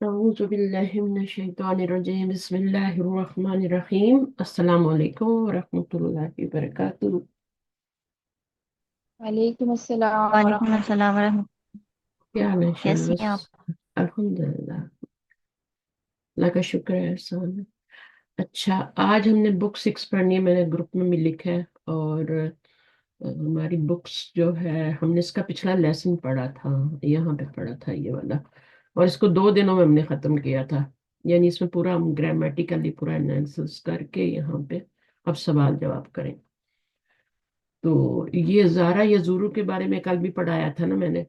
أعوذ بالله من الشيطان الرجيم بسم الله الرحمن الرحيم السلام عليكم ورحمة الله وبركاته. وعلیکم السلام وعلیکم ورحمۃ السلام ورحمۃ क्या हाल है اللہ، کیسی شمس؟ ہیں آپ؟ अल्हम्दुलिल्लाह, अल्लाह का शुक्र है एहसान है. अच्छा, आज हमने बुक 6 पढ़नी है. मैंने ग्रुप में भी लिखा है. और हमारी बुक्स जो है, हमने इसका पिछला लेसन पढ़ा था, यहाँ पे पढ़ा था ये वाला. और इसको 2 दिनों में हमने खत्म किया था. यानी इसमें पूरा हम ग्रामेटिकली पूरा एनालिसिस करके यहाँ पे अब सवाल जवाब करें. तो ये जारा यजूरू के बारे में कल भी पढ़ाया था ना मैंने,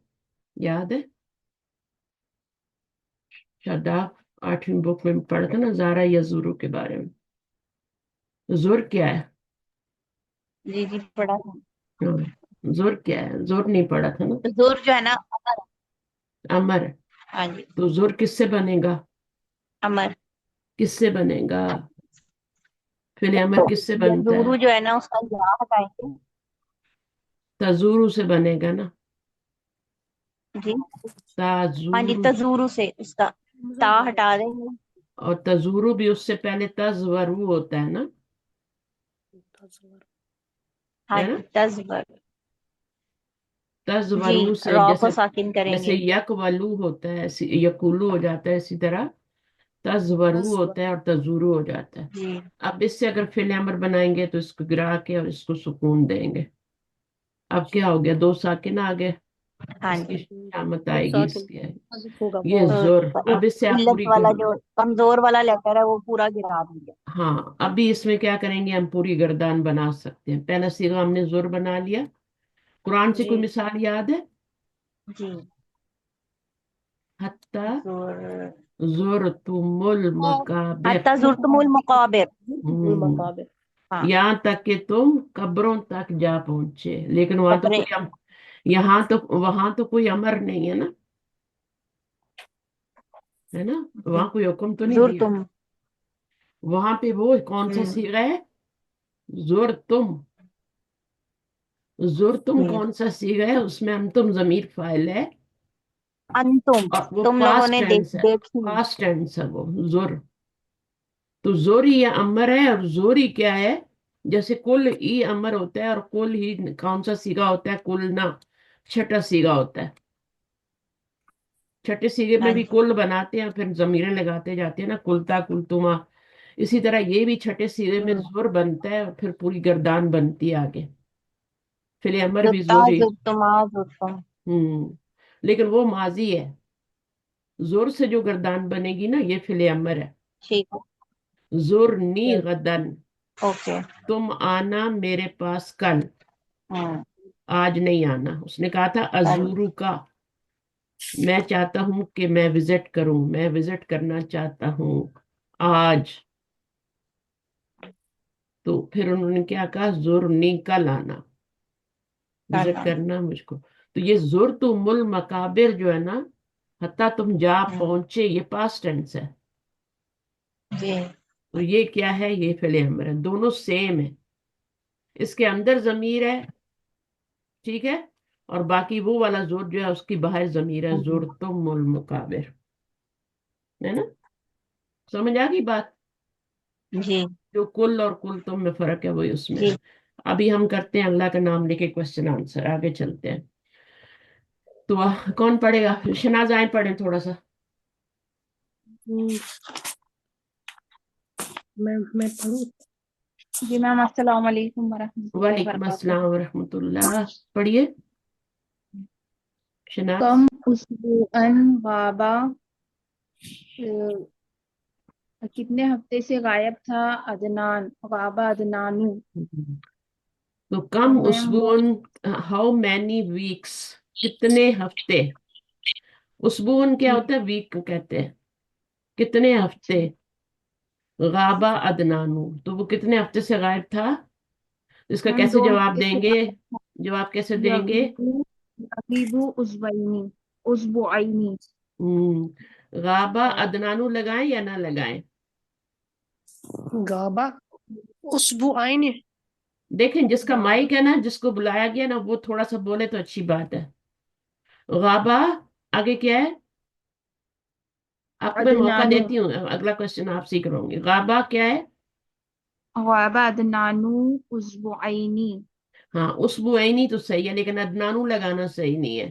याद है? शायद आप 8वीं बुक में पढ़ा था ना, जारा यजूरू के बारे में. जोर क्या है? جی جی پڑھا تھا. हाँ, जोर क्या है? जोर नहीं पढ़ा था ना. تو زور جو ہے نا امر. अमर है. ہاں جی. तो जोर किससे बनेगा? امر. किससे बनेगा? फिर अमर किससे बनता یزورو है? جو ہے نا اس کا یا ہٹائیں گے. तजूरू से बनेगा ना. جی ہاں جی، ताजूरू. تزورو سے اس کا تا ہٹا دیں گے. और तजूरू भी उससे पहले तजवरू होता है ना. ہاں है ना. جی تزور. جی तजवरू से را کو जैसे ساکن کریں जैसे گے. यकवलू होता है, यकुलू हो जाता है, इसी तरह तजवरू होता है और तजूरू हो जाता है. جی अब इससे अगर फिल अमर बनाएंगे तो इसको गिरा के और इसको सुकून देंगे. अब क्या हो गया? 2 साकिन आ गए. ہاں इसकी جی. शामत आएगी, इसकी आएगी. ये تو जोर. अब इससे आप علت पूरी والا جو کمزور والا لیٹر ہے وہ پورا گرا دیں گے. हाँ, अभी इसमें क्या करेंगे, हम पूरी गर्दान बना सकते हैं. पहला सीगा हमने जोर बना लिया. कुरान से جی कोई मिसाल याद है? جی हत्ता زور. जुरतुमुल मकाबिर. حتی زرتم المقابر. हम्म. ہاں यहाँ तक कि तुम कब्रों तक जा पहुंचे. लेकिन वहां तो قبریں. कोई यहाँ तो वहां तो कोई अमर नहीं है ना. है ना. جی वहां कोई हुक्म तो नहीं दिया. زرتم. वहां पे वो कौन सा सीगा है? जुर तुम. जुर तुम جی कौन सा सीगा है? उसमें हम तुम जमीर फाइल है. انتم. और वो تم لوگوں पास्ट نے टेंस है. دیکھی. पास्ट टेंस है वो जुर. तो जोरी या अमर है. और जोरी क्या है? जैसे कुल ई अमर होता है और कुल ही कौन सा सीगा होता है? कुल ना छठा सीगा होता है. छठे सीगे में ہاں भी جی. कुल बनाते हैं, फिर जमीरें लगाते जाते हैं ना, कुलता कुलतुमा. इसी तरह ये भी छठे सीगे में जोर बनता है और फिर पूरी गर्दान बनती है आगे. फिर अमर भी زتا जोरी. زرتم آ زرتم. लेकिन वो माजी है. जोर से जो गर्दान बनेगी ना, ये फिल अमर है. ٹھیک ہے. जुरनी गदन. اوکے. तुम आना मेरे पास कल. ہوں. आज नहीं आना. उसने कहा था کل. अजूरू का. मैं चाहता हूं कि मैं विजिट करूं, मैं विजिट करना चाहता हूं आज. तो फिर उन्होंने क्या कहा? जुर्नी कल आना. کل विजिट آنا. करना मुझको. तो ये जुर तो मुल मकाबिर जो है ना, हत्ता तुम जा ہوں. पहुंचे, ये पास्ट टेंस है. جی तो ये क्या है? ये फेले अमर है. दोनों सेम है. इसके अंदर जमीर है, ठीक है. और बाकी वो वाला जोर जो है उसकी बाहर जमीर है. जोर तुम मुल मुकाबिर. है ना. समझ आ गई बात? جی जो कुल और कुल तुम में फर्क है वही उसमें جی. है. अभी हम करते हैं अल्लाह का नाम लेके क्वेश्चन आंसर. आगे चलते हैं. तो कौन पढ़ेगा? शनाज आए पढ़े थोड़ा सा. میں پڑھوں؟ جی میم السلام علیکم ورحمۃ اللہ वालेकुम وبرکاتہ. अस्सलाम वरहमतुल्लाह. पढ़िए शनाज. کم اسبوعا غابا، کتنے ہفتے سے غائب تھا عدنان، غابا عدنانو. तो تو कम میم وہ उसबून. How many weeks. कितने हफ्ते. उसबून क्या होता है? वीक को कहते हैं. कितने हफ्ते. गाबा अदनानू. तो वो कितने हफ्ते से गायब था. इसका میم कैसे دو जवाब ہفتے سے देंगे? जवाब कैसे देंगे? یغیبو اسبوعین، اسبوعین. गाबा अदनानू लगाएं या ना लगाएं. غابة أسبوعين. देखें, जिसका माइक है ना, जिसको बुलाया गया ना, वो थोड़ा सा बोले तो अच्छी बात है. गाबा. आगे क्या है? آپ کو میں موقع عدنان دیتی ہوں، اگلا کوشچن آپ سے ہی کروں گی. غابہ کیا ہے؟ غاب عدنان اسبوعین. ہاں اسبوعینی تو صحیح ہے، لیکن ادنانو لگانا صحیح نہیں ہے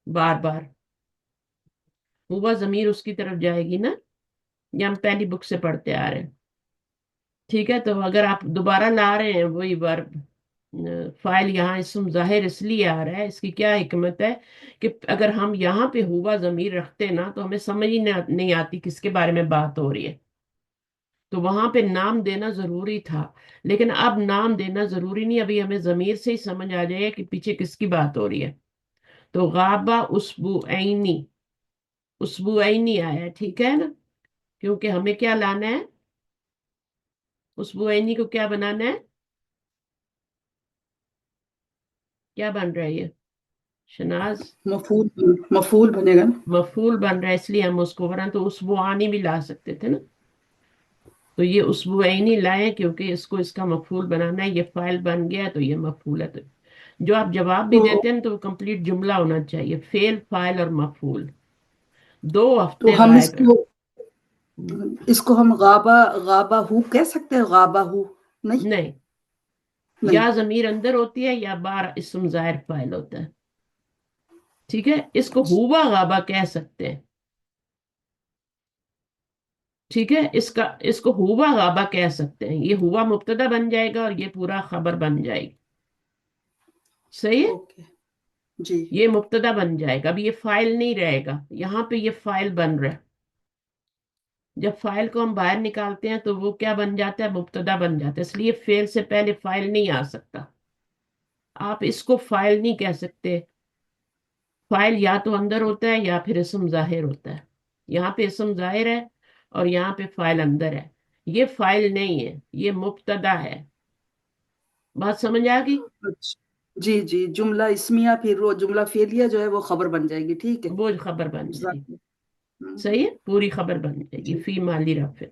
بار بار. ہوا ضمیر اس کی طرف جائے گی نا، یہ ہم پہلی بک سے پڑھتے آ رہے ہیں. ٹھیک ہے، تو اگر آپ دوبارہ لا رہے ہیں وہی ورب، فائل یہاں اسم ظاہر اس لیے آ رہا ہے، اس کی کیا حکمت ہے کہ اگر ہم یہاں پہ ہوا ضمیر رکھتے نا تو ہمیں سمجھ ہی نہیں آتی کس کے بارے میں بات ہو رہی ہے. تو وہاں پہ نام دینا ضروری تھا، لیکن اب نام دینا ضروری نہیں، ابھی ہمیں ضمیر سے ہی سمجھ آ جائے کہ پیچھے کس کی بات ہو رہی ہے. تو غابہ اسبوعینی، اسبوعینی آیا ہے، ٹھیک ہے نا، کیونکہ ہمیں کیا لانا ہے، اسبوعینی کو کیا بنانا ہے، کیا بن رہا ہے یہ شناز؟ مفعول بنے گا نا. مفعول بن رہا ہے، اس لیے ہم اس کو، ورنہ تو اسبوعانی بھی لا سکتے تھے نا. تو یہ اسبوعینی لائیں کیونکہ اس کو اس کا مفعول بنانا ہے، یہ فائل بن گیا تو یہ مفعول ہے. تو جو آپ جواب بھی تو دیتے ہیں تو وہ کمپلیٹ جملہ ہونا چاہیے، فعل فائل اور مفعول. 2 ہفتے تو ہم غائب ہے. اس کو ہم غابہ غابہ ہو کہہ سکتے ہیں، غابہ ہو نہیں. نہیں، نہیں. یا ضمیر اندر ہوتی ہے یا بار اسم ظاہر فائل ہوتا ہے. ٹھیک ہے، اس کو ہوا غابہ کہہ سکتے ہیں. ٹھیک ہے، اس کو ہوا غابہ کہہ سکتے ہیں. یہ ہوا مبتدا بن جائے گا اور یہ پورا خبر بن جائے گی. صحیح ہے، اوکے جی. یہ مبتدا بن جائے گا. اب یہ فائل نہیں رہے گا، یہاں پہ یہ فائل بن رہا ہے. جب فائل کو ہم باہر نکالتے ہیں تو وہ کیا بن جاتا ہے، مبتدا بن جاتا ہے. اس لیے فعل سے پہلے فائل نہیں آ سکتا. آپ اس کو فائل نہیں کہہ سکتے. فائل یا تو اندر ہوتا ہے یا پھر اسم ظاہر ہوتا ہے. یہاں پہ اسم ظاہر ہے اور یہاں پہ فائل اندر ہے. یہ فائل نہیں ہے، یہ مبتدا ہے. بات سمجھ آ گئی؟ اچھا جی جی. جملہ اسمیہ پھر وہ جملہ فعلیہ جو ہے وہ خبر بن جائے گی. ٹھیک ہے. وہ خبر بن جائے گی. ہم، صحیح ہے، پوری خبر بن جائے گی، جی. فی مالی رفع.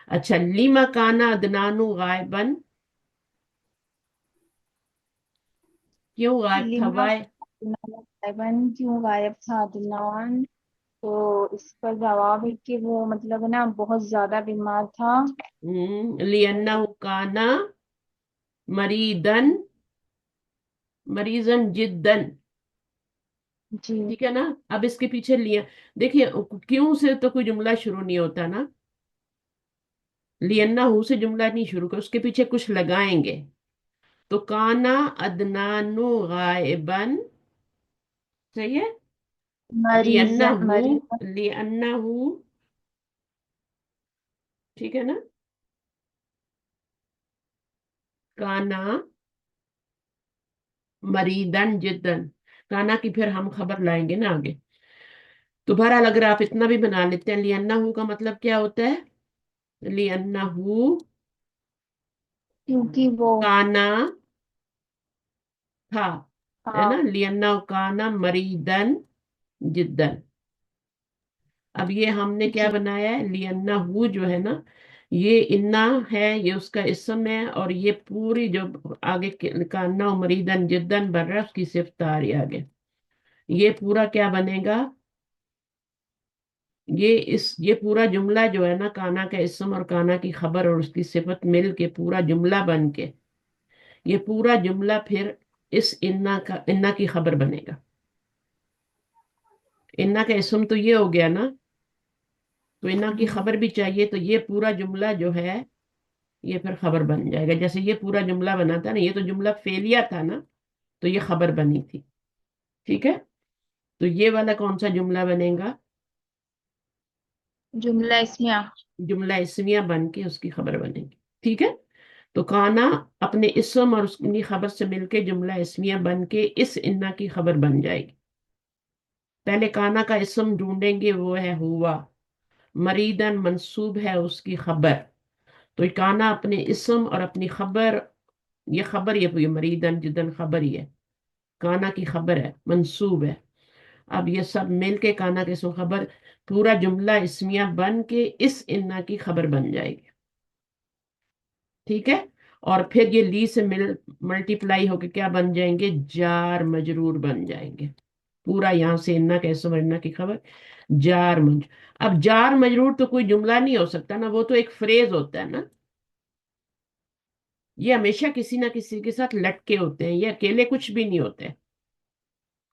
اچھا، لیما کانا ادنانو غائبن، کیوں غائب تھا؟ لما وائے غائبن، کیوں غائب تھا عدنان؟ تو اس کا جواب ہے کہ وہ مطلب نا بہت زیادہ بیمار تھا. لِأَنَّهُ کانا مریدن، مریضن جدن. جی. ٹھیک ہے نا. اب اس کے پیچھے لیا، دیکھیے کیوں سے تو کوئی جملہ شروع نہیں ہوتا نا، لِأَنَّهُ سے جملہ نہیں شروع کر، اس کے پیچھے کچھ لگائیں گے. تو کانا ادنانو غائبن، صحیح ہے. مریض. لِأَنَّهُ، ٹھیک ہے نا، کانا مریدن جدن. کانا کی پھر ہم خبر لائیں گے نا آگے. تو بہرحال اگر آپ اتنا بھی بنا لیتے ہیں، لِأَنَّهُ کا مطلب کیا ہوتا ہے، لِأَنَّهُ کیونکہ وہ کانا تھا، ہے ہاں نا، لِأَنَّهُ کانا مریدن جدن. اب یہ ہم نے کیا جی. بنایا ہے، لِأَنَّهُ جو ہے نا، یہ انا ہے، یہ اس کا اسم ہے، اور یہ پوری جو آگے کانا مریدن جدن بن رہا ہے اس کی صفت آ رہی ہے آگے. یہ پورا کیا بنے گا، یہ پورا جملہ جو ہے نا، کانا کا اسم اور کانا کی خبر اور اس کی صفت مل کے پورا جملہ بن کے، یہ پورا جملہ پھر اس انا کی خبر بنے گا. انا کا اسم تو یہ ہو گیا نا، تو انا کی خبر بھی چاہیے، تو یہ پورا جملہ جو ہے یہ پھر خبر بن جائے گا. جیسے یہ پورا جملہ بنا تھا نا، یہ تو جملہ فعلیہ تھا نا، تو یہ خبر بنی تھی. ٹھیک ہے، تو یہ والا کون سا جملہ بنے گا، جملہ اسمیہ. جملہ اسمیہ بن کے اس کی خبر بنے گی. ٹھیک ہے، تو کانا اپنے اسم اور اس کی خبر سے مل کے جملہ اسمیہ بن کے اس انا کی خبر بن جائے گی. پہلے کانا کا اسم ڈھونڈیں گے، وہ ہے ہوا. مریدن منصوب ہے اس کی خبر. تو یہ کانا اپنے اسم اور اپنی خبر، یہ خبر، یہ مریدن جدن خبر ہی ہے، کانا کی خبر ہے، منصوب ہے. اب یہ سب مل کے کانا کے اسم خبر، پورا جملہ اسمیہ بن کے اس انا کی خبر بن جائے گی. ٹھیک ہے، اور پھر یہ لی سے ملٹیپلائی ہو کے کیا بن جائیں گے، جار مجرور بن جائیں گے. पूरा यहाँ से इन्ना कैसे वरना की खबर, जार मजरूर। अब जार मजरूर तो कोई जुमला नहीं हो सकता ना, वो तो एक फ्रेज होता है ना, ये हमेशा किसी ना किसी के साथ लटके होते हैं, ये अकेले कुछ भी नहीं होते,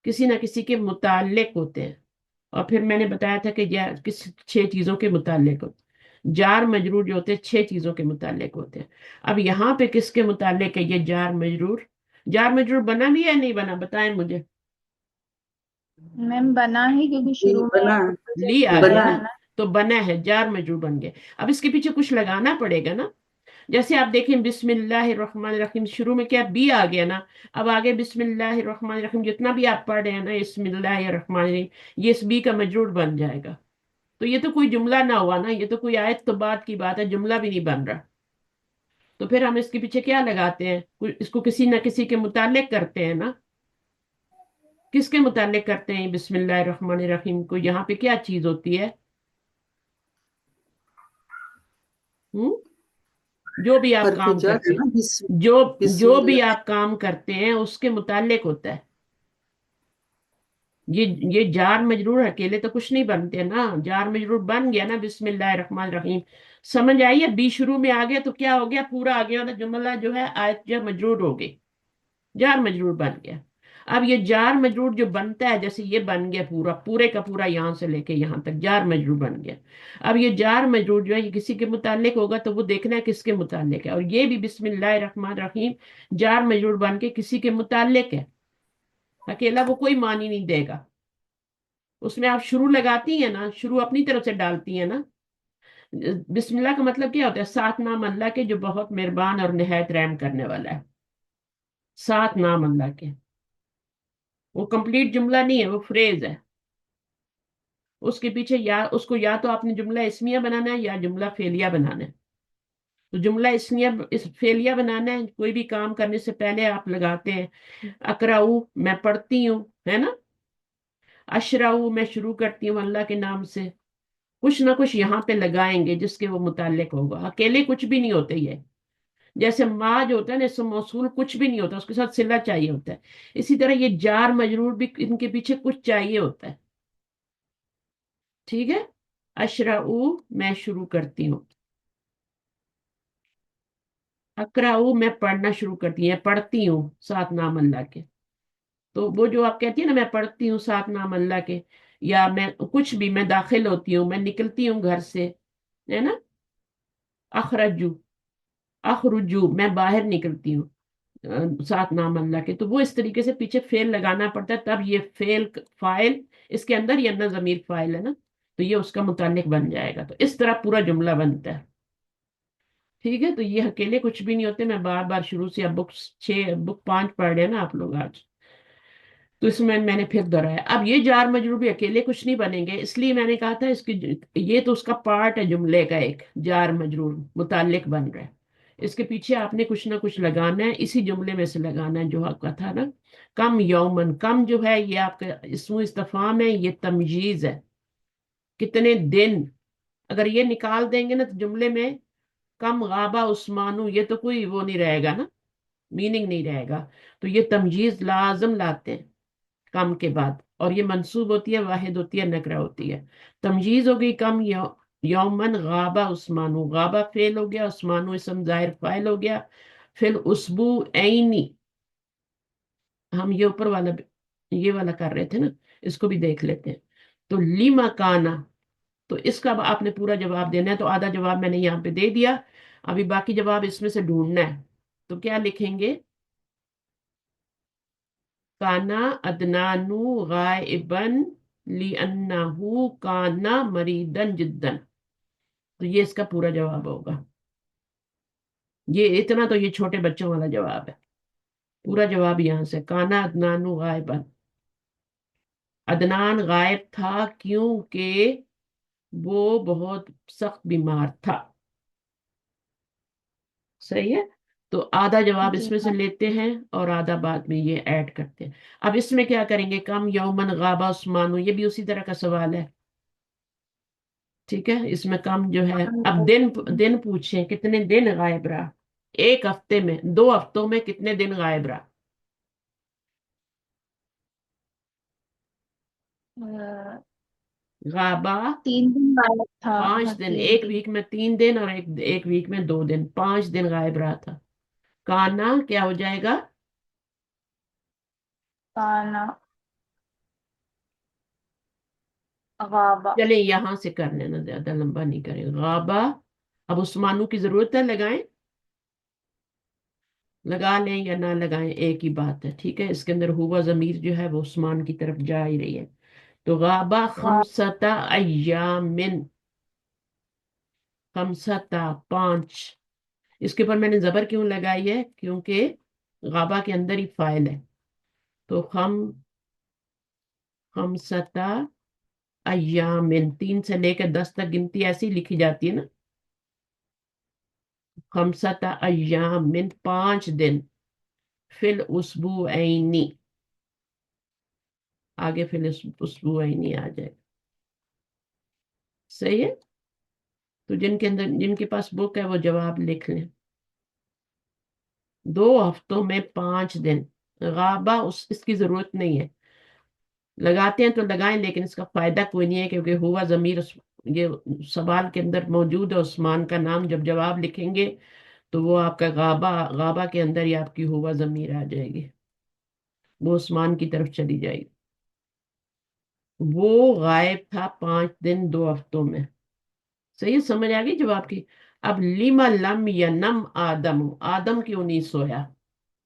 किसी ना किसी के मुताल्लिक होते हैं। और फिर मैंने बताया था कि किस 6 चीजों के मुताल्लिक होते हैं। जार मजरूर जो होते हैं 6 चीजों के मुताल्लिक होते हैं। अब यहाँ पे किसके मुताल्लिक है ये जार मजरूर? जार मजरूर बना भी है नहीं बना, बताएं मुझे। मैम बना है, क्योंकि जी शुरू में बना ली आ लिया गया बना था ना, ना। तो बना है, जार मजरूर बन गए। अब इसके पीछे कुछ लगाना पड़ेगा ना, जैसे आप देखें बिस्मिल्लाहिर्रहमानिर्रहीम, शुरू में क्या बी आ गया ना, अब आगे बिस्मिल्लाहिर्रहमानिर्रहीम जितना भी आप पढ़ रहे हैं ना, बिस्मिल्लाहिर्रहमानिर्रहीम, ये इस बी का मजरूर बन जाएगा। तो ये तो कोई जुमला ना हुआ ना, ये तो कोई आयत तो बात की बात है, जुमला भी नहीं बन रहा। तो फिर हम इसके पीछे क्या लगाते हैं, इसको किसी ना किसी के मुताल्लिक करते हैं ना। किसके मुताल्लिक करते हैं बिस्मिल्लाहिर्रहमानिर्रहीम को? यहाँ पे क्या चीज होती है? हम्म जो भी आप हरफ काम जर करते है हैं, ना, जो भी बिस्मिल्लाह। आप काम करते हैं उसके मुताल्लिक होता है। ये ये जार मजरूर अकेले तो कुछ नहीं बनते ना, जार मजरूर बन गया ना बिस्मिल्लाहिर रहमान रहीम, समझ आई है? बी शुरू में आ गया तो क्या हो गया, पूरा आ गया ना जुमला, जो है आयत जो मजरूर हो गई, जार मजरूर बन गया। अब ये जार मजरूर जो बनता है, जैसे ये बन गया पूरा, पूरे का पूरा यहां से लेके यहां तक जार मजरूर बन गया। अब ये जार मजरूर जो है ये किसी के मुताल्लिक होगा, तो वो देखना है किसके मुताल्लिक है। और ये भी बिस्मिल्लाहिर रहमान रहीम जार मजरूर बन के किसी के मुताल्लिक है, अकेला वो कोई मानी नहीं देगा। उसमें आप शुरू लगाती हैं ना, शुरू अपनी तरफ से डालती हैं ना। बिस्मिल्लाह का मतलब क्या होता है? सात नाम अल्लाह के जो बहुत मेहरबान और निहायत रहम करने वाला है, सात नाम अल्लाह के। वो कंप्लीट जुमला नहीं है, वो फ्रेज है। उसके पीछे या उसको या तो आपने जुमला इस्मिया बनाना है या जुमला फेलिया बनाना है। तो जुमला इस्मिया इस फेलिया बनाना है, कोई भी काम करने से पहले आप लगाते हैं अकराऊ, मैं पढ़ती हूँ, है ना। अशराऊ, मैं शुरू करती हूँ अल्लाह के नाम से। कुछ ना कुछ यहाँ पे लगाएंगे जिसके वो मुताल्लिक होगा, अकेले कुछ भी नहीं होते ये। जैसे माँ जो होता है ना, इसमें मौसूल कुछ भी नहीं होता, उसके साथ सिला चाहिए होता है। इसी तरह ये जार मजरूर भी इनके पीछे कुछ चाहिए होता है। ठीक है, अशराऊ, मैं शुरू करती हूँ। अकराऊ, मैं पढ़ना शुरू करती हूँ, पढ़ती हूँ सात नाम अल्लाह के। तो वो जो आप कहती है ना, मैं पढ़ती हूँ सात नाम अल्लाह के, या मैं कुछ भी, मैं दाखिल होती हूँ, मैं निकलती हूँ घर से, है ना। अखरजू, अखरुजू, मैं बाहर निकलती हूँ सात नाम अल्लाह के। तो वो इस तरीके से पीछे फेल लगाना पड़ता है, तब ये फेल फाइल, इसके अंदर ही अन्ना जमीर फाइल है ना, तो ये उसका मुताल्लिक बन जाएगा। तो इस तरह पूरा जुमला बनता है। ठीक है, तो ये अकेले कुछ भी नहीं होते। मैं बार बार शुरू से, अब बुक 5 पढ़ रहे हैं ना आप लोग आज, तो इसमें मैंने फिर दोहराया। अब ये जार मजरूर भी अकेले कुछ नहीं बनेंगे, इसलिए मैंने कहा था इसकी, ये तो उसका पार्ट है जुमले का, एक जार मजरूर मुताल्लिक बन रहा है। इसके पीछे आपने कुछ ना कुछ लगाना है, इसी जुमले में से लगाना है जो आपका था ना। कम यौमन, कम जो है ये आपका इसमें इस्तफाम है, ये तमयीज है, कितने दिन। अगर ये निकाल देंगे ना तो जुमले में कम गाबा उस्मानु, ये तो कोई वो नहीं रहेगा ना, मीनिंग नहीं रहेगा। तो ये तमयीज लाजम लाते हैं कम के बाद, और ये मंसूब होती है, वाहिद होती है, नकरा होती है। तमयीज हो गई कम यौमन गाबा उस्मानु, गाबा फेल हो गया, उस्मानु इसम जाहिर फाइल हो गया। फिर उसबू ऐनी, हम ये ऊपर वाला ये वाला कर रहे थे ना, इसको भी देख लेते हैं। तो लीमा काना, तो इसका अब आपने पूरा जवाब देना है। तो आधा जवाब मैंने यहाँ पे दे दिया, अभी बाकी जवाब इसमें से ढूंढना है। तो क्या लिखेंगे? काना अदनानु गायबन लिअन्नहु काना मरीदन जिद्दन। तो ये इसका पूरा जवाब होगा। ये इतना तो ये छोटे बच्चों वाला जवाब है। पूरा जवाब यहां से, काना अदनानु गायबन, अदनान गायब था क्योंकि वो बहुत सख्त बीमार था। सही है। तो आधा जवाब जी इसमें से हाँ। लेते हैं और आधा बाद में ये ऐड करते हैं। अब इसमें क्या करेंगे? कम यौमन गाबा उस्मानु, ये भी उसी तरह का सवाल है। ठीक है, इसमें कम जो है, अब दिन दिन पूछे कितने दिन गायब रहा, एक हफ्ते में, 2 हफ्तों में कितने दिन गायब रहा। अ, गाबा 3 दिन गायब था। 5 दिन, तीन एक दिन वीक में 3 दिन और एक वीक में 2 दिन, 5 दिन गायब रहा था। काना क्या हो जाएगा? काना गाबा। चले यहां से कर लेना, ज्यादा लंबा नहीं करें। गाबा, अब उस्मानू की जरूरत है, लगाएं, लगा लें या ना लगाएं एक ही बात है, ठीक है। इसके अंदर हुआ जमीर जो है वो उस्मान की तरफ जा ही रही है। तो गाबा खमसता अय्यामिन, खमसता 5। इसके ऊपर मैंने जबर क्यों लगाई है? क्योंकि गाबा के अंदर ही फाइल है। तो खमसता अय्यामिन, 3 से लेकर 10 तक गिनती ऐसी लिखी जाती है ना। खमसता अय्यामिन, 5 दिन। फिल उसबुऐनी, आगे फिल उसबुऐनी आ जाए। सही है। तो जिनके पास बुक है वो जवाब लिख लें। 2 हफ्तों में 5 दिन। गाबा इसकी जरूरत नहीं है, लगाते हैं तो लगाएं, लेकिन इसका फायदा कोई नहीं है, क्योंकि हुआ जमीर ये सवाल के अंदर मौजूद है। उस्मान का नाम जब जवाब लिखेंगे तो वो आपका गाबा, गाबा के अंदर ही आपकी हुआ जमीर आ जाएगी, वो उस्मान की तरफ चली जाएगी। वो गायब था 5 दिन 2 हफ्तों में। सही है, समझ आ गई जवाब की। अब लिमा लम यनम आदम, आदम क्यों नहीं सोया,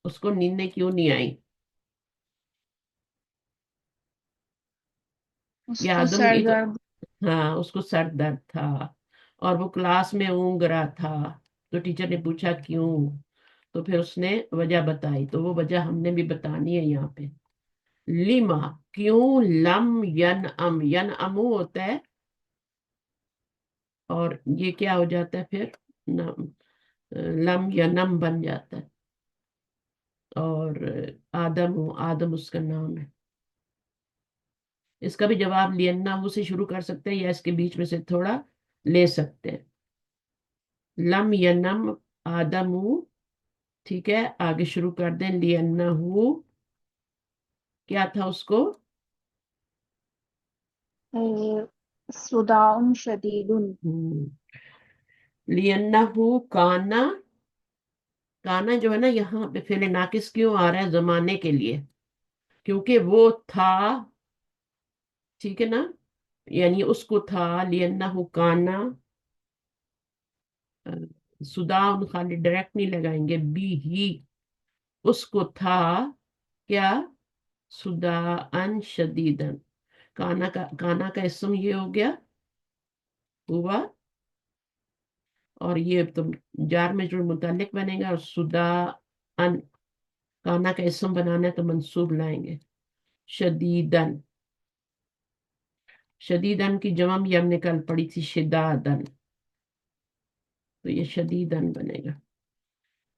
उसको नींदें क्यों नहीं आई? ये उसको आदम सर ये तो, दर्द। हाँ उसको सर दर्द था और वो क्लास में ऊँग रहा था। तो टीचर ने पूछा क्यों, तो फिर उसने वजह बताई, तो वो वजह हमने भी बतानी है यहाँ पे। लिमा, क्यों, लम यन अमू होता है, और ये क्या हो जाता है फिर, नम, लम या नम बन जाता है। और आदम उसका नाम है। इसका भी जवाब लियन्ना से शुरू कर सकते हैं या इसके बीच में से थोड़ा ले सकते हैं। लम यनम आदमू, ठीक है, आगे शुरू कर दें। लियन्नहु, क्या था उसको? सुदाउन शदीदुन। लियन्नहु काना, काना जो है ना यहाँ पे फेले नाकिस क्यों आ रहा है जमाने के लिए? क्योंकि वो था, ठीक है ना, यानी उसको था। लियन्नहु काना, सुदाउन खाली डायरेक्ट नहीं लगाएंगे, बी ही, उसको था क्या, सुदाअन शदीदन। काना का इसम ये हो गया, हुआ, और ये तो जार में जो मुतालिक बनेगा, और सुदा अन, काना का इसम बनाना है तो मंसूब लाएंगे। शदीदन, शदीदन की जमम ये हमने कल पढ़ी थी, शिदादन, तो ये शदीदन बनेगा।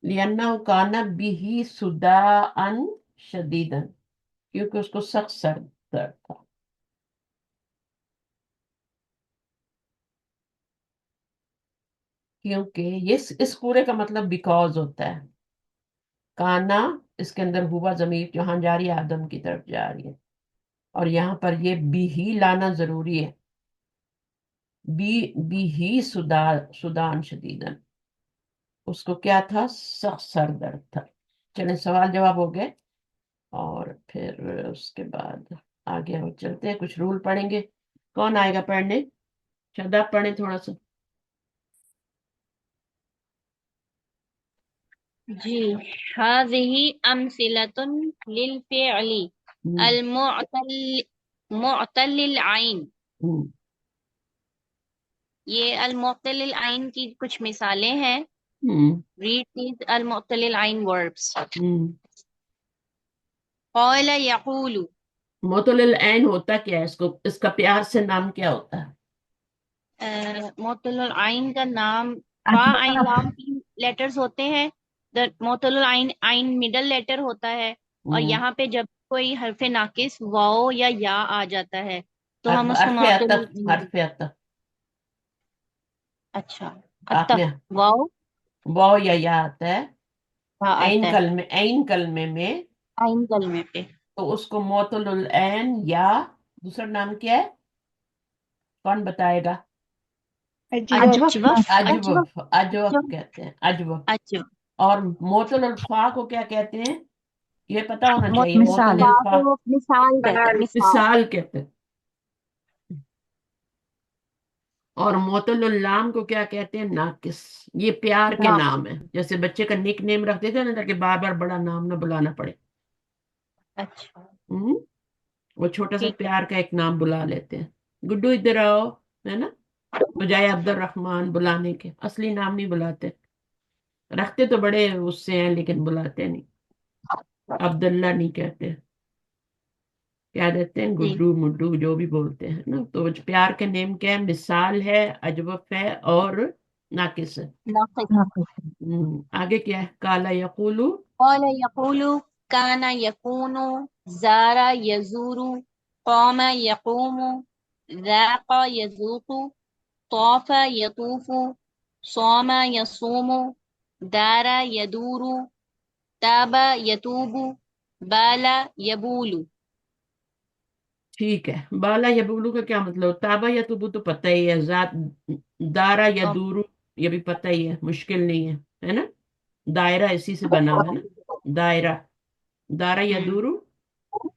लियन्ना काना बिही सुदाअन शदीदन, क्योंकि उसको सख्त सर दर्द था। क्योंकि ये इस पूरे का मतलब बिकॉज होता है। काना, इसके अंदर हुआ जमीर जहां जा रही है आदम की तरफ जा रही है, और यहाँ पर ये बी ही लाना जरूरी है। बी ही सुदान शदीदन, उसको क्या था, सख्त सर दर्द था। चले सवाल जवाब हो गए, और फिर उसके बाद आगे हम चलते हैं, कुछ रूल पढ़ेंगे। कौन आएगा पढ़ने? शायद आप पढ़े थोड़ा सा। जी। हाज़िही अमसिलतुन लिल फ़िअली हम्म, अल मुअतल्लिल आइन। हम्म, ये अल मुअतल्लिल आइन की कुछ मिसालें हैं। हम्म, रीड दीज अल मुअतल्लिल आइन वर्ब्स। हम्म। क़ाल यक़ूलु। मोतुल ऐन होता क्या है, इसको इसका प्यार से नाम क्या होता है? मुअतल्लिल आइन का नाम फा आइन लाम 3 लेटर्स होते हैं। मुअतल्लिल आइन आइन मिडल लेटर होता है, और हम्म, यहाँ पे जब कोई हरफ नाकिस वाओ या आ जाता है तो हम उसको हरफ मुअतल्लिल अतफ, आइन। हरफ अतफ। अच्छा। आपने अतफ वाओ वाव या आता है हाँ आता है ऐन कलमे में, आइन कलमे पे। तो उसको मोतुल ऐन या दूसरा नाम क्या है, कौन बताएगा? अजवफ। अजवफ अजवफ अजवफ, अजवफ अजवफ कहते हैं, अजवफ। अजवफ और मोतल अल्फा को क्या कहते हैं, ये पता होना चाहिए। मिसाल। मोतल अल्फा को मिसाल कहते हैं, मिसाल। मिसाल कहते हैं। और मोतुल्लाम को क्या कहते हैं, नाकिस। ये प्यार के ना नाम है, जैसे बच्चे का निक नेम रख देते हैं ना, ताकि बार बार बड़ा नाम ना बुलाना पड़े। अच्छा हम्म वो छोटा सा ठीक है। प्यार का एक नाम बुला लेते हैं, गुड्डू इधर आओ, है ना, बजाय अब्दुल रहमान बुलाने के। असली नाम नहीं बुलाते, रखते तो बड़े उससे हैं लेकिन बुलाते नहीं। अब्दुल्ला नहीं कहते, क्या देते हैं, जी गुड्डू मुड्डू जो भी बोलते हैं ना। तो वो प्यार के नेम क्या है, मिसाल है, अजवफ है और नाकिस है। नाकिस। आगे क्या है, काला यकूलू, قال يقول كان يكون زار يزور قام يقوم ذاق يذوق طاف يطوف صام يصوم دار يدور تاب يتوب بال يبول। ठीक है। बाला यबूलू का क्या मतलब, ताबा या तुबू तो पता ही है, जात, दारा या दूरू ये भी पता ही है, मुश्किल नहीं है ना। दायरा इसी से बना हुआ है ना, दायरा। दारा या हम्म, दूरू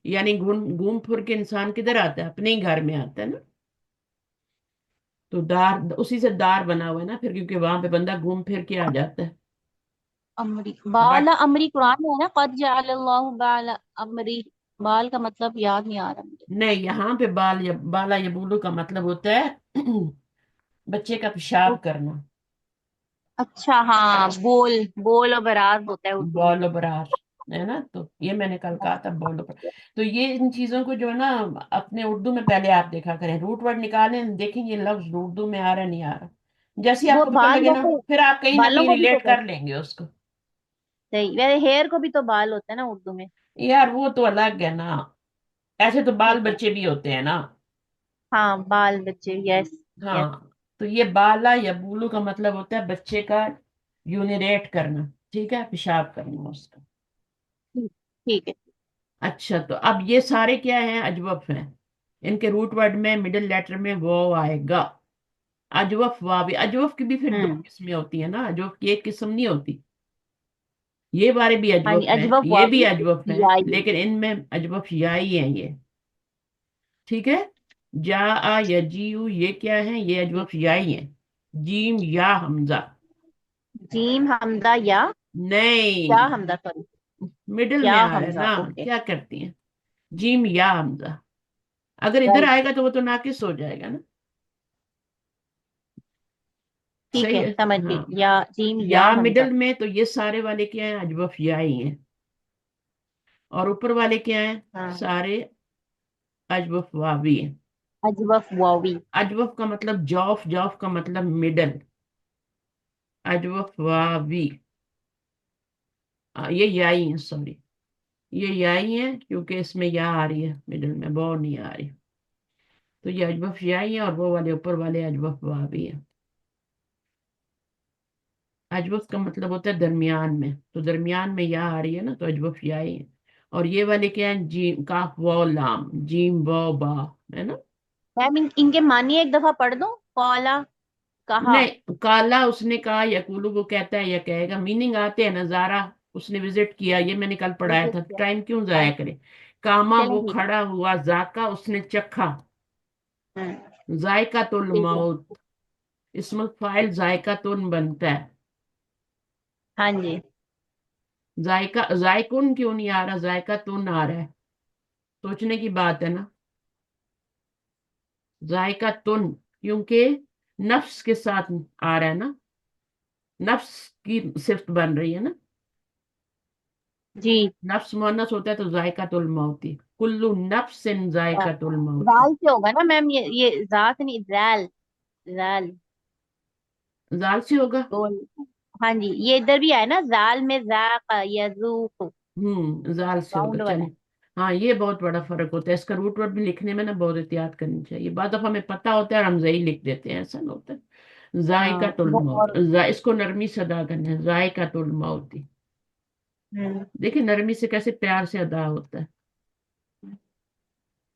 यानी घूम घूम फिर के इंसान किधर आता है, अपने ही घर में आता है ना। तो दार उसी से दार बना हुआ है ना फिर, क्योंकि वहां पे बंदा घूम फिर के आ जाता है। अमरी बट बाला अमरी कुरान में है ना, कद जअलल्लाहु बाला अमरी। बाल का मतलब याद नहीं आ रहा मुझे। नहीं, यहाँ पे बाला यबूलू का मतलब होता है बच्चे का पेशाब करना। अच्छा हाँ, बोल बोल और बरार होता है उर्दू में। बॉलो बरार, है ना। तो ये मैंने कल कहा था, बॉलो बरार। तो ये इन चीजों को जो है ना, अपने उर्दू में पहले आप देखा करें, रूट वर्ड निकालें, देखें ये लफ्ज उर्दू में आ रहा है नहीं आ रहा। जैसे ही वो आपको पता बाल लगे ना, वैसे फिर आप कहीं ना बालों कहीं को भी तो रिलेट कर कहते लेंगे उसको। हैं, वैसे हेयर को भी तो बाल होता है ना उर्दू में। यार वो तो अलग है ना, ऐसे तो बाल ठीक है। बच्चे भी होते हैं ना। हाँ बाल बच्चे, यस यस। हाँ, तो ये बाला या बूलू का मतलब होता है बच्चे का यूनिरेट करना, ठीक है, पेशाब करना उसका। ठीक है। अच्छा, तो अब ये सारे क्या हैं, अजवफ हैं। इनके रूट वर्ड में मिडिल लेटर में वो आएगा, अजवफ वावी। अजवफ की भी फिर दो हम्म। किस्में होती है ना, अजवफ की एक किस्म नहीं होती। ये वाले भी हाँ जी, अजवफ हैं, अजवफ ये भी वावी अजवफ हैं, याई। लेकिन इनमें अजवफ याई हैं ये, ठीक है। जा आ यजीउ ये क्या है, ये अजवफ याई हैं। जीम या हमजा, जीम हमदा या नहीं, हमदा सॉरी, मिडिल में या आ रहा है हमजा, ना, ओके। क्या करती हैं, जीम या हमजा। अगर इधर राइट, आएगा तो वो तो नाकिस हो जाएगा ना। ठीक सही है है। समझ गई, हाँ, या जीम या या हमजा। मिडिल में तो ये सारे वाले क्या हैं, अजवफ या ही हैं। और ऊपर वाले क्या हैं, हाँ, सारे अजवफ वावी हैं। अजवफ वावी। अजवफ का मतलब जौफ, जौफ का मतलब मिडल, अजवफ वावी। ये याई है, सॉरी, ये याई है, क्योंकि इसमें या आ रही है मिडल में, वो नहीं आ रही। तो ये अजवफ याई है, और वो वाले ऊपर वाले अजवफ वावी है। अजवफ का मतलब होता है दरमियान में, तो दरमियान में या आ रही है ना, तो अजवफ याई है। और ये वाले क्या है, जीम काफ वो लाम, जीम वो बा, है ना। मैम इनके मानिए एक दफा पढ़ दो। कौला, कहा। नहीं, काला उसने कहा, यकूलू वो कहता है या कहेगा, मीनिंग आते हैं। नजारा, उसने विजिट किया, ये मैंने कल पढ़ाया विजिट था, किया। टाइम क्यों हाँ, जाया करे। कामा चलें वो ठीक है। खड़ा हुआ, जाका उसने चखा, हम्म, जायका तुल ठीक है। मौत, इसमुल फाइल जायका तुन बनता है। हाँ जी। जायका, जायकुन क्यों नहीं आ रहा, जायका तुन आ रहा है, सोचने की बात है ना। जायका तुन, क्योंकि नफ्स के साथ आ रहा है ना, नफ्स की सिफ्त बन रही है ना। जी। नफ्स मुअन्नस होता है तो जायकातुल मौती, कुल्लु नफ्सिन जायकातुल मौती। जाल से होगा ना मैम, ये जात नहीं, जैल। जैल। जाल से होगा। बोल। हाँ जी, ये इधर भी है ना, जाल में जाक यजूक, जाल से होगा, साउंड चले। वाला। हाँ, ये बहुत बड़ा फर्क होता है, इसका रूट वर्ड भी लिखने में ना बहुत एहतियात करनी चाहिए। बाद दफा हमें पता होता है और हम जही लिख देते हैं, ऐसा ना होता है। हाँ जायकातुल वो मौत, और। इसको नरमी से अदा करना है, जायकातुल मौती। हम्म, देखिए नरमी से कैसे प्यार से अदा होता है।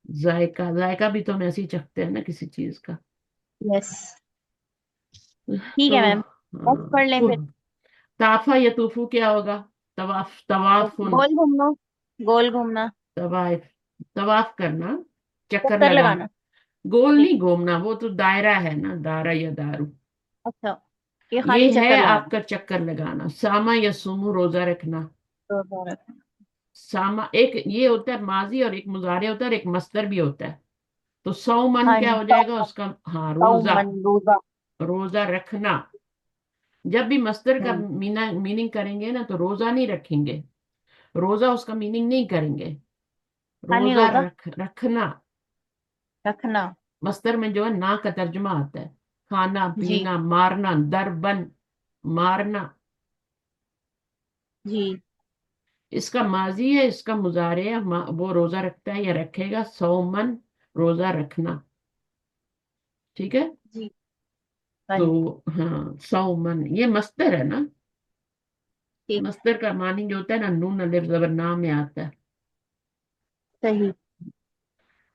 जायका, जायका भी तो हम ऐसे ही चखते हैं ना किसी चीज का। यस, ठीक है तो मैम, नेक्स्ट पढ़ लें फिर। ताफा या तूफू क्या होगा? तवाफ, तवाफुन, गोल घूमना, गोल घूमना, तवाफ, तवाफ करना, चक्कर चक्कर लगाना। लगाना। गोल ठीक, नहीं घूमना, वो तो दायरा है ना, दायरा या दारू। अच्छा, ये ये खाली है चक्कर लगाना। आपका चक्कर लगाना। सामा या सुमु, रोजा रखना। रोजा रखना। सामा एक ये होता है माजी, और एक मुजारे होता है, और एक मस्तर भी होता है। तो सौमन हाँ क्या जी, हो जाएगा उसका? हाँ, रोजा, सौमन, रोजा। रोजा रखना। जब भी मस्तर का हम्म, मीनिंग करेंगे ना, तो रोजा नहीं रखेंगे, रोजा उसका मीनिंग नहीं करेंगे। खाली रोजा रोजा रखना। रखना। मस्तर में जो है ना का तर्जुमा आता है, खाना जी, पीना, मारना, दरबन, मारना। जी, इसका माजी है, इसका मुजारे है, वो रोजा रखता है या रखेगा, सौमन, रोजा रखना। ठीक है। जी, हाँ तो जी, हाँ, सौमन ये मस्तर है ना। ठीक, मस्तर का मानी जो होता है ना, नून अलिफ जबर ना में आता है। सही।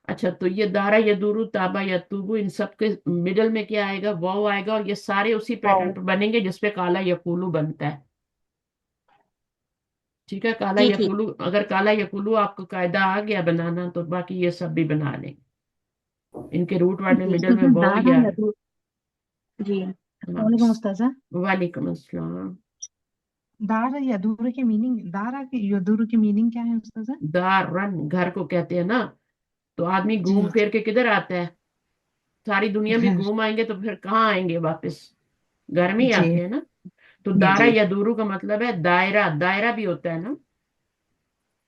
अच्छा, तो ये दारा यदूरू, ताबा यतूबू, इन सब के मिडल में क्या आएगा? वाव आएगा, और ये सारे उसी पैटर्न वाओ, पर बनेंगे जिसपे काला यकूलू बनता है। ठीक है, काला जी, ठीक। यकूलू, अगर काला यकूलू आपको कायदा आ गया बनाना, तो बाकी ये सब भी बना लें। इनके रूट वर्ड में जी, मिडल में वाव दारा या, यदू। जी, हाँ। वालेकुम उस्ताजा। वालेकुम अस्सलाम। दारा यदूर की मीनिंग, दारा की यदूर की मीनिंग क्या है उस्ताजा? दारन घर को कहते हैं ना। तो आदमी जी, घूम फिर के किधर आता है? सारी दुनिया भी घर। घूम आएंगे तो फिर कहाँ आएंगे वापस? घर में ही जी, आते हैं ना। तो जी, दारा जी, या दूरू का मतलब है दायरा, दायरा भी होता है ना।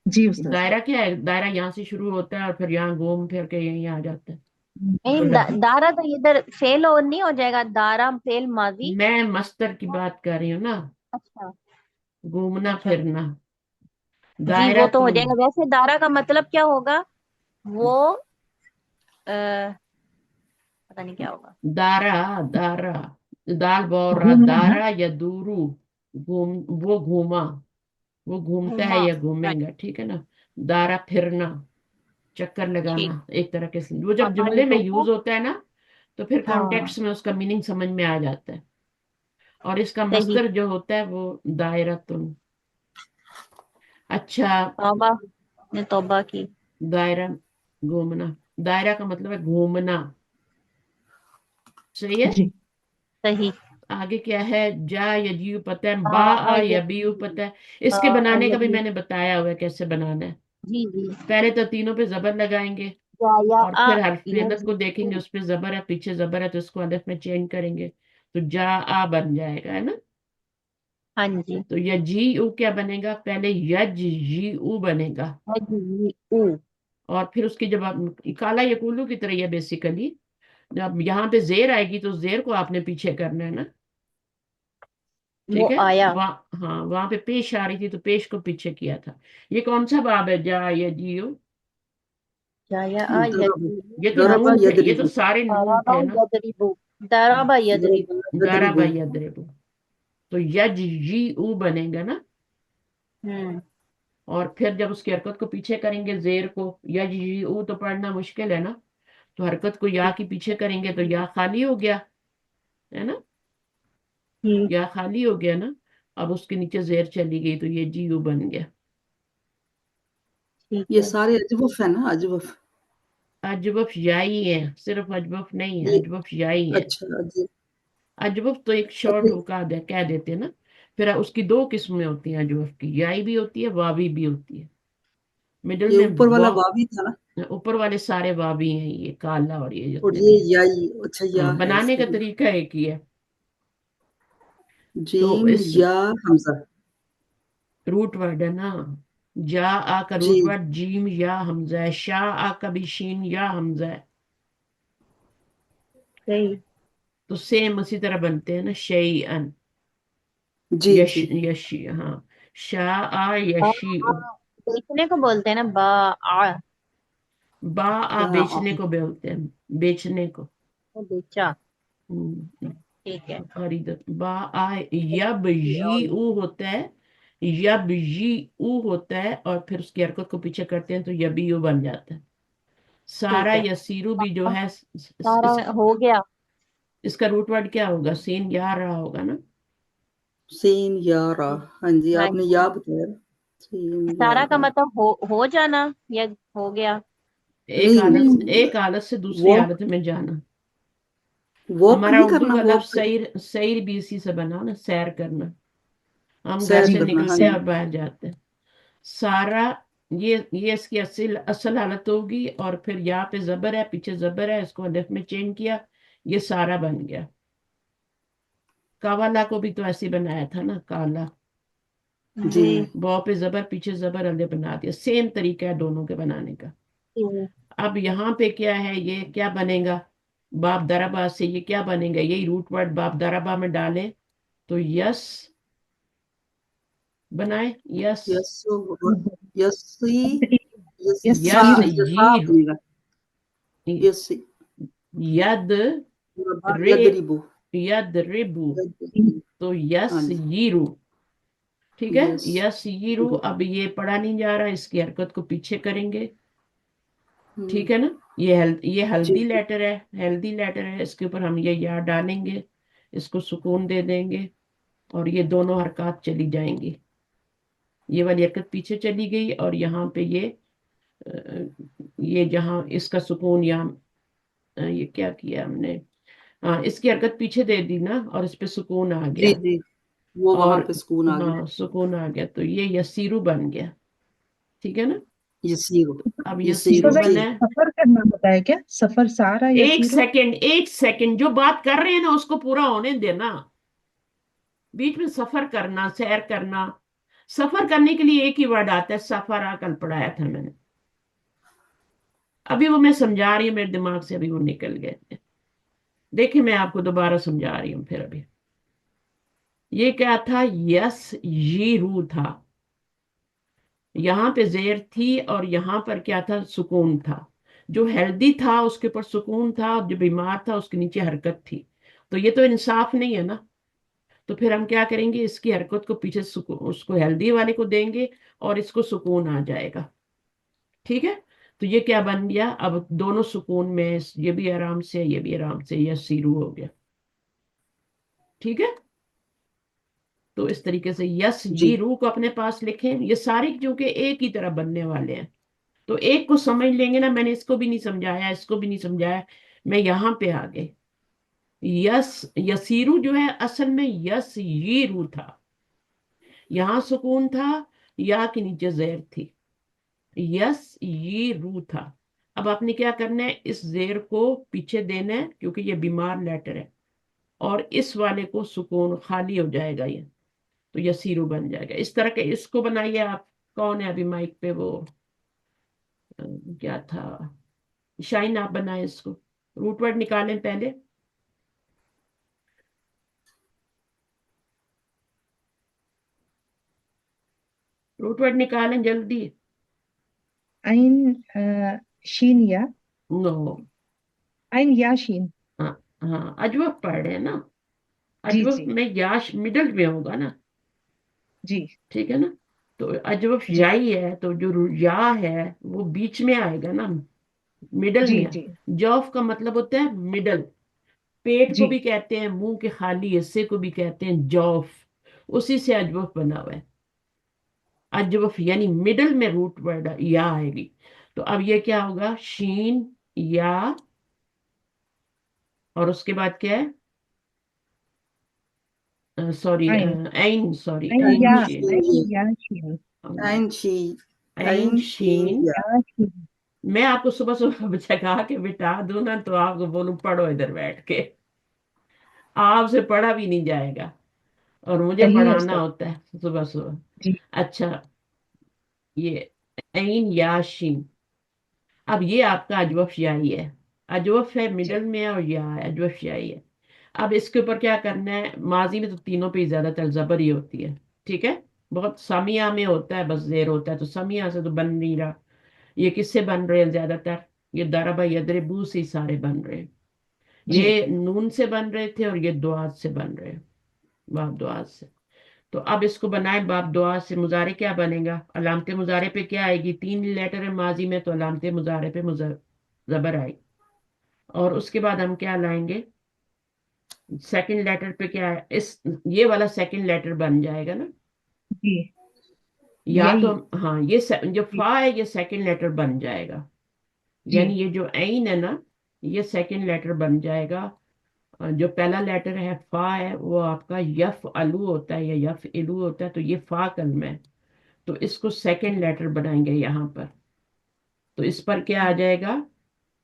जी उस्ताजा। दायरा क्या है? दायरा यहाँ से शुरू होता है और फिर यहाँ घूम फिर के यहीं आ जाता है। नहीं, तो दारा तो इधर फेल और नहीं हो जाएगा, दारा फेल माजी। मैं मस्तर की बात कर रही हूँ ना, अच्छा, घूमना अच्छा, फिरना। जी, दायरा वो तो तो हो जाएगा। वैसे दारा का मतलब क्या होगा? वो आ, पता नहीं क्या होगा। दारा, दारा, दाल बौरा, घूमना है। दारा या दूरू, घूम, वो घूमा, वो घूमता है घुमा, या राइट, घूमेगा। ठीक है ना। दारा फिरना, चक्कर ठीक। लगाना, एक तरह के वो जब हमारी जुमले में तो यूज होता है ना, तो फिर हाँ, कॉन्टेक्स्ट में उसका मीनिंग समझ में आ जाता है। और इसका सही। मस्तर जो होता है वो दायरतुन। अच्छा, तौबा ने तौबा की। दायरा, घूमना। दायरा का मतलब है घूमना। सही है। जी, सही। आगे क्या है? जा यजीयु पता है, बा हाँ, आ ये यबीयु पता है। इसके हाँ, बनाने ये का भी भी। मैंने बताया हुआ है कैसे बनाना है। जी, जी। पहले तो तीनों पे जबर लगाएंगे, या और आ, फिर हर्फ ये इल्लत जी, को देखेंगे, उस पे जबर है, पीछे जबर है, तो उसको अलिफ में चेंज करेंगे, तो जा आ बन जाएगा, है ना। हाँ जी। तो यजी उ क्या बनेगा? पहले यज जी उ बनेगा, है जी, ऊ। और फिर उसकी जब काला यकूलू की तरह है बेसिकली। जब यहाँ पे जेर आएगी तो जेर को आपने पीछे करना है ना। वो ठीक है। आया। वहाँ, हाँ, वहां पे पेश आ रही थी तो पेश को पीछे किया था। ये कौन सा बाब है? जा यजियो। या आ, या दरबा, जी, ये तो दरबा नून थे, ये तो यदरिबु, सारे नून दाराबा थे ना। यदरिबु, दाराबा यदरिबु। दरबा दारा यदरिबु। बाई यदरेबु। तो यज जी उ बनेगा ना। हम्म, और फिर जब उसकी हरकत को पीछे करेंगे जेर को, यज जी उ तो पढ़ना मुश्किल है ना। तो हरकत को या ठीक, की पीछे करेंगे तो या खाली हो गया, है ना। ठीक, या खाली हो गया ना। अब उसके नीचे जेर चली गई तो ये जी यू बन गया। ठीक ये है। सारे अजवफ है ना, अजवफ। अजवफ याई है, सिर्फ अजवफ नहीं है, ये अजवफ याई है। अच्छा, अजय। अजवफ तो एक शॉर्ट अजय, होकर कह देते हैं ना। फिर उसकी दो किस्में होती हैं अजवफ की, याई भी होती है, वावी भी होती है। मिडिल ये में ऊपर वाला वा, वावी था ना, ऊपर वाले सारे वावी हैं, ये काला और ये और जितने ये भी हैं। याई, अच्छा या हाँ, है बनाने इसके का अंदर। तरीका एक ही है। तो जीम इस या हमजा। रूट वर्ड है ना। जा आ का जी, रूट वर्ड जीम या हमजा है, शाह आ का भी शीन या हमजा है। सही। तो सेम उसी तरह बनते हैं ना, शई अन, जी, यश, जी। यशी, हाँ। शाह आ बा यशी आ, उ। बेचने को बोलते हैं ना, बा आ, बा आ बा बेचने को बोलते हैं, बेचने को। वो बेचा। हम्म, ठीक है। खरीद। बा आ, यब जी ऊ होता है, यब जी ऊ होता है, और फिर उसकी हरकत को पीछे करते हैं तो यबी यू बन जाता है। सारा ठीक है। यसीरू भी जो है सारा हो गया। इसका रूट वर्ड क्या होगा? सीन या रहा होगा ना? सीन या रा, हाँ जी हाँ आपने जी। या बताया, सीन या सारा का रा। मतलब हो जाना या हो गया। नहीं, एक हालत से दूसरी वो हालत में जाना। वॉक हमारा नहीं उर्दू करना, का लफ्ज वॉक सैर, सैर भी इसी से बना ना, सैर करना। हम घर सैर जी से करना, हाँ निकलते हैं जी। और बाहर जाते हैं। सारा, ये इसकी असल असल हालत होगी, और फिर यहाँ पे जबर है, पीछे जबर है, इसको अलिफ में चेंज किया, ये सारा बन गया। कावाला को भी तो ऐसे ही बनाया था ना, काला। जी जी। बॉ पे जबर, पीछे जबर, अलिफ बना दिया। सेम तरीका है दोनों के बनाने का। जी। अब यहाँ पे क्या है, ये क्या बनेगा? बाप दराबा से ये क्या बनेगा? यही रूट वर्ड बाप दराबा में डालें तो यस बनाए, यस। यसु, यसी, यसा, यसीरू। यसा यसीर, बनेगा, यसी, यद रे, यदरिबु, यद रिबू, यदरिबु, तो हाँ यस जी, यीरू। ठीक है, यस यस यीरू। गो, अब ये पढ़ा नहीं जा रहा, इसकी हरकत को पीछे करेंगे। हम्म, ठीक है ना? ये जी हल्दी जी लेटर है, हेल्दी लेटर है, इसके ऊपर हम ये या डालेंगे, इसको सुकून दे देंगे, और ये दोनों हरकत चली जाएंगी। ये वाली हरकत पीछे चली गई, और यहाँ पे ये जहाँ इसका सुकून, यहाँ ये क्या किया हमने, हाँ इसकी हरकत पीछे दे दी ना, और इस पे सुकून आ जी गया। जी, वो वहां और पे सुकून आ गया, हाँ सुकून आ गया, तो ये यसीरू बन गया। ठीक है ना? यसीरु, अब यसीरु यसीरू तो ठीक। बना है। सफर करना होता है क्या? सफर सारा एक यसीरू। सेकंड, एक सेकंड, जो बात कर रहे हैं ना उसको पूरा होने देना। बीच में सफर करना, सैर करना, सफर करने के लिए एक ही वर्ड आता है, सफरा, कल पढ़ाया था मैंने। अभी वो मैं समझा रही हूँ, मेरे दिमाग से अभी वो निकल गए थे। देखिए मैं आपको दोबारा समझा रही हूँ फिर। अभी ये क्या था? यस ये रू था, यहाँ पे जेर थी, और यहाँ पर क्या था? सुकून था। जो हेल्दी था उसके ऊपर सुकून था, और जो बीमार था उसके नीचे हरकत थी। तो ये तो इंसाफ नहीं है ना। तो फिर हम क्या करेंगे, इसकी हरकत को पीछे उसको हेल्दी वाले को देंगे, और इसको सुकून आ जाएगा। ठीक है? तो ये क्या बन गया? अब दोनों सुकून में, ये भी आराम से, ये भी आराम से, यह सीरू हो गया। ठीक है? तो इस तरीके से यस जी जी रू को अपने पास लिखें। ये सारे जो कि एक ही तरह बनने वाले हैं, तो एक को समझ लेंगे ना। मैंने इसको भी नहीं समझाया, इसको भी नहीं समझाया, मैं यहाँ पे आ गए। यस यसीरू जो है असल में यस ये रू था, यहाँ सुकून था, या के नीचे जेर थी, यस ये रू था। अब आपने क्या करना है, इस जेर को पीछे देना है, क्योंकि ये बीमार लेटर है, और इस वाले को सुकून, खाली हो जाएगा ये, तो यसीरू बन जाएगा। इस तरह के इसको बनाइए आप। कौन है अभी माइक पे? वो क्या था, शाइन, आप बनाए इसको। रूट वर्ड निकालें पहले। रूट वर्ड निकालें जल्दी। आइन शीन या। नो, आइन या शीन। हाँ हाँ, अजवफ पढ़ रहे हैं ना। जी अजवफ जी में याश मिडल में होगा ना। जी ठीक है ना? तो अजवफ जी याई है, तो जो या है वो बीच में आएगा ना, मिडल जी में। जी जौफ का मतलब होता है मिडल। पेट को जी। भी कहते हैं, मुंह के खाली हिस्से को भी कहते हैं जौफ। उसी से अजवफ बना हुआ है। अजवफ यानी मिडल में रूट वर्ड या आएगी। तो अब ये क्या होगा? शीन या, और उसके बाद क्या है? सॉरी, आइन। ऐन, सॉरी, आइन ऐन या। आइन शीन। आइन शी, या शीन। आइन शी, ऐन आइन शीन शीन। या, या शीन। मैं आपको सुबह सुबह जगा के बिठा दूं ना, तो आपको बोलूं पढ़ो इधर बैठ के, आपसे पढ़ा भी नहीं जाएगा, और मुझे सही है पढ़ाना सर। होता है सुबह सुबह। जी अच्छा, ये ऐन याशीन। अब ये आपका अजवफ याई है। अजवफ है जी मिडल में है, और या है, अजवफ याई है। अब इसके ऊपर क्या करना है? माजी में तो तीनों पे ही ज्यादातर जबर ही होती है। ठीक है? बहुत सामिया में होता है बस जेर होता है, तो सामिया से तो बन नहीं रहा। ये किससे बन रहे हैं ज्यादातर? ये दरबा यदरिबू से ही सारे बन रहे हैं। जी ये नून से बन रहे थे, और ये दुआत से बन रहे हैं, बाप दुआत से। तो अब इसको बनाए बाप दुआत से। मुजारे क्या बनेगा? अलामत मुजारे पे क्या आएगी? तीन लेटर है माजी में, तो अलामत मुजारे पे जबर आई। और उसके बाद हम क्या लाएंगे, सेकंड लेटर पे क्या है, इस ये वाला सेकंड लेटर बन जाएगा ना, जी या तो यही हाँ जो जी फा है ये सेकंड लेटर बन जाएगा, जी यानी ये जो ऐन है ना ये सेकंड लेटर बन जाएगा। जो पहला लेटर है फा है वो आपका यफ अलू होता है या यफ इलू होता है, तो ये फा कलमा है, तो इसको सेकंड लेटर बनाएंगे यहाँ पर। तो इस पर क्या आ जाएगा,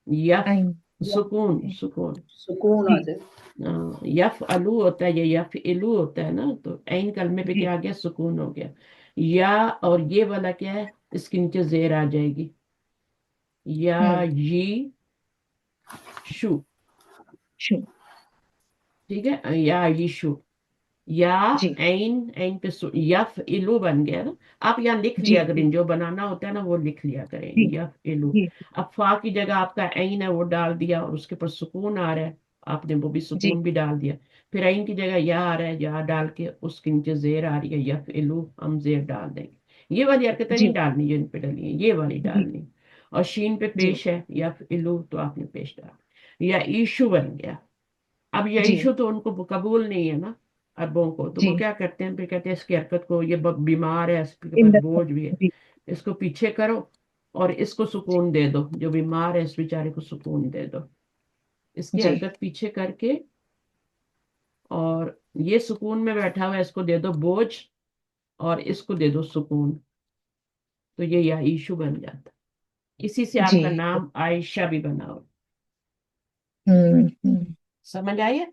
यफ आइन सुकून सुकून। सुकून आ जी जाए। यफ अलू होता है या यफ इलू होता है ना, तो ऐन कलमे पे जी क्या आ गया, सुकून हो गया। या और ये वाला क्या है, इसके नीचे जेर आ जाएगी, या ये शू। शु ठीक है, या यीशु, या जी ऐन ऐन पे यफ इलू बन गया ना। आप यहाँ लिख जी लिया जी करें, जो बनाना होता है ना वो लिख लिया करें, जी यफ इलू। जी अब फा की जगह आपका ऐन है वो डाल दिया, और उसके ऊपर सुकून आ रहा है, आपने वो भी जी सुकून भी डाल दिया। फिर ऐन की जगह या आ रहा है, या डाल के उसके नीचे जेर आ रही है, यफ इलू हम जेर डाल देंगे। ये वाली हरकतें नहीं जी डालनी जो इन पे डली है, ये वाली जी डालनी। और शीन पे जी पेश है यफ इलू, तो आपने पेश डाल, या ईशु बन गया। अब ये जी इशू तो उनको कबूल नहीं है ना अरबों को, तो वो जी क्या करते हैं, फिर कहते हैं इसकी हरकत को, ये बीमार है, इसके इन पास द बोझ भी है, जी इसको पीछे करो और इसको सुकून दे दो, जो बीमार है इस बेचारे को सुकून दे दो, इसकी जी हरकत पीछे करके, और ये सुकून में बैठा हुआ है इसको दे दो बोझ, और इसको दे दो सुकून, तो ये या ईशु बन जाता। इसी से जी आपका नाम आयशा भी बना हो। हम्म। समझ आई है?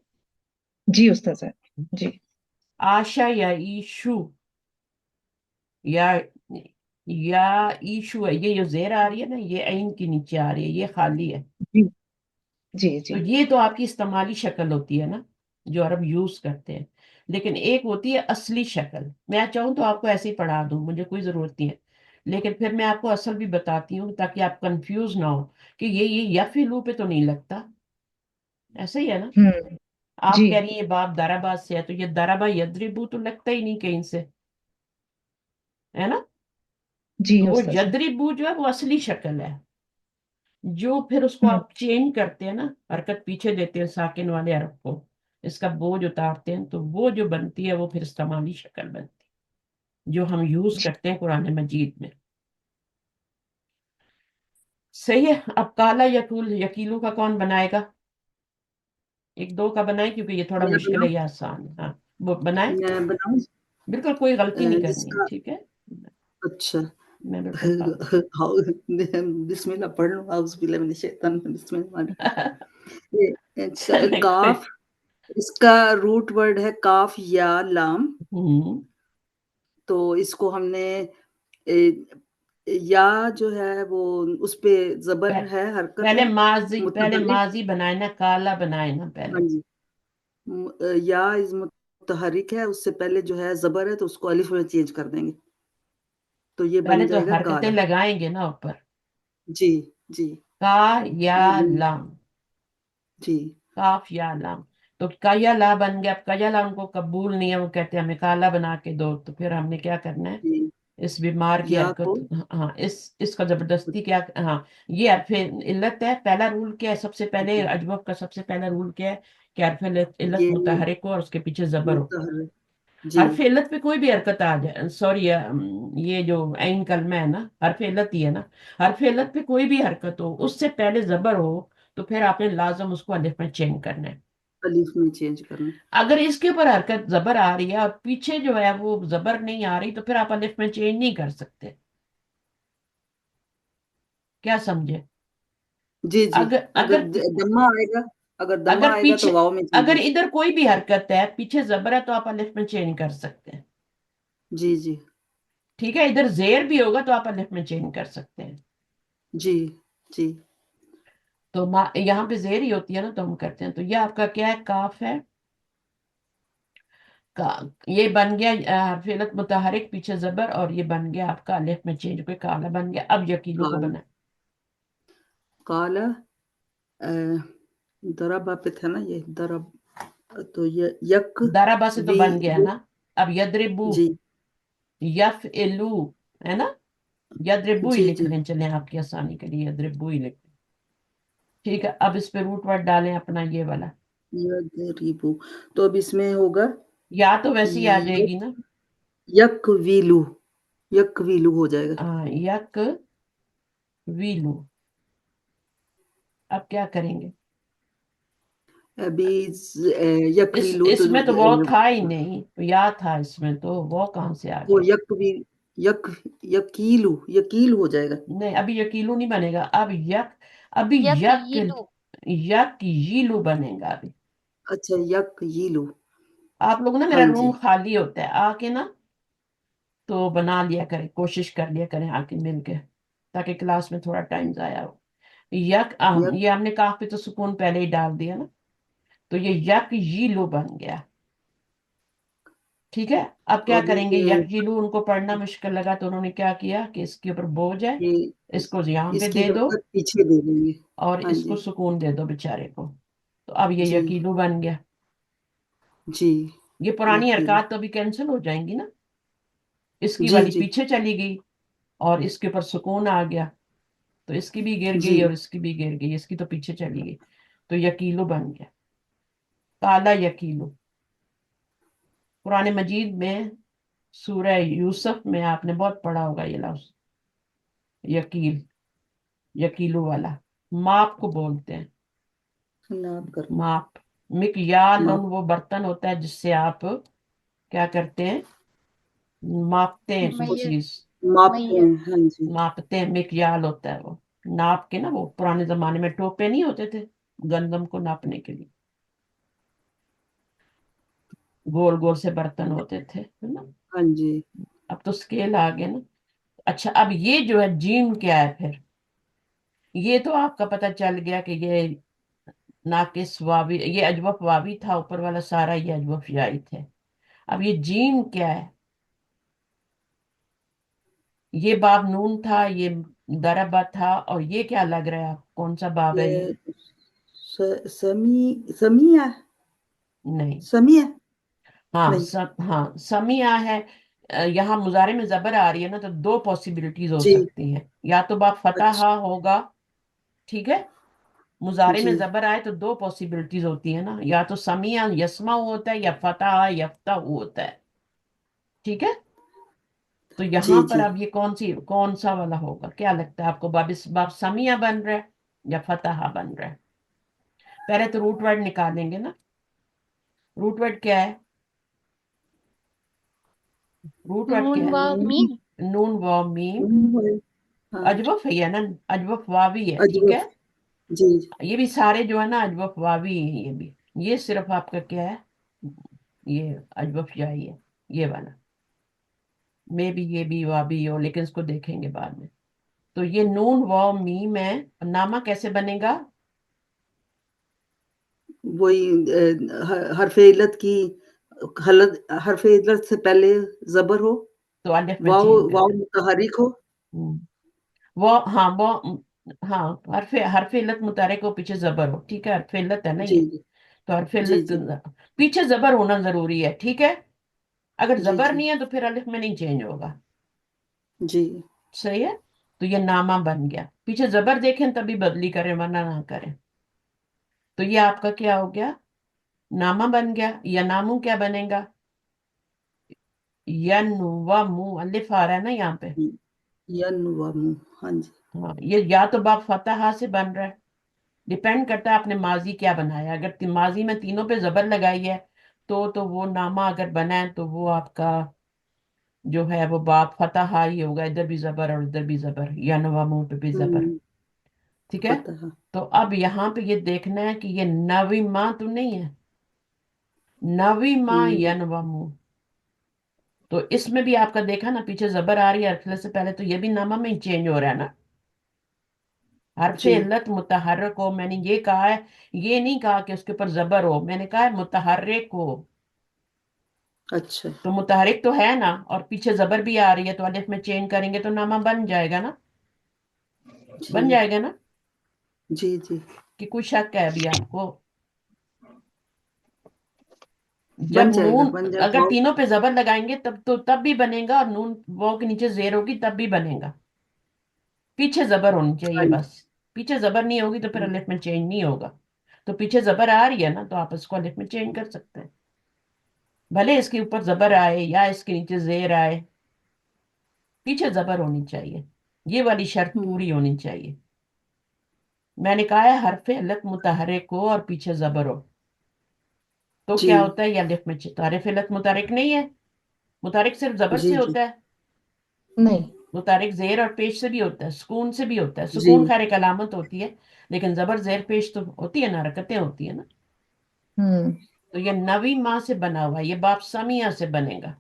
जी उस्ताद साहब जी आशा या ईशु, या ईशु है, ये जो जेर आ रही है ना ये ऐन के नीचे आ रही है, ये खाली है। जी जी तो जी ये तो आपकी इस्तेमाली शक्ल होती है ना, जो अरब यूज करते हैं। लेकिन एक होती है असली शक्ल, मैं चाहूँ तो आपको ऐसे ही पढ़ा दूं, मुझे कोई जरूरत नहीं है, लेकिन फिर मैं आपको असल भी बताती हूँ ताकि आप कंफ्यूज ना हो कि ये या फिलू पे तो नहीं लगता। ऐसा ही है ना, हम्म आप जी कह रही है बाप दाराबाद से है, तो ये दाराबा यद्रिबू तो लगता ही नहीं कहीं से, है ना। जी तो वो उस्ताद साहब यद्रिबू जो है वो असली शक्ल है, जो फिर उसको हम्म आप चेंज करते हैं ना, हरकत पीछे देते हैं साकिन वाले हरफ को, इसका बोझ उतारते हैं, तो वो जो बनती है वो फिर इस्तेमाली शक्ल बनती है, जो हम यूज जी करते हैं कुरान मजीद में। सही है। अब काला यकूल यकीलू का कौन बनाएगा, एक दो का बनाए, क्योंकि ये थोड़ा मैं मुश्किल है, बनाऊं? ये आसान है। हाँ वो बनाए, मैं बनाऊं? बिल्कुल कोई गलती नहीं करनी है, जिसका ठीक है। अच्छा मैं बिल्कुल पाक बिस्मिल्लाह पढ़ लो, आउज़ बिल्लाहि मिनश शैतानिर बिस्मिल्लाह। ये चले कोई। काफ, इसका रूट वर्ड है काफ या लाम। हम्म, तो इसको हमने ए, या जो है वो उस पे जबर पह- है, हरकत है पहले मुतहर्रिक। माजी बनाए ना, काला बनाए ना हाँ पहले। जी, या इज मुतहर्रिक है, उससे पहले जो है जबर है, तो उसको अलिफ में चेंज कर देंगे, तो ये पहले बन तो जाएगा हरकतें काला। लगाएंगे ना ऊपर, जी जी का या ये बन लाम, जी काफ या लाम। तो का या ला बन गया, अब का या ला उनको कबूल नहीं है, वो कहते हैं हमें काला बना के दो, तो फिर हमने क्या करना है, जी इस बीमार की या हरकत, को हाँ इसका जबरदस्ती क्या, हाँ ये हरफ इल्लत है। पहला रूल क्या है, सबसे पहले जी, अजवब का सबसे पहला रूल क्या है कि हरफ इल्लत ये मुतहरिक हो और उसके पीछे जबर हो। मुतहर्रिक जी हरफ इल्लत पे कोई भी हरकत आ जाए, सॉरी ये जो ऐन कलमा है ना हरफ इल्लत ही है ना, हरफ इल्लत पे कोई भी हरकत हो उससे पहले जबर हो, तो फिर आपने लाजम उसको अलिफ में चेंज करना है। अलिफ में चेंज करना। अगर इसके ऊपर हरकत जबर आ रही है और पीछे जो है वो जबर नहीं आ रही, तो फिर आप अलिफ में चेंज नहीं कर सकते। क्या समझे? जी जी, अगर अगर अगर दम्मा आएगा, अगर दम्मा अगर आएगा पीछे तो वाव में चेंज अगर हो। इधर कोई भी हरकत है पीछे जबर है, तो आप अलिफ में चेंज कर सकते हैं। जी जी ठीक है, इधर जेर भी होगा तो आप अलिफ में चेंज कर सकते हैं। जी जी तो यहाँ पे जेर ही होती है ना, तो हम करते हैं। तो ये आपका क्या है, काफ है ये बन गया हरफ मुतहरिक, पीछे जबर, और ये बन गया आपका अलिफ में चेंज, कोई काला बन गया। अब यकीलों को काला बना, काला दरबा पे था ना, ये दरब, तो ये यक दाराबा से तो वी बन गया ना। अब यदरिबू, जी यफ इलू, है ना, यदरिबू ही जी लिख जी लें, चले आपकी आसानी के लिए यदरिबू ही लिख लें। ठीक है, अब इस पे रूट वर्ड डालें अपना ये वाला, यदरिबु। तो अब इसमें होगा या तो वैसी आ यक जाएगी ना, यकविलु, यकविलु हो जाएगा। यक वीलू। अब क्या करेंगे? अभी इस यकविलु तो इसमें तो वो था ही नहीं, या था इसमें, तो वो कहाँ से आ वो गया? यक यकीलु, यकील हो जाएगा। नहीं, अभी यकीलू नहीं बनेगा, अब अभी यक यकीलू। यक यीलू बनेगा अभी। अच्छा, यकयीलु। आप लोग ना, मेरा हाँ रूम जी। खाली होता है, आके ना तो बना लिया करें, कोशिश कर लिया करें आके मिलके, ताकि क्लास में थोड़ा टाइम जाया हो। यक ये हमने काफ पे तो सुकून पहले ही डाल दिया ना, तो ये यक यीलू बन गया। ठीक है, अब तो क्या अभी करेंगे? यक यीलू उनको पढ़ना मुश्किल लगा, तो उन्होंने क्या किया कि इसके ऊपर बोझ है, ये इसको यहाँ पे इसकी दे दो बरकत पीछे दे देंगे। और हाँ इसको जी। सुकून दे दो बेचारे को। तो अब ये जी, यकीलू बन गया। जी, ये पुरानी यकील। हरकत तो अभी कैंसिल हो जाएंगी ना, इसकी जी, वाली जी, पीछे चली गई और इसके ऊपर सुकून आ गया, तो इसकी भी गिर जी। गई और इसकी भी गिर गई, इसकी तो पीछे चली गई, तो यकीलू बन गया, काला यकीलू। कुरान मजीद में सूरह यूसुफ में आपने बहुत पढ़ा होगा ये लफ्ज, यकील, यकीलू वाला। माप को बोलते हैं, नाप करना, माप। मिकयाल माप वो बर्तन होता है जिससे आप क्या करते हैं, मापते हैं कोई मैयर। चीज, मापते मैयर। हैं। हाँ जी। नापते हैं, मिकयाल होता है वो, नाप के ना, वो पुराने जमाने में टोपे नहीं होते थे गंदम को नापने के लिए, गोल गोल से बर्तन होते थे, है ना। हाँ जी। अब तो स्केल आ गए ना। अच्छा, अब ये जो है जीम क्या है फिर? ये तो आपका पता चल गया कि ये नाकिस वावी, ये अजवफ वावी था, ऊपर वाला सारा ये अजवफ याई थे। अब ये जीम क्या है? ये बाब नून था, ये दरबा था, और ये क्या लग रहा है आपको? कौन सा बाब है ये? ये समिया, नहीं। समिया हाँ नहीं। हाँ, समिया है। यहाँ मुजारे में जबर आ रही है ना, तो दो पॉसिबिलिटीज हो जी, सकती हैं, या तो बाप अच्छा, फतहा होगा, ठीक है, मुजारे जी, में जबर आए तो दो पॉसिबिलिटीज होती है ना, या तो समिया यस्मा होता है, या फतहा यफ्ता होता है, ठीक है। तो जी, यहाँ पर जी। अब ये कौन सा वाला होगा, क्या लगता है आपको? बाप समिया बन रहा है या फतहा बन रहा है? पहले तो रूट वर्ड निकालेंगे ना। रूट वर्ड क्या है? रूट वर्ड नून क्या व है? मीम। नून व मीम। हाँ, अजवफ है ना, अजवफ वावी है, ठीक है। अजवफ। जी, ये भी सारे जो है ना अजवफ वावी हैं, ये भी, ये सिर्फ आपका क्या है, ये अजवफ जाई है, ये वाला। मे भी ये भी वावी हो, लेकिन इसको देखेंगे बाद में। तो ये नून व मीम है। नामा कैसे बनेगा? वही हरफे इल्लत की हलत, हरफे इल्लत से पहले जबर हो, तो अलिफ में वाव चेंज कर वाव दें। मुतहरिक हो। हम्म, वो हाँ वो हाँ, हरफे इल्लत मुतारिक को पीछे जबर हो, ठीक है, हरफे इल्लत है ना जी, ये, जी, तो हरफे जी, इल्लत जी, पीछे जबर होना जरूरी है, ठीक है। अगर जी, जबर जी, नहीं है तो फिर अलिफ में नहीं चेंज होगा, जी। सही है। तो ये नामा बन गया, पीछे जबर देखें तभी बदली करें, वरना ना करें। तो ये आपका क्या हो गया? नामा बन गया। या नामू क्या बनेगा? यन व मु, अलिफ आ रहा है ना यहाँ पे। यन व मु। हाँ जी। हाँ, ये या तो बाप फतहा से बन रहा है, डिपेंड करता है आपने माजी क्या बनाया। अगर माजी में तीनों पे जबर लगाई है, तो वो नामा अगर बना है तो वो आपका जो है वो बाप फतहा ही होगा, इधर भी जबर और इधर भी जबर, या नवा मुंह पे भी जबर, हम्म, ठीक है। फतह। तो अब यहाँ पे ये देखना है कि ये नवी माँ तो नहीं है, नवी माँ हम्म, या नवा मुंह। तो इसमें भी आपका देखा ना, पीछे जबर आ रही है अरफले से पहले, तो ये भी नामा में ही चेंज हो रहा है ना। हरफे जी, इल्लत मुतहर्रिक हो, मैंने ये कहा है, ये नहीं कहा कि उसके ऊपर जबर हो, मैंने कहा है मुतहर्रिक हो। अच्छा, तो मुतहरिक तो है ना, और पीछे जबर भी आ रही है, तो अलिफ में चेंज करेंगे तो नामा बन जाएगा ना, जी, बन जाएगा ना। जी, जी। कि कोई शक है अभी आपको? जब नून, बन जाएगा अगर वाव। तीनों पे जबर लगाएंगे तब तो तब भी बनेगा, और नून वाव के नीचे जेर होगी तब भी बनेगा, पीछे जबर होनी चाहिए हाँ जी, बस। پیچھے زبر نہیں ہوگی تو پھر الف میں چینج نہیں ہوگا. تو پیچھے زبر آ رہی ہے نا تو آپ اس کو الف میں چینج کر سکتے ہیں. بھلے اس کے اوپر زبر آئے یا اس کے نیچے زیر آئے, پیچھے زبر ہونی چاہیے. یہ والی شرط پوری ہونی چاہیے. میں نے کہا ہے حرف علت متحرک ہو اور پیچھے زبر ہو تو جی کیا ہوتا ہے, یہ الف میں تو حرف علت متحرک نہیں ہے. متحرک صرف زبر جی سے جی ہوتا ہے. نہیں. متحرک زیر اور پیش سے بھی ہوتا ہے, سکون سے بھی ہوتا ہے. جی سکون خیر ایک علامت ہوتی ہے, لیکن زبر زیر پیش تو ہوتی ہے نا, حرکتیں ہوتی ہیں نا. ہوں. تو یہ نوی ماں سے بنا ہوا ہے, یہ باب سمیہ سے بنے گا.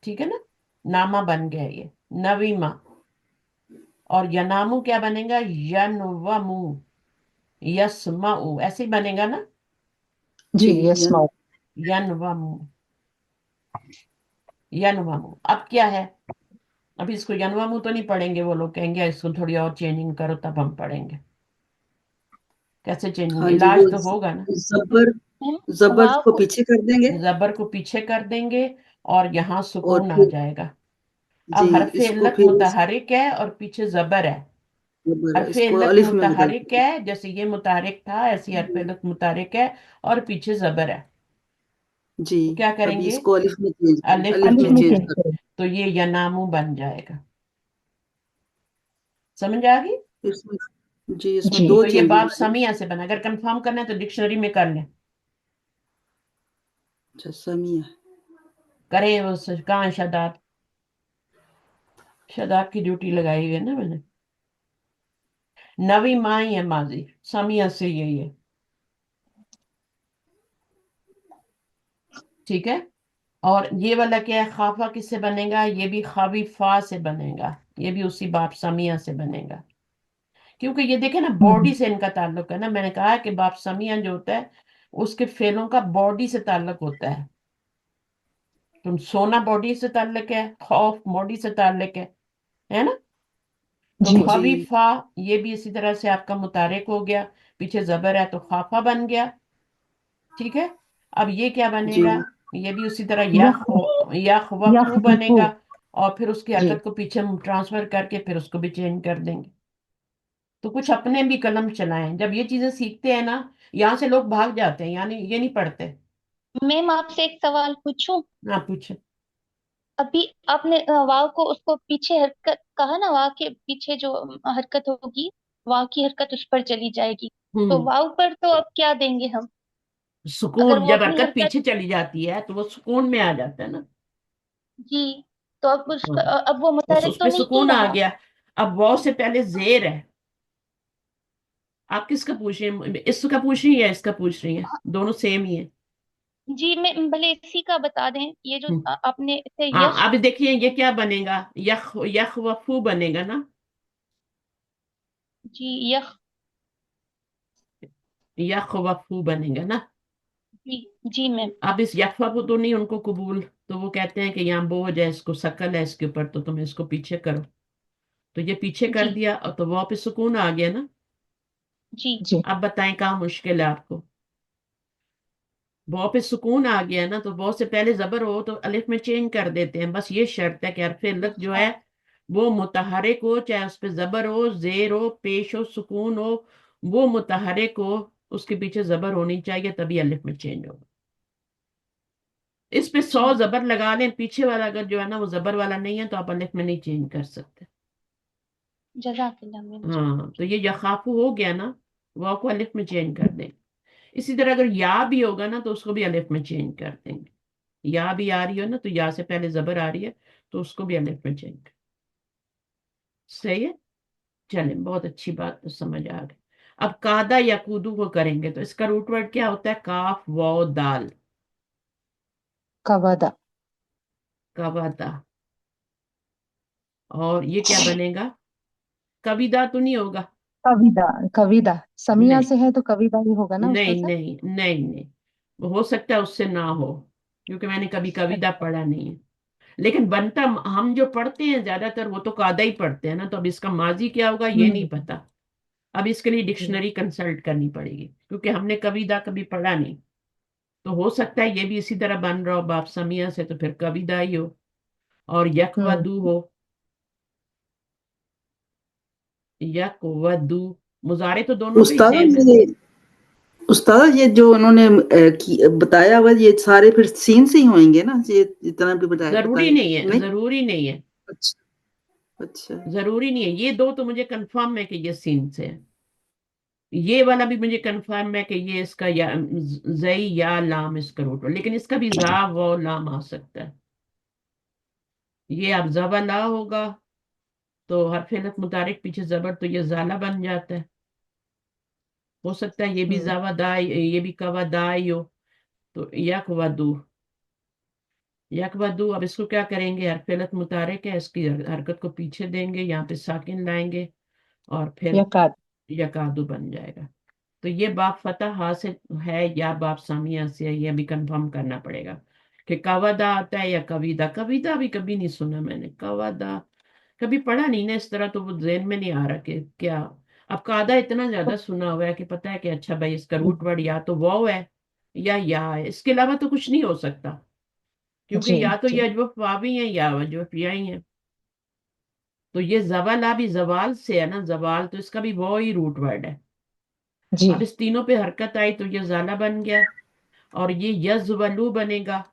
ٹھیک ہے نا, نامہ بن گیا یہ نوی ماں. اور ینامو کیا بنے گا, ینومو, یسمعو, ایسے ہی بنے گا نا, جی جی یس ماؤ. ینومو, ینومو. اب کیا ہے, ابھی اس کو ینومو تو نہیں پڑھیں گے, وہ لوگ کہیں گے اس کو تھوڑی اور چینجنگ کرو تب ہم پڑھیں گے. کیسے چینجنگ, ہاں جی علاج وہ تو ہوگا نا. زبر زبر واو کو کو پیچھے کر دیں گے زبر کو پیچھے کر دیں گے اور یہاں اور سکون آ پھر جائے گا. جی اب حرف اس کو علت پھر متحرک ہے اور پیچھے زبر ہے. حرف اس کو علت الف میں بدل متحرک دیں ہے, جیسے یہ متحرک تھا ایسی حرف علت متحرک ہے اور پیچھے زبر ہے. گے. جی تو کیا کریں ابھی گے, اس کو الف میں چینج کر الف میں الف الف میں میں چینج چینج کر, چینج کر کریں. تو یہ ینامو بن جائے گا. سمجھ آ گئی. اس میں جی اس میں جی. دو تو یہ چینجنگ باب آ رہی ہے. سمیہ سے بنا, اگر کنفرم کرنا ہے تو ڈکشنری میں کر لیں. اچھا سمیہ کریں اس کہاں شاداب, شاداب کی ڈیوٹی لگائی ہوئی ہے نا میں نے. نوی ماں ہی ہے ماضی, سمیہ سے یہی ہے. ٹھیک ہے. اور یہ والا کیا ہے, خافا کس سے بنے گا, یہ بھی خاوی فا سے بنے گا, یہ بھی اسی باب سمیہ سے بنے گا. کیونکہ یہ دیکھیں نا باڈی سے ان کا تعلق ہے نا, میں نے کہا کہ باب سمیہ جو ہوتا ہے اس کے فعلوں کا باڈی سے تعلق ہوتا ہے. تم سونا باڈی سے تعلق ہے, خوف باڈی سے تعلق ہے نا. تو جی. جی خاوی فا یہ بھی اسی طرح سے آپ کا متحرک ہو گیا, پیچھے زبر ہے تو خافا بن گیا. ٹھیک ہے. اب یہ کیا بنے جی گا, یہ بھی اسی طرح یخ یخ وفو بنے یخلفو. گا, اور پھر اس کی جی. حرکت کو پیچھے ٹرانسفر کر کے پھر اس کو بھی چینج کر دیں گے. تو کچھ اپنے بھی قلم چلائیں, جب یہ چیزیں سیکھتے ہیں نا, یہاں سے لوگ بھاگ جاتے ہیں, یعنی یہ نہیں پڑھتے. میم آپ سے ایک سوال پوچھوں. نہ پوچھے. ابھی آپ نے واو کو اس کو پیچھے حرکت کہا نا, واو کے پیچھے جو حرکت ہوگی واو کی حرکت اس پر چلی جائے گی. تو واو پر تو اب کیا دیں گے ہم, اگر سکون, وہ جب اپنی حرکت حرکت. پیچھے چلی جاتی ہے تو وہ سکون میں آ جاتا ہے نا. جی تو اب اس ہاں. کا اب وہ اس متحرک تو پہ نہیں سکون آ رہا. گیا. اب واو سے پہلے زیر ہے. آپ کس کا پوچھ رہی ہیں, اس کا پوچھ رہی ہیں یا اس کا پوچھ رہی ہیں, دونوں سیم ہی ہیں. جی میں بھلے اسی کا بتا دیں, یہ جو آپ نے اسے ہاں یش. اب دیکھیے یہ کیا بنے گا, یخ یخ وفو بنے گا نا. جی یخ. یخ وفو بنے گا نا. جی جی میم. اب اس یکفا کو تو نہیں ان کو قبول, تو وہ کہتے ہیں کہ یہاں بوجھ ہے, اس کو سکل ہے اس کے اوپر, تو تم اس کو پیچھے کرو. تو یہ پیچھے کر جی دیا اور تو وہ پہ سکون آ گیا نا. جی جی. اب بتائیں کہاں مشکل ہے آپ کو. وہ پہ سکون آ گیا نا, تو وہ سے پہلے زبر ہو تو الف میں چینج کر دیتے ہیں. بس یہ شرط ہے کہ حرف علت جو ہے وہ متحرک ہو, چاہے اس پہ زبر ہو, زیر ہو, پیش ہو, سکون ہو, وہ متحرک ہو, اس کے پیچھے زبر ہونی چاہیے تبھی الف میں چینج ہوگا. اس پہ 100 جی زبر لگا لیں, پیچھے والا اگر جو ہے نا وہ زبر والا نہیں ہے تو آپ الف میں نہیں چینج کر سکتے. جزاک اللہ میم. جی ہاں تو یہ یخافو ہو گیا نا, واو کو الف میں چینج کر دیں. اسی طرح اگر یا بھی ہوگا نا تو اس کو بھی الف میں چینج کر دیں گے. یا بھی آ رہی ہو نا تو یا سے پہلے زبر آ رہی ہے تو اس کو بھی الف میں چینج کر. صحیح ہے. چلیں بہت اچھی بات, تو سمجھ آ گئی. اب کادا یا کودو کو کریں گے تو اس کا روٹ ورڈ کیا ہوتا ہے, کاف واو دال. کوادا. کوادا. اور یہ کیا بنے گا, کبیدا تو نہیں ہوگا. کویدا. کویدا سمیہ نہیں سے ہے تو کویدا ہی ہوگا نا اس کا نہیں سر. نہیں نہیں نہیں, ہو سکتا ہے اس سے نہ ہو, کیونکہ میں نے کبھی کویدا پڑھا نہیں ہے. لیکن بنتا, ہم جو پڑھتے ہیں زیادہ تر وہ تو قاعدہ ہی پڑھتے ہیں نا, تو اب اس کا ماضی کیا ہوگا یہ نہیں پتا. اب اس کے لیے ڈکشنری کنسلٹ کرنی پڑے گی, کیونکہ ہم نے کویدا کبھی پڑھا نہیں. تو ہو سکتا ہے یہ بھی اسی طرح بن رہا ہو باب سمیہ سے, تو پھر کویدا ہی ہو. اور یکودو ہو, यकवदु, मुजारे तो दोनों पे ही उस्ताद सेम है। ये उस्ताद ये जो उन्होंने बताया हुआ ये सारे फिर सीन से ही होंगे ना, ये जितना भी जरूरी बताया नहीं है, नहीं? जरूरी नहीं है, अच्छा अच्छा। जरूरी नहीं है। ये दो तो मुझे कंफर्म है कि ये सीन से है। ये वाला भी मुझे कंफर्म है कि ये इसका या जई या लाम इसका रूट, लेकिन इसका भी जा वो लाम आ सकता है। ये अब जबा ला होगा तो हर फेलत मुतारिक पीछे जबर, तो ये जाला बन जाता है। हो सकता है ये भी जावा दाई, ये भी कवा दाई हो, तो यकवदु, यकवदु। अब इसको क्या करेंगे, हर फेलत मुतारिक है, इसकी हरकत को पीछे देंगे, यहाँ पे साकिन लाएंगे और फिर यकात। यकादु बन जाएगा। तो ये बाप फतह हासिल है या बाप सामिया से है, ये अभी कंफर्म करना पड़ेगा कि कवादा आता है या कविदा। कविदा भी कभी नहीं सुना मैंने, कवादा कभी पढ़ा नहीं ना इस तरह, तो वो ज़हन में नहीं आ रहा कि क्या। अब कादा इतना ज्यादा सुना हुआ है कि पता है कि अच्छा भाई इसका रूट वर्ड या तो वाव है या है, इसके अलावा तो कुछ नहीं हो सकता, क्योंकि जी या तो जी ये अजवफ वावी है या अजवफ या ही है। तो ये जवाला भी जवाल से है ना, जवाल, तो इसका भी वो ही रूट वर्ड है। जी अब इस तीनों पे हरकत आई तो ये जाला बन गया, और ये यजवलू बनेगा।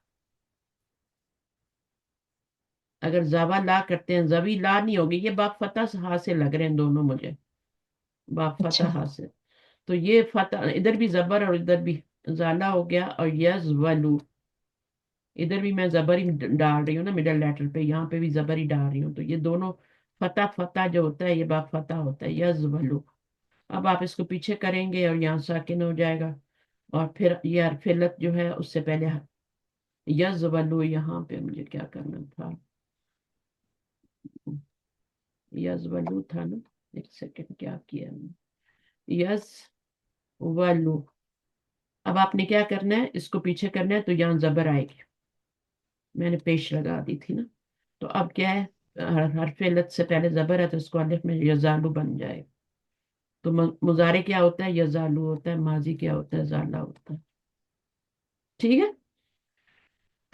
अगर जावा ला करते हैं, जवी ला नहीं होगी, ये बाप फतह हाथ से लग रहे हैं दोनों मुझे, बाप अच्छा फतह हाथ से। तो ये फतह इधर भी जबर और इधर भी जाला हो गया, और यजवलू इधर भी मैं जबर ही डाल रही हूँ ना मिडल लेटर पे, यहाँ पे भी जबर ही डाल रही हूँ, तो ये दोनों फतह फतह जो होता है ये बाप फतह होता है, यजवलू। अब आप इसको पीछे करेंगे और यहाँ साकिन हो जाएगा, और फिर ये हरफिलत जो है उससे पहले यजवलू, यहाँ पे मुझे क्या करना था, यजवलू था ना, एक सेकंड क्या किया मैंने, यज वलू। अब आपने क्या करना है, इसको पीछे करना है, तो यहाँ जबर आएगी, मैंने पेश लगा दी थी ना। तो अब क्या है, हरफ इल्लत से पहले जबर है तो इसको अलिफ में यजालू बन जाए। तो मुजारे क्या होता है, यजालू होता है, माजी क्या होता है, जाला होता है। ठीक है,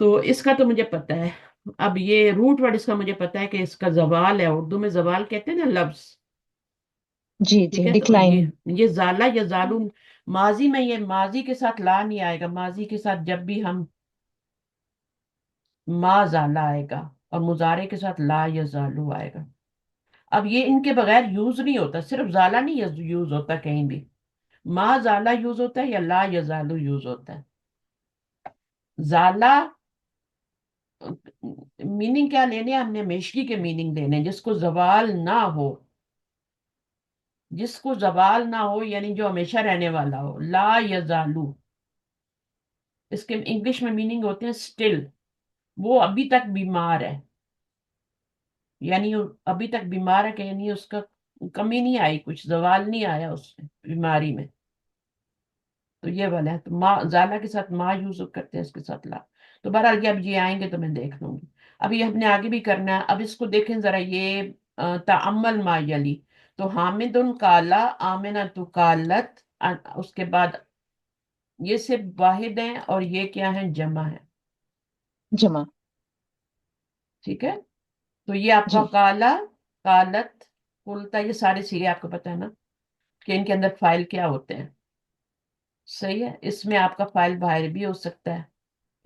तो इसका तो मुझे पता है। अब ये रूट वर्ड इसका मुझे पता है कि इसका जवाल है, उर्दू में जवाल कहते हैं ना लफ्ज। जी ठीक जी है, तो डिक्लाइन। ये जाला या जालू, माजी में ये माजी के साथ ला नहीं आएगा, माजी के साथ जब भी हम मा जाला आएगा, और मुजारे के साथ ला या जालू आएगा। अब ये इनके बगैर यूज नहीं होता, सिर्फ जाला नहीं यूज होता कहीं भी, मा जाला यूज होता है या ला या जालू यूज होता है। जाला मीनिंग क्या लेने हैं हमने, मेशगी के मीनिंग लेने, जिसको जवाल ना हो, जिसको जवाल ना हो यानी जो हमेशा रहने वाला हो, ला या जालू। इसके इंग्लिश में मीनिंग होते हैं स्टिल, वो अभी तक बीमार है, यानी वो अभी तक बीमार है कि यानी उसका कमी नहीं आई, कुछ जवाल नहीं आया उस बीमारी में। तो ये वाला है, तो माँ जाला के साथ माँ यूज करते हैं, इसके साथ ला। तो बहरहाल ये अब ये आएंगे तो मैं देख लूंगी। अब ये हमने आगे भी करना है, अब इसको देखें जरा, ये ताअम्मल मा यली। तो हामिदुन काला, आमिना तु कालत, उसके बाद ये सिर्फ वाहिद है और ये क्या है, जमा है। जमा। ठीक है, तो ये आपका जी काला, कालत, कुलता, ये सारे सीगे आपको पता है ना कि इनके अंदर फाइल क्या होते हैं। सही है, इसमें आपका फाइल बाहर भी हो सकता है,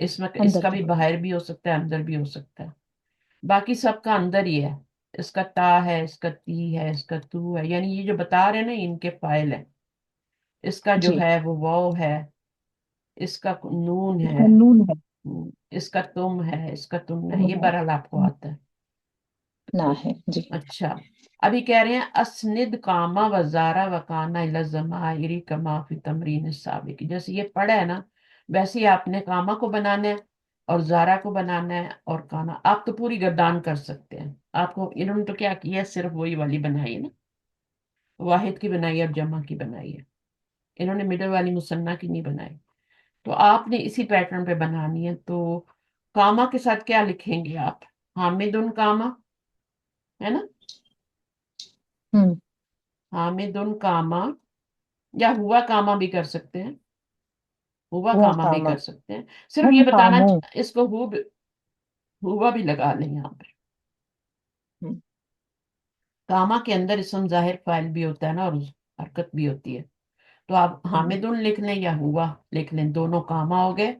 इसमें अंदर इसका भी भी होता बाहर भी हो सकता है, अंदर भी हो सकता है। बाकी सबका अंदर ही है, इसका ता है, इसका ती है, इसका तू है, यानी ये जो बता रहे हैं ना इनके फाइल है। इसका है। जो जी है वो वाव है, इसका नून है, इसमें नून है। इसका तुम है, इसका तुम है, तुम ये है। बहरहाल आपको आता है। ना है जी। अच्छा, अभी कह रहे हैं असनिद कामा वजारा वकाना इला जमाइरी कमा फी तमरीन साबिक। जैसे ये पढ़ा है ना, वैसे ही आपने कामा को बनाना है और जारा को बनाना है, और काना आप तो पूरी गर्दान कर सकते हैं। आपको इन्होंने तो क्या किया, सिर्फ वही वाली बनाई है ना, वाहिद की बनाई है और जमा की बनाई है, इन्होंने मिडल वाली मुसन्ना की नहीं बनाई। तो आपने इसी पैटर्न पे बनानी है। तो कामा के साथ क्या लिखेंगे आप, हामिदुन कामा, है ना, हम्म। हामिदुन कामा, या हुआ कामा भी कर सकते हैं, हुआ हुआ कामा भी कामा। कर सकते हैं। सिर्फ ये हम बताना कामों। इसको हुआ भी लगा लें यहाँ पे। हम्म, कामा के अंदर इसम जाहिर फाइल भी होता है ना, और हरकत भी होती है। तो आप हामिदुन लिख लें या हुआ लिख लें, दोनों कामा हो गए।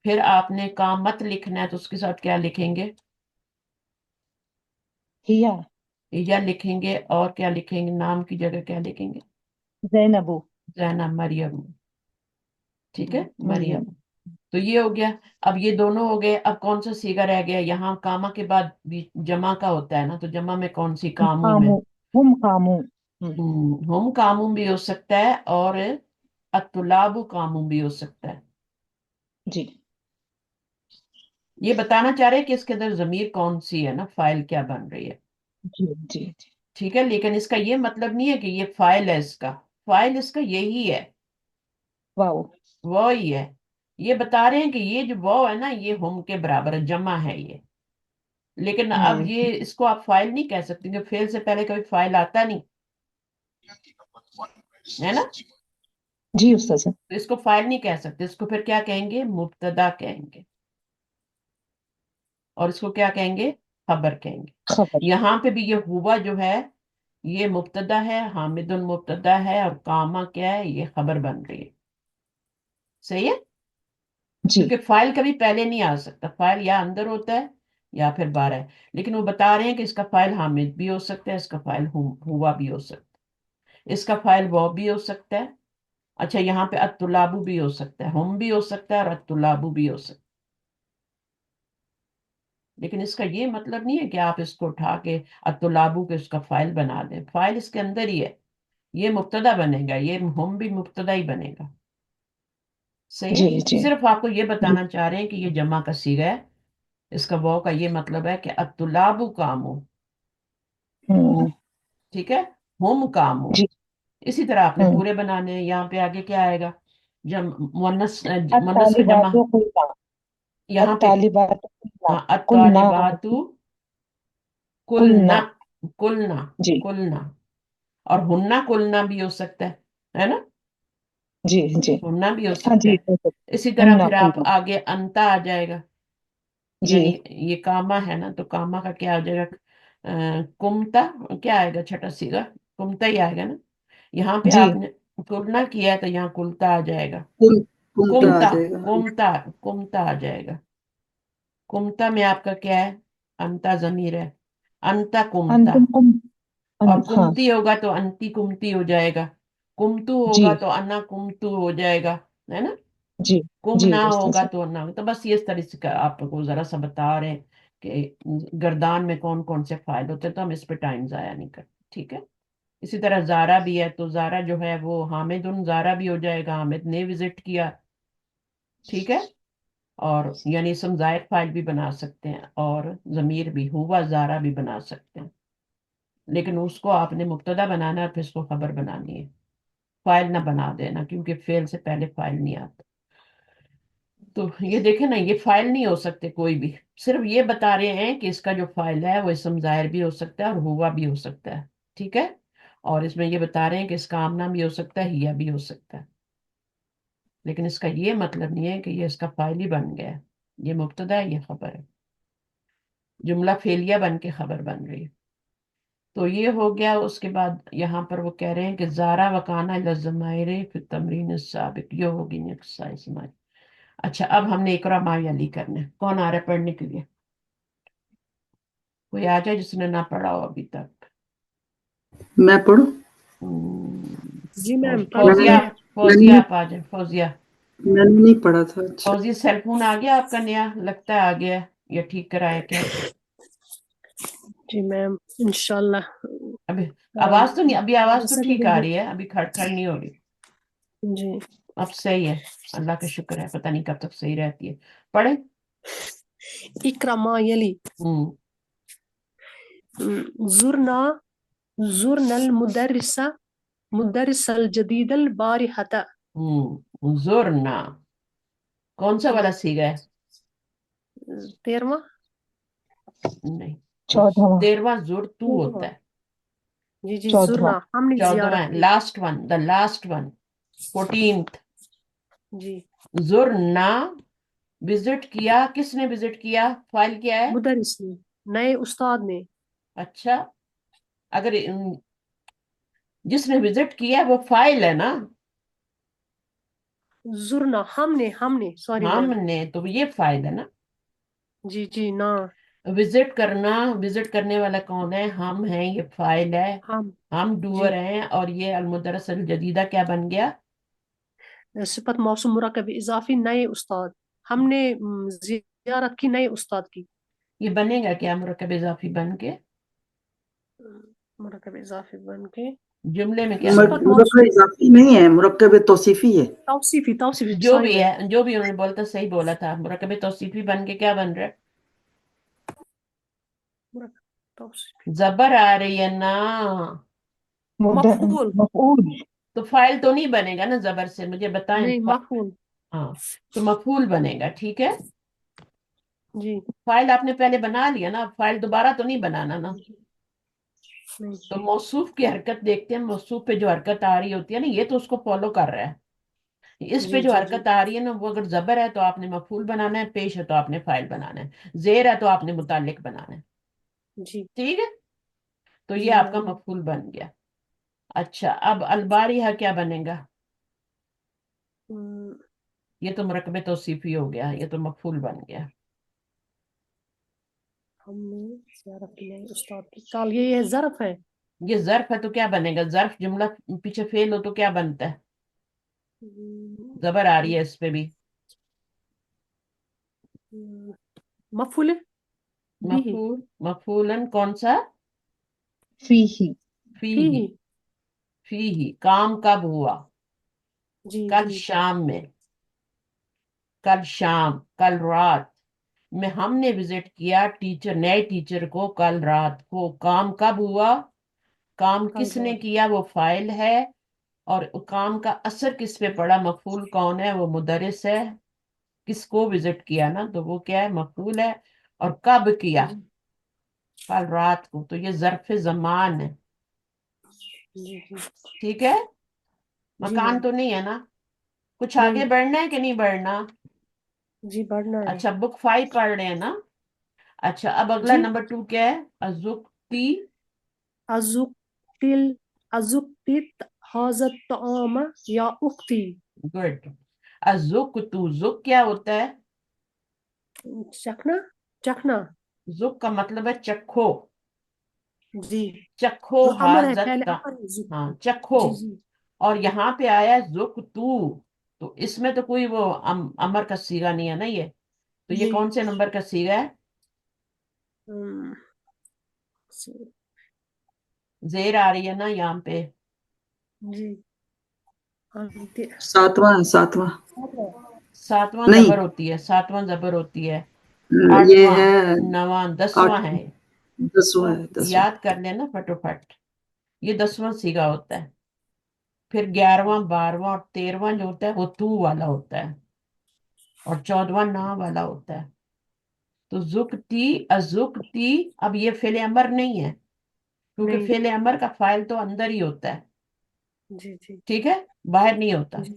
फिर आपने कामत लिखना है तो उसके साथ क्या लिखेंगे? हिया या लिखेंगे, और क्या लिखेंगे? नाम की जगह क्या लिखेंगे? जैनबू जैनब, मरियम। ठीक है, मरियम। मरियम। तो ये हो गया। अब ये दोनों हो गए। अब कौन सा सीगा रह गया? यहाँ कामा के बाद भी जमा का होता है ना, तो जमा में कौन सी? कामू में। कामू हम कामू। हम कामू भी हो सकता है, और अतुलाबु कामू भी हो सकता है। जी ये बताना चाह रहे हैं कि इसके अंदर जमीर कौन सी है ना, फाइल क्या बन रही है। जी जी जी। ठीक है, लेकिन इसका ये मतलब नहीं है कि ये फाइल है इसका। फाइल इसका यही है, वाओ। वो ही है। ये बता रहे हैं कि ये जो वो है ना, ये हम के बराबर है, जमा है ये। लेकिन अब ये इसको आप फाइल नहीं कह सकते, क्योंकि फेल से पहले कभी फाइल आता नहीं है ना, जी उस्ताद। तो इसको फाइल नहीं कह सकते। इसको फिर क्या कहेंगे? मुब्तदा कहेंगे। और इसको क्या कहेंगे? खबर कहेंगे। खबर। यहाँ पे भी ये हुआ जो है, ये मुब्तदा है, हामिदुन मुब्तदा है, और कामा क्या है? ये खबर बन रही है। सही है, जी क्योंकि फाइल कभी पहले नहीं आ सकता, फाइल या अंदर होता है या फिर बाहर है। लेकिन वो बता रहे हैं कि इसका फाइल हामिद भी हो सकता है, इसका फाइल हुआ भी हो सकता है, इसका फाइल वो भी हो सकता है। अच्छा, यहाँ पे अतुलाबू भी हो सकता है, हम भी हो सकता है, और अतुलाबू भी हो सकता है। लेकिन इसका ये मतलब नहीं है कि आप इसको उठा के अतुलाबू के उसका फाइल बना दें। फाइल इसके अंदर ही है, ये मुब्तदा बनेगा, ये हम भी मुब्तदा ही बनेगा। सही जी है, जी सिर्फ आपको ये जी। बताना चाह रहे हैं कि ये जमा का सीगा है। इसका वो का ये मतलब है कि अतुलाबु कामू। हम्म, ठीक है, हम कामू। जी। इसी तरह आपने पूरे बनाने हैं। यहाँ पे आगे क्या आएगा? जब मुन्नस का जमा, अत्तालिबातु कुल्ला। यहाँ पे अत्तालिबातु कुल्ला। हाँ, कुल्ना। अत्तालिबातु कुलना। कुल्ना। कुलना, जी कुलना। और हुन्ना कुलना भी हो सकता है ना? जी जी। हुन्ना भी हो हाँ सकता जी है। हो सकता है। इसी तरह कुल्ना फिर आप कुल्ना। आगे अंता आ जाएगा, जी यानी ये कामा है ना, तो कामा का क्या हो जाएगा? कुमता। क्या आएगा? छठा सीगा कुमता ही आएगा ना। यहाँ पे जी। आपने कुलना किया है, तो यहाँ कुलता आ जाएगा। कुमता आ कुमता, जाएगा। कुमता, कुमता आ जाएगा। कुमता में आपका क्या है? अंता जमीर है, अंता कुमता। अंतुम कुम। और हाँ। कुमती होगा तो अंती कुमती हो जाएगा। कुमतू जी होगा तो अन्ना कुमतू हो जाएगा, है ना? जी कुम जी ना उस्ताद होगा साहब। तो अन्ना। तो बस ये इस तरह से आपको जरा सा बता रहे हैं कि गर्दान में कौन कौन से फाइल होते हैं, तो हम इस पे टाइम जाया नहीं करते। ठीक है, इसी तरह जारा भी है, तो जारा जो है वो हामिदुन जारा भी हो जाएगा, हामिद ने विजिट किया। ठीक है, और यानी इसम जायद फाइल भी बना सकते हैं, और जमीर भी हुआ जारा भी बना सकते हैं। लेकिन उसको आपने मुब्तदा बनाना है, फिर इसको खबर बनानी है। फाइल ना बना देना, क्योंकि फेल से पहले फाइल नहीं आता। तो ये देखे ना, ये फाइल नहीं हो सकते कोई भी। सिर्फ ये बता रहे हैं कि इसका जो फाइल है वो इसम जाहिर भी हो सकता है और हुआ भी हो सकता है। ठीक है, और इसमें ये बता रहे हैं कि इसका आमना भी हो सकता है, हिया भी हो सकता है। लेकिन इसका ये मतलब नहीं है कि ये इसका फाइल ही बन गया है। ये मुब्तदा है, ये खबर है। जुमला फेलिया बन के खबर बन रही है। तो ये हो गया। उसके बाद यहाँ पर वो कह रहे हैं कि जारा वकाना लज़मायरे फिर तमरीन साबिक, ये होगी एक्सरसाइज हमारी। अच्छा, अब हमने इकरा मायाली करना है। कौन आ रहा है पढ़ने के लिए? कोई आ जाए जिसने ना पढ़ा हो अभी तक। मैं पढ़ूं? जी मैम पढ़ फौजिया, लेंगे। फौजिया आप आ जाए। फौजिया, मैंने नहीं पढ़ा था। अच्छा, फौजिया सेलफोन आ गया आपका नया? लगता है आ गया है, या ठीक कराया क्या? जी मैम इंशाल्लाह। अभी आवाज तो नहीं, अभी आवाज तो जैसा भी ठीक आ रहे। रही है, अभी खड़खड़ नहीं हो रही। जी। अब सही है, अल्लाह का शुक्र है। पता नहीं कब तक सही रहती है। पढ़े। इकरमा यली हम्म जुरना जुरनल मुदर्रिसा मुदर्रिसल जदीदल बारिहता। जुरना कौन सा वाला सीगा है? 13वां। नहीं, 14वां। 13वां जुर तू होता है। जी जी 14वां। जुरना हमने 14वां जियारत है, की। Last one, the last one, 14th। जी जुरना विजिट किया। किसने विजिट किया? फाइल क्या है? मुदर्रिस ने, नए उस्ताद ने। अच्छा, اگر جس نے وزٹ کیا ہے وہ فائل ہے نا، زرنا ہم نے سوری ہم میم. نے، تو یہ فائل ہے نا. جی جی نا. وزٹ کرنا، وزٹ کرنے والا کون ہے؟ ہم ہیں، یہ فائل ہے. ہم. ہم جی. ڈوور ہیں. اور یہ المدرس الجدیدہ کیا بن گیا؟ صفت موصول مرکب اضافی نئے استاد. ہم نے زیارت کی نئے استاد کی. یہ بنے گا کیا مرکب اضافی بن کے؟ مرکب اضافی بن کے جملے میں کیا صفت بنے گا؟ مرکب اضافی نہیں ہے، مرکب توصیفی ہے. توصیفی جو سوری بھی میم. ہے، جو بھی انہوں نے بولتا صحیح بولا تھا. مرکب توصیفی بن کے کیا بن رہا ہے؟ مرکب توصیفی. زبر آ رہی ہے نا. مفعول. مفعول. تو فائل تو نہیں بنے گا نا زبر سے، مجھے بتائیں. نہیں مفعول. ہاں، تو مفعول بنے گا. ٹھیک ہے، جی. فائل آپ نے پہلے بنا لیا نا، فائل دوبارہ تو نہیں بنانا نا. نہیں. تو موصوف کی حرکت دیکھتے ہیں. موصوف پہ جو حرکت آ رہی ہوتی ہے نا، یہ تو اس کو فالو کر رہا ہے. اس پہ جی جو جی جی حرکت آ رہی ہے نا، وہ اگر زبر ہے تو آپ نے مفعول بنانا ہے، پیش ہے تو آپ نے فائل بنانا ہے، زیر ہے تو آپ نے متعلق بنانا ہے. جی ٹھیک ہے، تو جی یہ آپ کا میم. مفعول بن گیا. اچھا، اب الباریہ کیا بنے گا؟ یہ تو مرکب توصیفی ہو گیا، یہ تو مفعول بن گیا. ہم نے زیارت کی نئے استاد کی. کال یہ ظرف ہے. یہ ظرف ہے تو کیا بنے گا؟ ظرف جملہ پیچھے فعل ہو تو کیا بنتا ہے؟ زبر آ رہی ہے اس پہ بھی. مفعول بھی. مفعول، مفعولن کون سا؟ فیہی. فیہی. فیہی کام کب ہوا؟ جی کل جی شام میں. کل شام، کل رات میں ہم نے وزٹ کیا ٹیچر، نئے ٹیچر کو کل رات کو. کام کب ہوا؟ کام کل کس نے رات. کیا؟ وہ فائل ہے. اور کام کا اثر کس پہ پڑا؟ مفعول کون ہے؟ وہ مدرس ہے. کس کو وزٹ کیا نا، تو وہ کیا ہے؟ مفعول ہے. اور کب کیا؟ جی کل رات کو. تو یہ ظرف زمان ہے. جی جی ٹھیک ہے، جی مکان میم. تو نہیں ہے نا. کچھ نہیں. آگے بڑھنا ہے کہ نہیں بڑھنا؟ جی بڑھنا ہے. اچھا، بک 5 پڑھ رہے ہیں نا. اچھا، اب اگلا جی. نمبر 2 کیا ہے؟ ازقتی. ازقتل ازقتت هذا الطعام یا اختی. گڈ. ازقتو، زق کیا ہوتا ہے؟ چکھنا. چکھنا. زق کا مطلب ہے چکھو. جی. چکھو وہ امر ہے، حاجت پہلے کا. امر ہے ہاں، ذکر. چکھو. جی جی اور یہاں پہ آیا زق تو اس میں تو کوئی وہ امر کا صیغہ نہیں ہے نا یہ. تو یہ جی. کون سے نمبر کا صیغہ ہے؟ ہم، زیر آ رہی ہے نا یہاں پہ. جی. ساتواں ہے، ساتواں. ساتواں نہیں، زبر ہوتی ہے، ساتواں زبر ہوتی ہے. یہ آٹھواں، ہے نواں، 10واں آٹھ، ہے. 10واں ہے، 10واں. یاد کر لینا فٹوفٹ. یہ 10واں صیغہ ہوتا ہے. پھر 11واں، 12واں اور 13واں جو ہوتا ہے وہ تو والا ہوتا ہے. اور 14واں نا والا ہوتا ہے. تو زکتی، ازکتی. اب یہ فعل امر نہیں ہے، کیونکہ نہیں. فعل امر کا فاعل تو اندر ہی ہوتا ہے. جی جی ٹھیک ہے، باہر نہیں ہوتا. جی.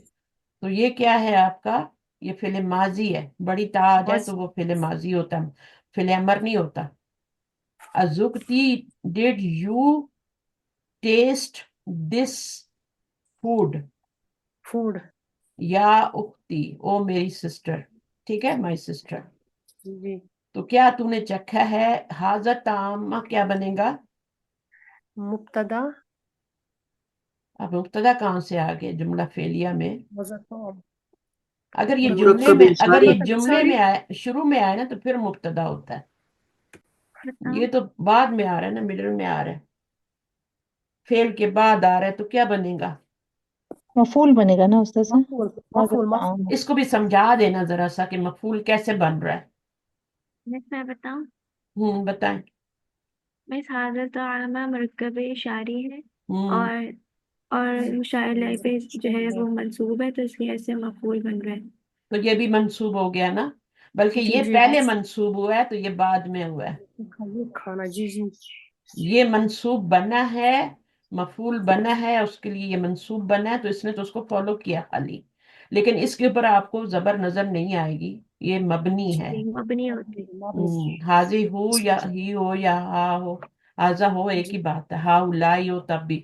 تو یہ کیا ہے آپ کا؟ یہ فعل ماضی ہے. بڑی تا آ جائے بس. تو وہ فعل ماضی ہوتا ہے، فعل امر نہیں ہوتا. Exactly, did you taste this food? Food. یا اختی، او میری سسٹر. ٹھیک ہے، مائی سسٹر. جی. تو کیا تو نے چکھا ہے؟ حاضر تامہ کیا بنے گا؟ مبتدا. اب مبتدا کہاں سے آگے جملہ فعلیہ میں؟ وظیفہ. اگر یہ جملے مرکب میں، اگر اشاری. یہ جملے میں آئے، شروع میں آئے نا تو پھر مبتدا ہوتا ہے. یہ تو بعد میں آ رہا ہے نا، مڈل میں آ رہا ہے، فعل کے بعد آ رہا ہے. تو کیا بنے گا؟ مفعول بنے گا نا استاذ سے. مفعول مفعول مفعول. اس کو بھی سمجھا دینا ذرا سا کہ مفعول کیسے بن رہا ہے. میں بتاؤں؟ بتائیں. میں حاضر عامہ مرکب اشاری ہے، ہوں اور مشاعلہ پہ جو ہے وہ منصوب ہے، تو اس کی وجہ سے مفعول بن رہا ہے. تو یہ بھی منصوب ہو گیا نا، بلکہ جی یہ جی. پہلے منصوب ہوا ہے تو یہ بعد میں ہوا ہے. یہ کھانا. جی جی یہ منصوب بنا ہے، مفعول بنا ہے، اس کے لیے یہ منصوب بنا ہے، تو اس نے تو اس کو فالو کیا خالی. لیکن اس کے اوپر آپ کو زبر نظر نہیں آئے گی، یہ مبنی ہے. مبنی ہوتی ہے. حاضی ہو یا ہی ہو یا ہا ہو، हाजा हो एक ही बात है, हा लाई हो तब भी।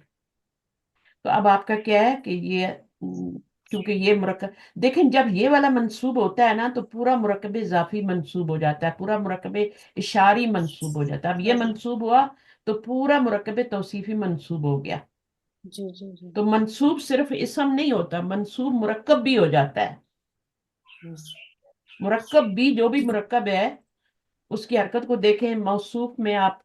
तो अब आपका क्या है कि ये क्योंकि ये मुरक्कब देखें, जब ये वाला मंसूब होता है ना तो पूरा मुरक्कब इजाफी मंसूब हो जाता है, पूरा मुरक्कब इशारी मंसूब हो जाता है। अब ये मंसूब हुआ तो पूरा मुरक्कब तौसीफी मंसूब हो गया। जी जी जी। तो मंसूब सिर्फ इसम नहीं होता, मंसूब मुरक्कब भी हो जाता है। मुरक्कब भी, जो भी मुरक्कब है उसकी हरकत को देखें। मौसूफ में आप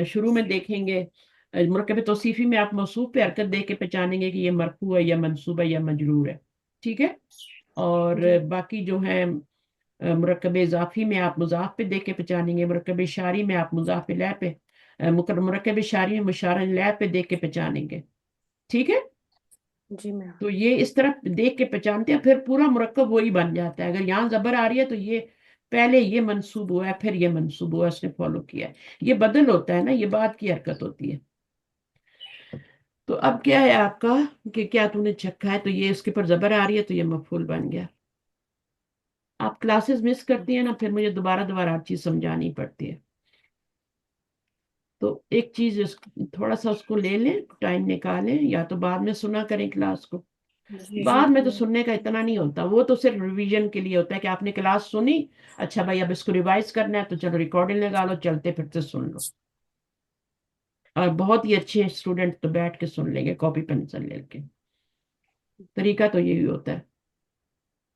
शुरू में देखेंगे, मुरक्कब तौसीफी में आप मौसूफ पे हरकत देख के पहचानेंगे कि ये मरफू है या मंसूब है या मजरूर है, ठीक है। और जी बाकी जो है मुरक्कब इजाफी में आप मुजाफ पे देख के पहचानेंगे, मुरक्कब इशारी में आप मुजाफ इलैह पे, मुरक्कब इशारी में मुशार इलैह पे देख के पहचानेंगे, ठीक है। जी मैम। तो ये इस तरह देख के पहचानते हैं, फिर पूरा मुरक्कब वही बन जाता है। अगर यहाँ जबर आ रही है तो ये पहले ये मंसूब हुआ है, फिर ये मंसूब हुआ, इसने फॉलो किया है। ये बदल होता है ना, ये बाद की हरकत होती है। तो अब क्या है आपका कि क्या तूने चखा है, तो ये इसके ऊपर जबर आ रही है तो ये मफूल बन गया। आप क्लासेस मिस करती हैं ना, फिर मुझे दोबारा दोबारा हर चीज समझानी पड़ती है। तो एक चीज थोड़ा सा उसको ले लें, टाइम निकालें, या तो बाद में सुना करें क्लास को। जी बाद में तो सुनने का इतना नहीं होता, वो तो सिर्फ रिवीजन के लिए होता है कि आपने क्लास सुनी, अच्छा भाई अब इसको रिवाइज करना है तो चलो रिकॉर्डिंग लगा लो, चलते फिरते सुन लो। और बहुत ही अच्छे स्टूडेंट तो बैठ के सुन लेंगे कॉपी पेंसिल लेके। तरीका तो यही होता है।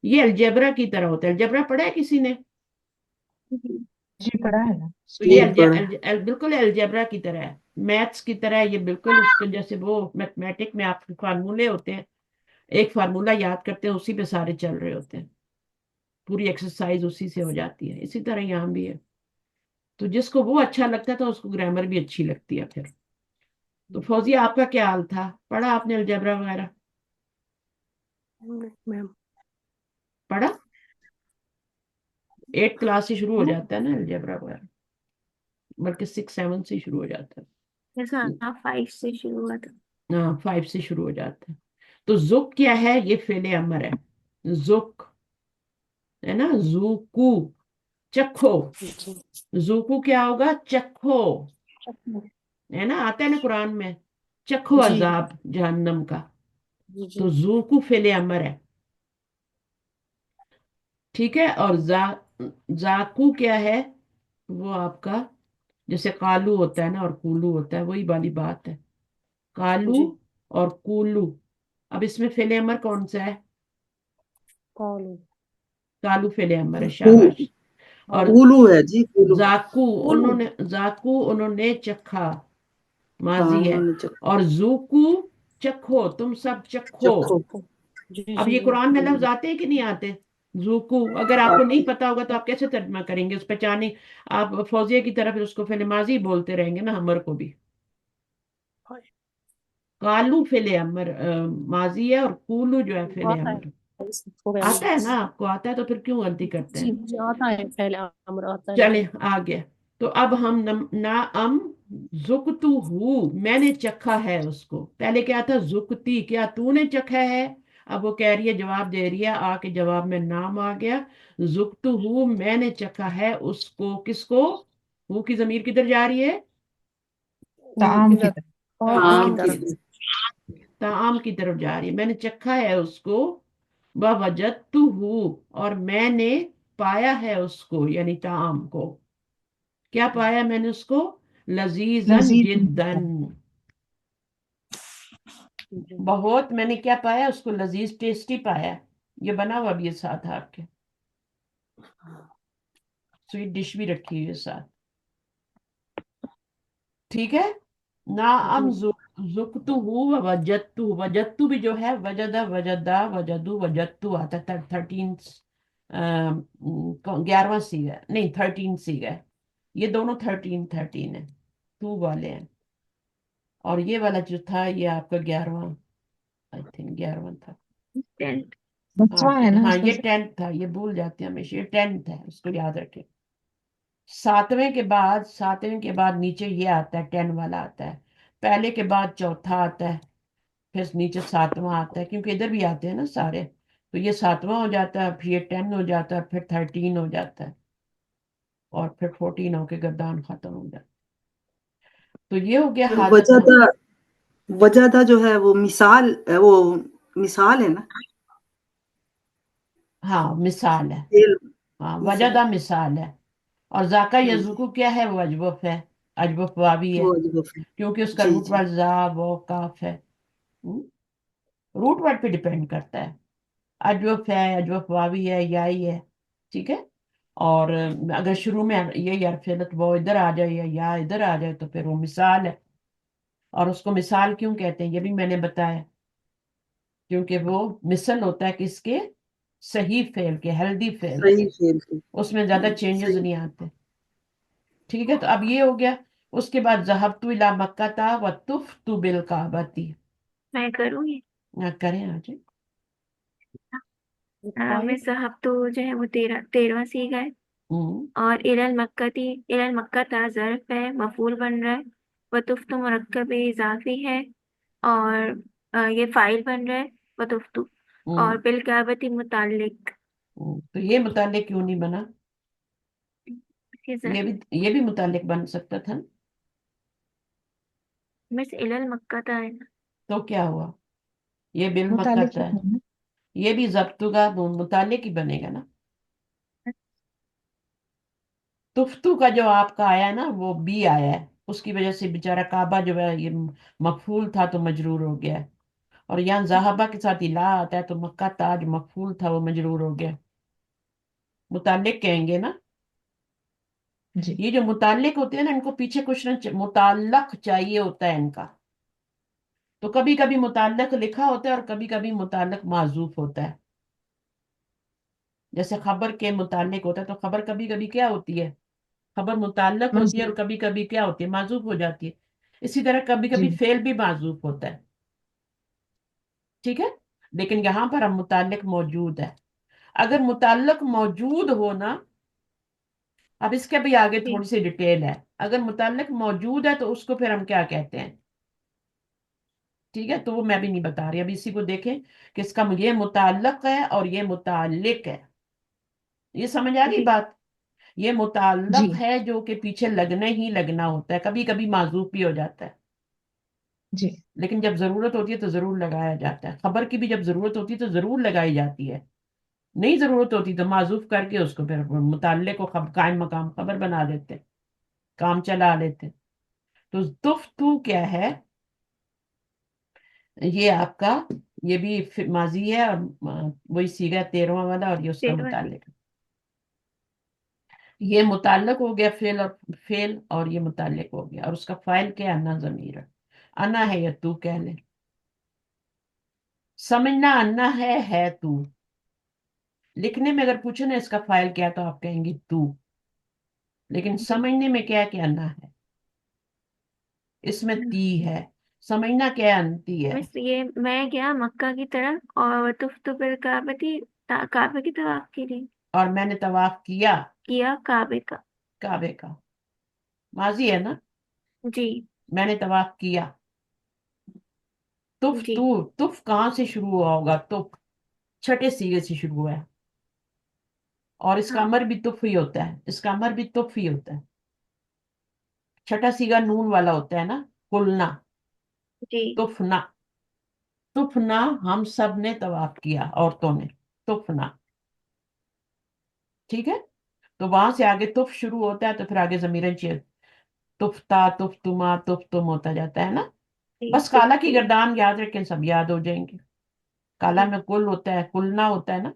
ये अलजेब्रा की तरह होता है। अलजेब्रा पढ़ा है किसी ने? जी पढ़ा है ना। तो ये जी पढ़ा। बिल्कुल अलजेब्रा की तरह है, मैथ्स की तरह है ये बिल्कुल। उसको जैसे वो मैथमेटिक में आपके फार्मूले होते हैं, एक फार्मूला याद करते हैं, उसी पे सारे चल रहे होते हैं, पूरी एक्सरसाइज उसी से हो जाती है। इसी तरह यहाँ भी है। तो जिसको वो अच्छा लगता था उसको ग्रामर भी अच्छी लगती है फिर। तो फौजिया आपका क्या हाल था, पढ़ा आपने अलजेब्रा वगैरह? मैम। पढ़ा? 8 क्लास से शुरू हो जाता है ना अलजेब्रा वगैरह, बल्कि 6 7 से शुरू हो जाता है। 5 से शुरू हुआ था। हाँ 5 से शुरू हो जाता है। तो जुक क्या है? ये फेले अमर है, जुक है ना, जूकू, चखो। जूकू क्या होगा? चखो, है ना, आता है ना कुरान में, चखो जी अजाब जहन्नम का। जी जी। तो जूकू फेले अमर है, ठीक है। और जाकू क्या है? वो आपका जैसे कालू होता है ना और कूलू होता है, वही वाली बात है, कालू जी और कूलू। अब इसमें फेले अमर कौन सा है? कॉल। कालू फेले अमर है, कूलू, शाबाश। और कूलू है जी, कूलू। जाकू उन्होंने चखा, हाँ माजी है। उन्होंने चखो। और जूकू, चखो, तुम सब चखो। चखो। जी अब जी ये जी। कुरान में लफ्ज आते हैं कि नहीं आते? जूकू अगर आपको नहीं पता होगा तो आप कैसे तर्जमा करेंगे? उस पहचाने आप फौजिया की तरफ उसको फेले माजी बोलते रहेंगे ना, हमर को भी। कालू फेले अमर माजी है, और कूलू जो है फेले आता अमर। है इसको पहले। आता है ना आपको? आता है तो फिर क्यों गलती करते जी हैं? मुझे आता है, पहले अमर आता है चले मुझे। आ गया। तो अब हम ना अम जुकतू हु, मैंने चखा है उसको। पहले क्या था? जुकती, क्या तूने चखा है? अब वो कह रही है, जवाब दे रही है, आके जवाब में नाम आ गया। जुकतू हु, मैंने चखा है उसको। किसको? हु की जमीर किधर जा रही है? ताम की इधर तरफ। कॉफ की आम की तरफ। ताम की तरफ जा रही है। मैंने चखा है उसको, वजदतु हु, और मैंने पाया है उसको, यानी ताम को। क्या पाया मैंने उसको? लजीजन लजीज जिद्दन, जी बहुत मैंने क्या पाया उसको? लजीज, टेस्टी पाया। ये बना हुआ भी है साथ आपके, स्वीट डिश भी रखी हुई है साथ, ठीक है। ना अम जी जुकतु हु वजदतु, वजदतु भी जो है वजदा वजदा वजदू वजदतु आता है। 13 11वां सीगा है, नहीं 13 सीगा है। ये दोनों 13 है, टू वाले हैं। और ये वाला जो था ये आपका 11वां, आई थिंक 11वां था। 10। हाँ 10वां है ना हाँ, इसका। ये 10th था, ये भूल जाते हैं हमेशा, ये 10th है, उसको याद रखें। सातवें के बाद नीचे ये आता है, 10 वाला आता है। पहले के बाद चौथा आता है, फिर नीचे 7वां आता है, क्योंकि इधर भी आते हैं ना सारे। तो ये 7वां हो जाता है, फिर ये 10 हो जाता है, फिर 13 हो जाता है, और फिर 14 होके गर्दान खत्म हो जाता है। تو یہ ہو گیا اور حادثہ. وجدہ جو ہے وہ مثال ہے نا. ہاں مثال ہے. فعل ہاں مثال. وجدہ مثال ہے. اور ذاکا ہاں جی، یزوکو کیا ہے؟ وہ اجوف ہے، اجوف واوی ہے، وہ اجوف ہے. کیونکہ اس کا جی روٹ جی ورڈ زا و کاف ہے. روٹ ورڈ پہ ڈیپینڈ کرتا ہے. اجوف ہے، اجوف واوی ہے، یائی ہے. ٹھیک ہے. اور اگر شروع میں یہ حرف علت وہ ادھر آ جائے یا ادھر آ جائے تو پھر وہ مثال ہے. اور اس کو مثال کیوں کہتے ہیں یہ بھی میں نے بتایا، کیونکہ وہ مثل ہوتا ہے کس کے؟ صحیح فعل کے، ہیلدی فعل کے. صحیح فعل کی. اس میں زیادہ چینجز صحیح. نہیں آتے. ٹھیک ہے. تو اب یہ ہو گیا. اس کے بعد ذهبت الى مکہ وطفت بالکعبۃ. میں کروں گی. کریں آج. میں صاحب تو جو ہے وہ 13واں سیگا ہے. اور مکہ تا ظرف ہے، مفعول بن رہا ہے. وطفت مرکب اضافی ہے اور یہ فاعل بن رہا ہے وطفت. اور بالکعبۃ متعلق. تو یہ متعلق کیوں نہیں بنا؟ یہ بھی متعلق بن سکتا تھا. مس مکہ تا ہے نا. تو کیا ہوا؟ یہ متعلق بالمکہ ہی ہے، ہے نا. یہ بھی ضبط کا متعلق ہی بنے گا نا. تفتو کا جو آپ کا آیا نا وہ بھی آیا ہے، اس کی وجہ سے بیچارہ کعبہ جو ہے یہ مفعول تھا تو مجرور ہو گیا ہے. اور یہاں ذہبہ کے ساتھ الا آتا ہے تو مکہ تاج مفعول تھا وہ مجرور ہو گیا. متعلق کہیں گے نا. جی یہ جو متعلق ہوتے ہیں نا ان کو پیچھے کچھ نہ متعلق چاہیے ہوتا ہے ان کا. تو کبھی کبھی متعلق لکھا ہوتا ہے اور کبھی کبھی متعلق معذوف ہوتا ہے. جیسے خبر کے متعلق ہوتا ہے تو خبر کبھی کبھی کیا ہوتی ہے؟ خبر متعلق ہوتی ہے اور منصوب. کبھی کبھی کیا ہوتی ہے؟ معذوف ہو جاتی ہے. اسی طرح کبھی جی کبھی فعل بھی معذوف ہوتا ہے. ٹھیک ہے. لیکن یہاں پر اب متعلق موجود ہے. اگر متعلق موجود ہونا، اب اس کے بھی آگے جی تھوڑی سی ڈیٹیل ہے. اگر متعلق موجود ہے تو اس کو پھر ہم کیا کہتے ہیں؟ ٹھیک ہے. تو وہ میں بھی نہیں بتا رہی، اب اسی کو دیکھیں کہ اس کا یہ متعلق ہے اور یہ متعلق ہے. یہ سمجھ آ گئی جی بات؟ یہ جی متعلق ہے جو کہ پیچھے لگنے ہی لگنا ہوتا ہے، کبھی کبھی معذوف بھی ہو جاتا ہے. جی لیکن جب ضرورت ہوتی ہے تو ضرور لگایا جاتا ہے. خبر کی بھی جب ضرورت ہوتی ہے تو ضرور لگائی جاتی ہے. نہیں ضرورت ہوتی تو معذوف کر کے اس کو پھر متعلق کو قائم مقام خبر بنا دیتے، کام چلا لیتے. تو تفتو کیا ہے؟ یہ آپ کا یہ بھی ماضی ہے اور وہی صیغہ 13واں والا اور یہ اس کا 13واں متعلق ہے. یہ متعلق ہو گیا فعل اور یہ متعلق ہو گیا. اور اس کا فاعل کیا؟ انا ضمیر ہے. انا ہے یا تو کہہ لیں. سمجھنا انا ہے تو. لکھنے میں اگر پوچھے نا اس کا فاعل کیا تو آپ کہیں گے تو. لیکن جی سمجھنے میں کیا کہ انا ہے، اس میں تی ہے. سمجھنا کیا ہے؟ انتی ہے. مس یہ میں گیا مکہ کی طرف اور وطفت بالکعبۃ کعبے کی طواف کی تھی. اور میں نے طواف کیا کیا کعبے کا. کعبے کا. ماضی ہے نا. جی میں نے طواف کیا. جی تف کہاں سے شروع ہوا ہوگا؟ تف چھٹے سیغے سے شروع ہوا ہے. اور اس کا ہاں امر بھی تف ہی ہوتا ہے، اس کا امر بھی تف ہی ہوتا ہے. چھٹا سیغہ نون والا ہوتا ہے نا. قلنا جی تفنا. تفنا ہم سب نے طواف کیا، عورتوں نے. تفنا. ٹھیک ہے. تو وہاں سے آگے تف شروع ہوتا ہے تو پھر آگے ضمیریں تفتا تفتما تفتم ہوتا جاتا ہے نا. جی بس کالا کی تفتو. گردان یاد رکھیں، سب یاد ہو جائیں گے. کالا جی میں کل ہوتا ہے، کلنا ہوتا ہے نا.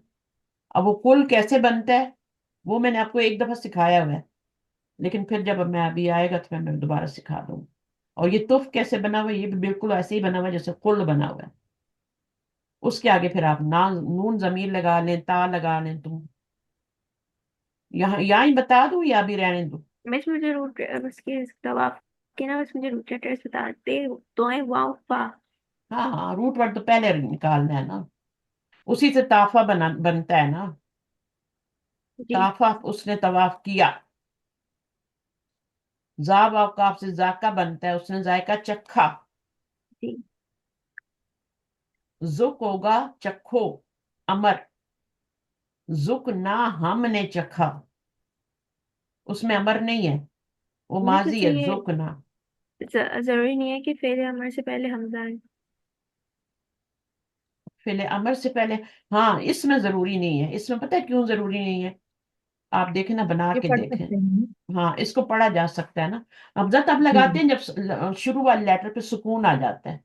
اب وہ کل کیسے بنتا ہے وہ میں نے آپ کو ایک دفعہ سکھایا ہوا ہے، لیکن پھر جب میں ابھی آئے گا تو میں دوبارہ سکھا دوں. اور یہ تف کیسے بنا ہوا ہے؟ یہ بھی بالکل ایسے ہی بنا ہوا ہے جیسے کل بنا ہوا ہے. اس کے آگے پھر آپ نون ضمیر لگا لیں، تا لگا لیں. تم یہاں ہی بتا دوں یا بھی رہنے دوں؟ بس مجھے روٹ بس کے طواف کے نا بس مجھے روٹ ایڈریس بتا دے تو ہے واو فا. ہاں روٹ ورڈ تو پہلے نکالنا ہے نا. اسی سے تافہ بنتا ہے نا. جی تافہ اس نے طواف کیا. زاب اوقاف سے ذائقہ بنتا ہے، اس نے ذائقہ چکھا. جی زک ہوگا چکھو، امر. زک نہ ہم نے چکھا، اس میں امر نہیں ہے، وہ مس ماضی ویسے ہے. یہ زک نہ. ضروری نہیں ہے کہ فعل امر سے پہلے حمزہ ہے. فعل امر سے پہلے، ہاں اس میں ضروری نہیں ہے. اس میں پتہ ہے کیوں ضروری نہیں ہے؟ آپ دیکھیں نا، بنا یہ کے پڑھ دیکھیں. سکتے ہیں. ہاں اس کو پڑھا جا سکتا ہے نا. حمزہ تب جی لگاتے ہیں جب شروع والے لیٹر پہ سکون آ جاتا ہے.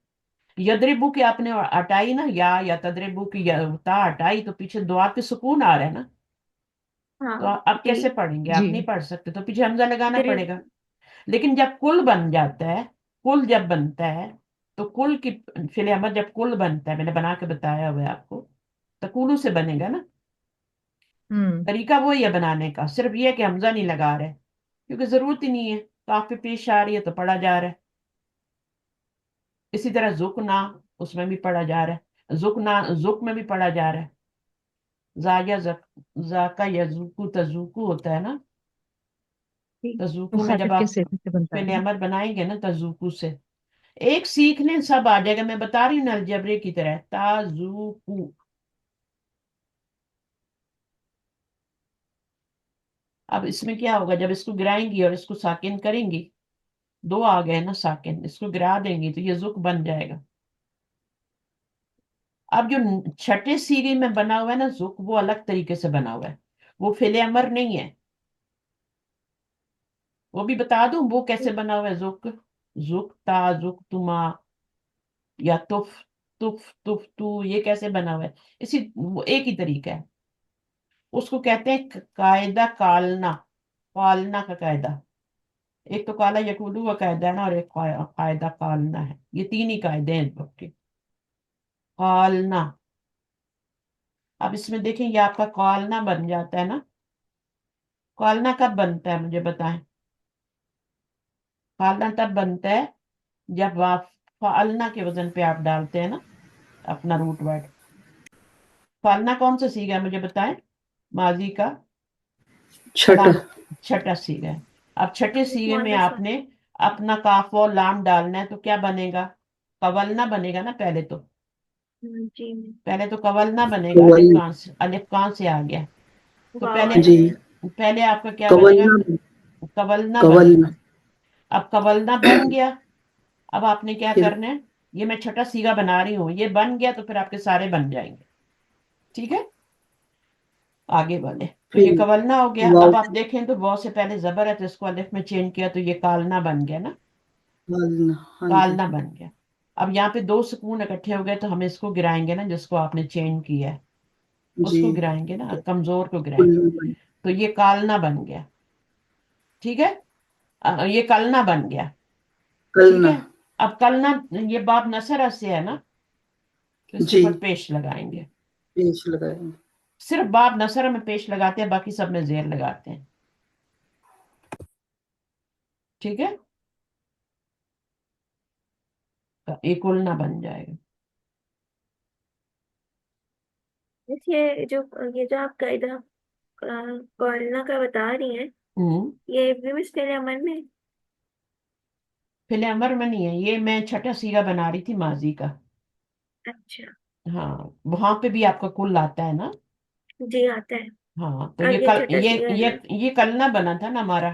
یدربو کی آپ نے ہٹائی نا، یا تدربو کی تا ہٹائی تو پیچھے دعا پہ سکون آ رہا ہے نا. ہاں تو آپ جی. کیسے پڑھیں گے؟ جی آپ نہیں پڑھ سکتے، تو پیچھے حمزہ لگانا درب. پڑے گا. لیکن جب کل بن جاتا ہے، کل جب بنتا ہے تو کل کی فعل امر جب کل بنتا ہے، میں نے بنا کے بتایا ہوا ہے آپ کو، تو کولو سے بنے گا نا. ہوں طریقہ وہی ہے بنانے کا، صرف یہ ہے کہ حمزہ نہیں لگا رہے، کیونکہ ضرورت ہی نہیں ہے. کاف پہ پیش آ رہی ہے تو پڑھا جا رہا ہے. اسی طرح زکنا، اس میں بھی پڑھا جا رہا ہے. زکنا، زک میں بھی پڑھا جا رہا ہے. زایا زاکا یزوکو تزوکو ہوتا ہے نا. ٹھیک. تزوکو میں جب مخاطب کے آپ صیغے سے بنتا فعل ہے. امر بنائیں گے نا تزوکو سے، ایک سیکھنے سب آ جائے گا. میں بتا رہی ہوں نا الجبرے کی طرح، تازوکو. اب اس میں کیا ہوگا؟ جب اس کو گرائیں گی اور اس کو ساکن کریں گی، دو آ گئے نا ساکن، اس کو گرا دیں گی تو یہ زک بن جائے گا. اب جو چھٹے سیگے میں بنا ہوا ہے نا زک، وہ الگ طریقے سے بنا ہوا ہے، وہ فعل امر نہیں ہے. وہ بھی بتا دوں وہ کیسے بنا ہوا ہے. زک، زک تا زک تما، یا تف تف تف تو، یہ کیسے بنا ہوا ہے؟ اسی وہ ایک ہی طریقہ ہے. اس کو کہتے ہیں قاعدہ کالنا، کالنا کا قاعدہ. ایک تو کالا یکولو کا قاعدہ ہے نا، اور ایک قاعدہ کالنا ہے. یہ تین ہی قاعدے ہیں اس وقت کے. کالنا. اب اس میں دیکھیں یہ آپ کا کالنا بن جاتا ہے نا. کالنا کب بنتا ہے مجھے بتائیں؟ کالنا تب بنتا ہے جب آپ فعلنا کے وزن پہ آپ ڈالتے ہیں نا اپنا روٹ ورڈ. فعلنا کون سا سیگا ہے مجھے بتائیں؟ ماضی کا چھٹا. چھٹا سیگا ہے. اب چھٹے سیگے میں مؤنث آپ نے اپنا کاف و لام ڈالنا ہے، تو کیا بنے گا؟ قولنا بنے گا نا پہلے تو. جی. پہلے تو قولنا بنے گا. الف قول. کہاں سے، الف کہاں سے آ گیا؟ تو واو پہلے، آ جی. گیا. پہلے آپ کا کیا بنے گا؟ قولنا. قولنا بنے گا. قولنا. اب قولنا بن گیا. اب آپ نے کیا پھر کرنا ہے؟ یہ میں چھٹا سیگا بنا رہی ہوں، یہ بن گیا تو پھر آپ کے سارے بن جائیں گے. ٹھیک ہے، آگے بڑھے. تو پھر یہ قولنا ہو گیا. واو. اب آپ دیکھیں تو واو سے پہلے زبر ہے تو اس کو الف میں چینج کیا تو یہ کالنا بن گیا نا. قولنا. ہاں جی. کالنا بن گیا. اب یہاں پہ دو سکون اکٹھے ہو گئے تو ہم اس کو گرائیں گے نا، جس کو آپ نے چینج کیا ہے اس جی. کو گرائیں گے نا، تو کمزور کو گرائیں گے. قلنا بن. تو یہ کالنا بن گیا. ٹھیک ہے، یہ کلنا بن گیا. ٹھیک قلنا. ہے. اب کلنا، یہ باب نصرہ سے ہے نا، تو اس کے جی. اوپر پیش لگائیں گے. پیش لگائیں. صرف باب نصرہ میں پیش لگاتے ہیں، باقی سب میں زیر لگاتے ہیں. ٹھیک ہے، تو یہ کلنا بن جائے گا. یہ جو آپ قاعدہ قولنا کا بتا رہی ہیں، ہوں، یہ بھی مس فعل امر میں. فعل امر میں نہیں ہے یہ، میں چھٹا سیگا بنا رہی تھی ماضی کا. اچھا. ہاں، وہاں پہ بھی آپ کا کل آتا ہے نا. جی آتا ہے. ہاں تو اور یہ یہ کل چھوٹا سیگا ہے نا. یہ کلنا بنا تھا نا ہمارا.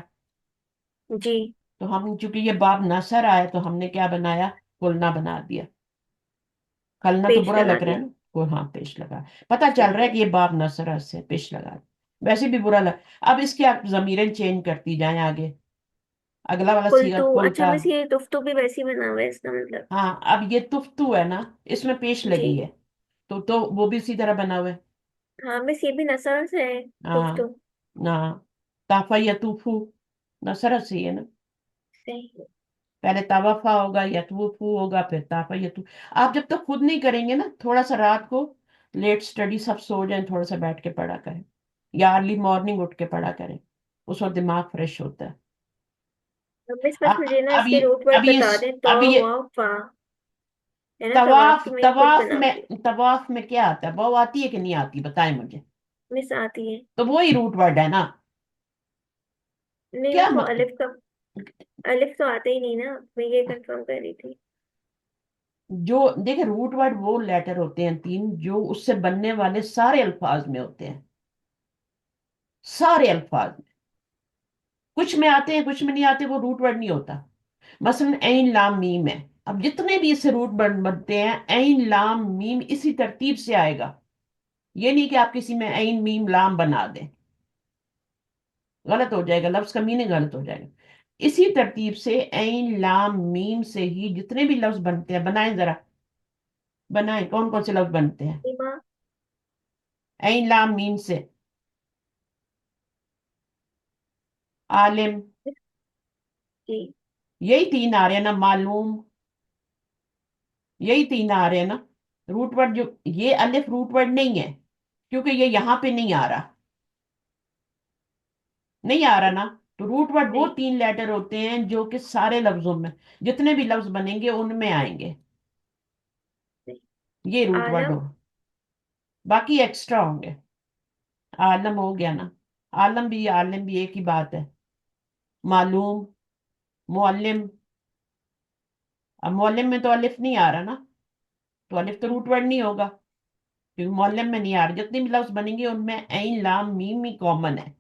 جی. تو ہم چونکہ یہ باب نصر آئے تو ہم نے کیا بنایا؟ کلنا بنا دیا. کلنا تو پیش برا لگا لگ رہا دیا. ہے نا، کو ہاں پیش لگا. پتا چل رہا ہے صحیح. کہ یہ باب نصر سے پیش لگا. ویسے بھی برا لگ. اب اس کی آپ ضمیریں چینج کرتی جائیں آگے. اگلا والا کل سیگا تو کل اچھا، کا. بس یہ تفتو بھی ویسی بنا ہوا ہے اس کا مطلب. ہاں اب یہ تفتو ہے نا، اس میں پیش جی. لگی ہے، تو وہ بھی اسی طرح بنا ہوا ہے. ہاں، بس یہ بھی نثر سے ہے ہاں تفتو. نہ، تافا یتوفو نصر سے ہے نا. صحیح. پہلے توفا ہوگا، یتوفو ہوگا، پھر تافا یتو. آپ جب تک خود نہیں کریں گے نا، تھوڑا سا رات کو لیٹ اسٹڈی سب سو جائیں، تھوڑا سا بیٹھ کے پڑھا کریں، یا ارلی مارننگ اٹھ کے پڑھا کریں، اس وقت دماغ فریش ہوتا ہے. بس مجھے نا اب اس کے یہ روٹ ورڈ اب یہ بتا دیں. تو اب یہ واو فا ہے نا، طواف طواف تو میں خود طواف میں بناؤں گی. طواف میں کیا آتا ہے؟ وہ آتی ہے کہ نہیں آتی؟ بتائیں مجھے. مس آتی ہے. تو وہی روٹ ورڈ ہے نا. نہیں، کیا اس کو الف تو آتا ہی نہیں نا، میں یہ کنفرم کر رہی تھی. جو دیکھیں روٹ ورڈ وہ لیٹر ہوتے ہیں تین، جو اس سے بننے والے سارے الفاظ میں ہوتے ہیں. سارے الفاظ میں، کچھ میں آتے ہیں کچھ میں نہیں آتے، وہ روٹ ورڈ نہیں ہوتا. मसलन ऐन लाम मीम है, अब जितने भी इससे रूट बनते हैं ऐन लाम मीम इसी तरतीब से आएगा, ये नहीं कि आप किसी में ऐन मीम लाम बना दें, गलत हो जाएगा, लफ्ज का मीनिंग गलत हो जाएगा। इसी तरतीब से ऐन लाम मीम से ही जितने भी लफ्ज बनते हैं, बनाएं जरा, बनाएं, कौन कौन से लफ्ज बनते हैं इमा, ऐन लाम मीम से? आलिम, जी यही तीन आ रहे हैं ना, मालूम, यही तीन आ रहे हैं ना। रूट वर्ड जो ये अलिफ रूट वर्ड नहीं है, क्योंकि ये यहां पे नहीं आ रहा, नहीं आ रहा ना। तो रूट वर्ड वो नहीं, तीन लेटर होते हैं जो कि सारे लफ्जों में, जितने भी लफ्ज बनेंगे उनमें आएंगे, नहीं। ये रूट वर्ड आलम, हो, बाकी एक्स्ट्रा होंगे। आलम हो गया ना, आलम भी एक ही बात है। मालूम, मुअल्लिम, अब मुअल्लिम में तो अलिफ नहीं आ रहा ना, तो अलिफ तो रूट वर्ड नहीं होगा, क्योंकि मुअल्लिम में नहीं आ रहा, जितने भी लफ्ज बनेंगे उनमें ऐन लाम मीम ही कॉमन है।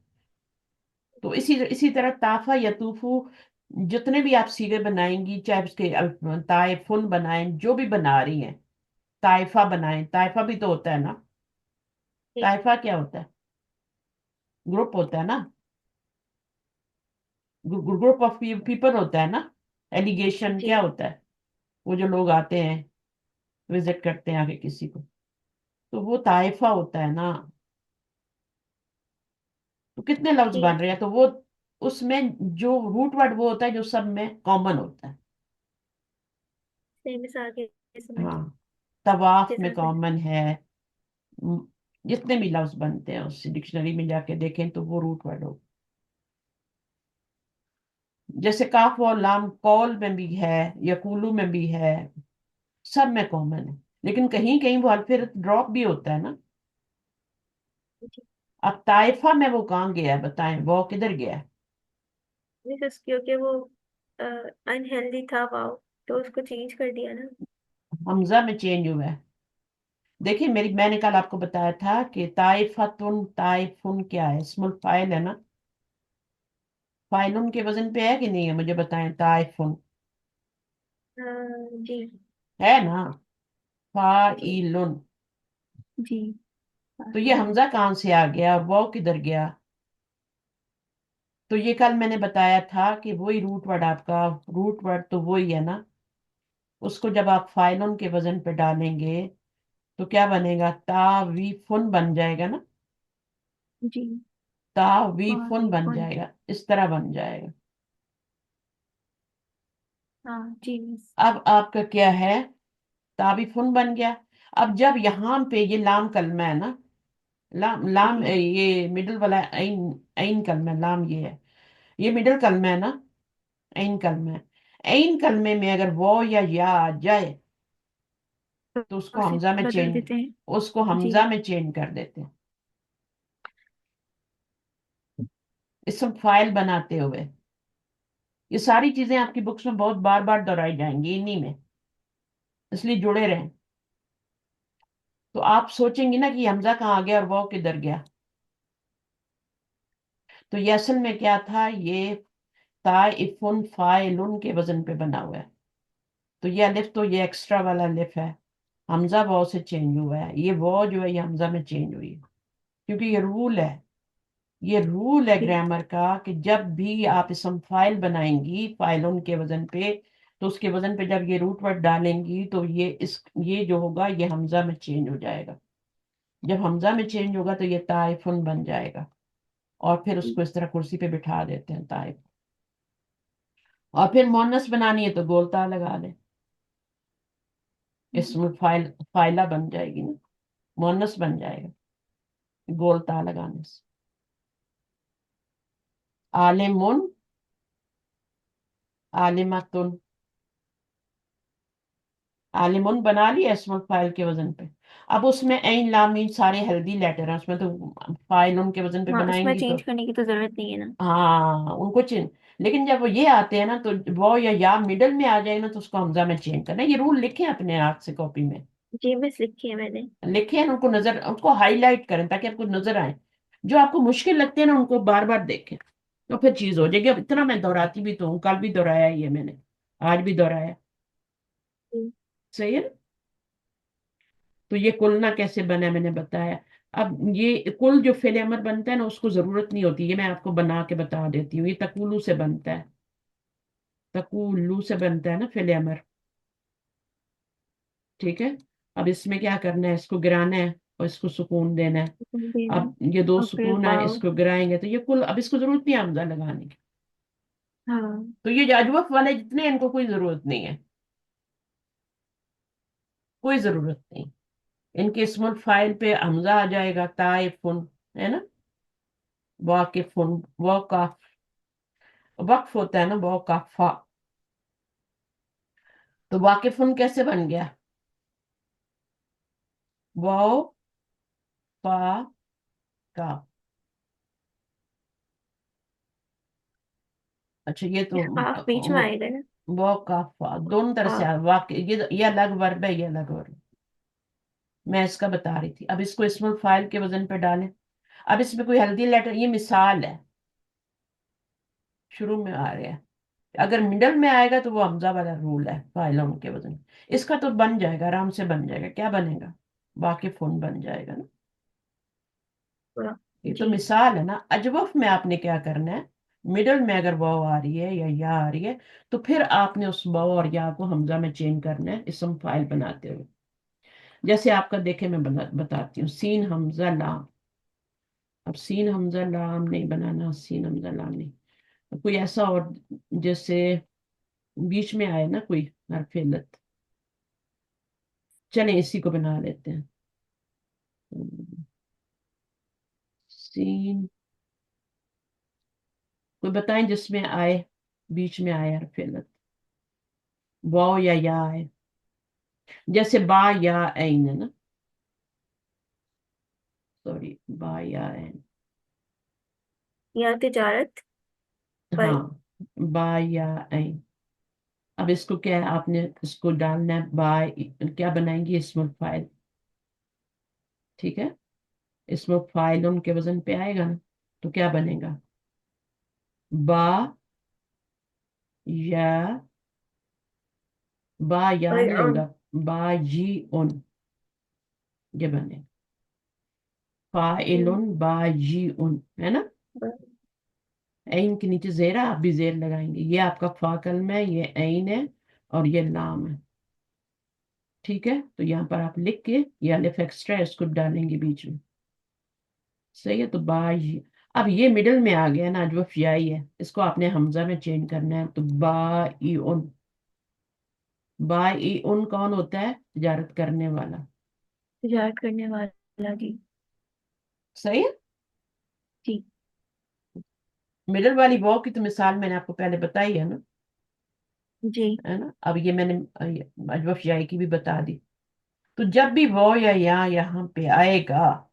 तो इसी तरह ताफा यतूफू, जितने भी आप सीगे बनाएंगी, चाहे उसके ताइफुन बनाएं, जो भी बना रही हैं, ताइफा बनाएं, ताइफा भी तो होता है ना, जी ताइफा क्या होता है? ग्रुप होता है ना, ग्रुप ऑफ पीपल होता है ना। एलिगेशन जी क्या होता है? वो जो लोग आते हैं, विजिट करते हैं आगे किसी को, तो वो ताइफा होता है ना। तो कितने लफ्ज जी बन रहे हैं, तो वो उसमें जो रूट वर्ड वो होता है जो सब में कॉमन होता है। सही मिसाल के समझ हाँ, तवाफ में जजाकल्ला। कॉमन है। म, जितने भी लफ्ज बनते हैं उससे डिक्शनरी में जाके देखें तो वो रूट वर्ड हो। जैसे काफ और लाम कौल में भी है, यकूलू में भी है, सब में कॉमन है, लेकिन कहीं कहीं वो अल्फे ड्रॉप भी होता है ना। जी अब ताइफा में वो कहाँ गया है बताएं, वो किधर गया है? बिकॉज क्योंकि वो अनहेल्दी था वाव, तो उसको चेंज कर दिया ना। हमजा में चेंज हुआ है। देखिए मैंने कल आपको बताया था कि ताइफातुन ताइफुन क्या है, इस्मुल फाइल है ना, फाइलुन के वजन पे है कि नहीं है, मुझे बताएं। ताइफुन जी है ना, जी फाइलुन। जी तो ये हमजा कहाँ से आ गया और वो किधर गया? तो ये कल मैंने बताया था कि वही रूट वर्ड, आपका रूट वर्ड तो वही है ना, उसको जब आप फाइलुन के वजन पे डालेंगे तो क्या बनेगा, तावीफुन बन जाएगा ना, जी तावीफुन वावी बन फुन, जाएगा, इस तरह बन जाएगा। हाँ जी मिस। अब आपका क्या है, तावीफुन बन गया। अब जब यहाँ पे ये लाम कलमा है ना, लाम लाम जी ये मिडिल वाला ऐन, ऐन कलमा, लाम ये है, ये मिडिल कलमा है ना, ऐन कलमा है। ऐन कलमे में अगर वो या आ जाए तो उसको उसे हमजा में बदल चेंज, देते हैं। उसको जी हमजा में चेंज कर देते हैं, इसम फाइल बनाते हुए। ये सारी चीजें आपकी बुक्स में बहुत बार बार दोहराई जाएंगी इन्हीं में, इसलिए जुड़े रहें। तो आप सोचेंगे ना कि हमजा कहाँ आ गया और वो किधर गया, तो ये असल में क्या था, ये ताइफुन फाइलुन के वजन पे बना हुआ है। तो ये अलिफ तो ये एक्स्ट्रा वाला अलिफ है, हमजा वो से चेंज हुआ है, ये वो जो है ये हमजा में चेंज हुई है, क्योंकि ये रूल है, ये रूल है जी ग्रामर का कि जब भी आप इसम फाइल बनाएंगी फाइलों के वजन पे, तो उसके वजन पे जब ये रूट वर्ड डालेंगी तो ये जो होगा ये हमजा में चेंज हो जाएगा। जब हमजा में चेंज होगा तो ये ताइफुन बन जाएगा, और फिर उसको इस तरह कुर्सी पे बिठा देते हैं ताइफ। और फिर मोनस बनानी है तो गोलता लगा लें, इसमें फाइला बन जाएगी ना, मोनस बन जाएगा गोलता लगाने से। आलिमुन, आलिमतुन, आलिमुन बना लिया इसमें फाइल के वजन पे। अब उसमें ऐन लाम मीम सारे हेल्दी लेटर हैं उसमें, तो फाइल उनके वजन पे हाँ, उसमें बनाएंगी तो चेंज करने की तो जरूरत नहीं है ना। हाँ उनको चेंज। लेकिन जब वो ये आते हैं ना तो वो या मिडल में आ जाए ना तो उसको हमजा में चेंज करना है। ये रूल लिखे हैं अपने हाथ से कॉपी में, जी मिस, लिखी है मैंने। लिखे हैं ना, उनको नजर, उनको हाईलाइट करें ताकि आपको नजर आए। जो आपको मुश्किल लगते हैं ना उनको बार बार देखें, तो फिर चीज हो जाएगी। अब इतना मैं दोहराती भी तो हूँ, कल भी दोहराया ही है मैंने, आज भी दोहराया, सही है ना? तो ये कुलना कैसे बना है मैंने बताया। अब ये कुल जो फेल अमर बनता है ना, उसको जरूरत नहीं होती, ये मैं आपको बना के बता देती हूँ। ये तकुलू से बनता है, तकुलू से बनता है ना फेल अमर, ठीक है। अब इसमें क्या करना है, इसको गिराना है और इसको सुकून देना है। देना। अब ये दो और फिर सुकून आए, वाव। इसको गिराएंगे तो ये कुल, अब इसको जरूरत नहीं है हमजा लगाने की। हाँ। तो ये जाजवफ वाले जितने हैं, इनको कोई जरूरत नहीं है, कोई जरूरत नहीं। इनके इस्मुल फाइल पे हमजा आ जाएगा, ताइफुन, है ना, वाकिफुन, वकाफ, वक्फ होता है ना, वकाफा। तो वाकिफुन कैसे बन गया, वाओ फा का। अच्छा ये तो हाफ बीच में आएगा ना। वकाफा दोनों तरह से हाँ। वाक, ये अलग वर्ब है, ये अलग वर्ब। मैं इसका बता रही थी। अब इसको इस्मुल फाइल के वजन पे डालें। अब इसमें कोई हेल्दी लेटर, ये मिसाल है, शुरू में आ रहा है, अगर मिडल में आएगा तो वो हमजा वाला रूल है, फाइलों के वजन। इसका तो बन जाएगा, आराम से बन जाएगा। क्या बनेगा, वाकिफुन बन जाएगा ना। हाँ, ये तो जी। मिसाल है ना। अजवफ में आपने क्या करना है, मिडल में अगर वाव आ रही है या आ रही है, तो फिर आपने उस वाव और या को हमजा में चेंज करना है इसम फाइल बनाते हुए। जैसे आपका देखे, मैं बताती हूँ, सीन हमजा लाम। अब सीन हमजा लाम नहीं बनाना, सीन हमजा लाम नहीं, कोई ऐसा और, जैसे बीच में आए ना कोई हरफ इल्लत, चलें इसी को बना लेते हैं। सीन, कोई बताएं जिसमें आए, बीच में आए हरफ इल्लत, वाव या आए, जैसे बा या ऐन है ना, सॉरी, बा या ऐन, या तिजारत पर। हाँ, बा या ऐन। अब इसको क्या है, आपने इसको डालना है बाय, क्या बनाएंगे, इसमें फाइल, ठीक है। इसमें फाइल उनके वजन पे आएगा ना, तो क्या बनेगा, बा या, बा या और नहीं होगा, बा जी उन, ये बने फाइलुन बा जी उन, है ना। ऐन के नीचे जेरा, आप भी जेर लगाएंगे। ये आपका फा कलमा है, ये ऐन है और ये लाम है, ठीक है। तो यहाँ पर आप लिख के ये अलिफ एक्स्ट्रा है, इसको डालेंगे बीच में, सही है। तो बाई, अब ये मिडिल में आ गया ना, जो फ्याई है, इसको आपने हमजा में चेंज करना है। तो बाई उन, बाई उन कौन होता है, तिजारत करने वाला, तिजारत करने वाला। जी। सही है। जी। मिडिल वाली वाव की तो मिसाल मैंने आपको पहले बताई है ना, जी। है ना। अब ये मैंने अजवफ याई की भी बता दी। तो जब भी वो या यहाँ पे आएगा,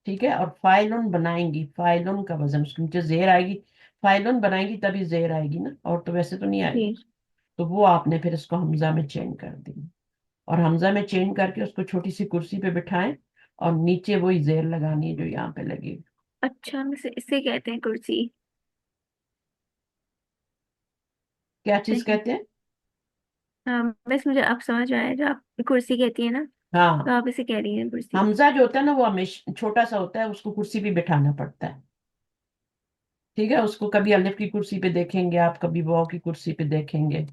ठीक है, और फाइलुन बनाएंगी, फाइलुन का वजन उसके नीचे जेर आएगी, फाइलुन बनाएंगी तभी जेर आएगी ना, और तो वैसे तो नहीं आएगी। जी। तो वो आपने फिर इसको हमजा में चेंज कर दी, और हमजा में चेंज करके उसको छोटी सी कुर्सी पे बिठाएं, और नीचे वही जेर लगानी है जो यहाँ पे लगेगी। अच्छा, हम इसे कहते हैं कुर्सी। क्या चीज सही। कहते हैं, हाँ, बस मुझे अब समझ में आया, जो आप कुर्सी कहती है ना, तो हाँ। आप इसे कह रही हैं कुर्सी। हमजा जो होता है ना, वो हमेशा छोटा सा होता है, उसको कुर्सी पे बिठाना पड़ता है, ठीक है। उसको कभी अलिफ की कुर्सी पे देखेंगे आप, कभी वाव की कुर्सी पे देखेंगे,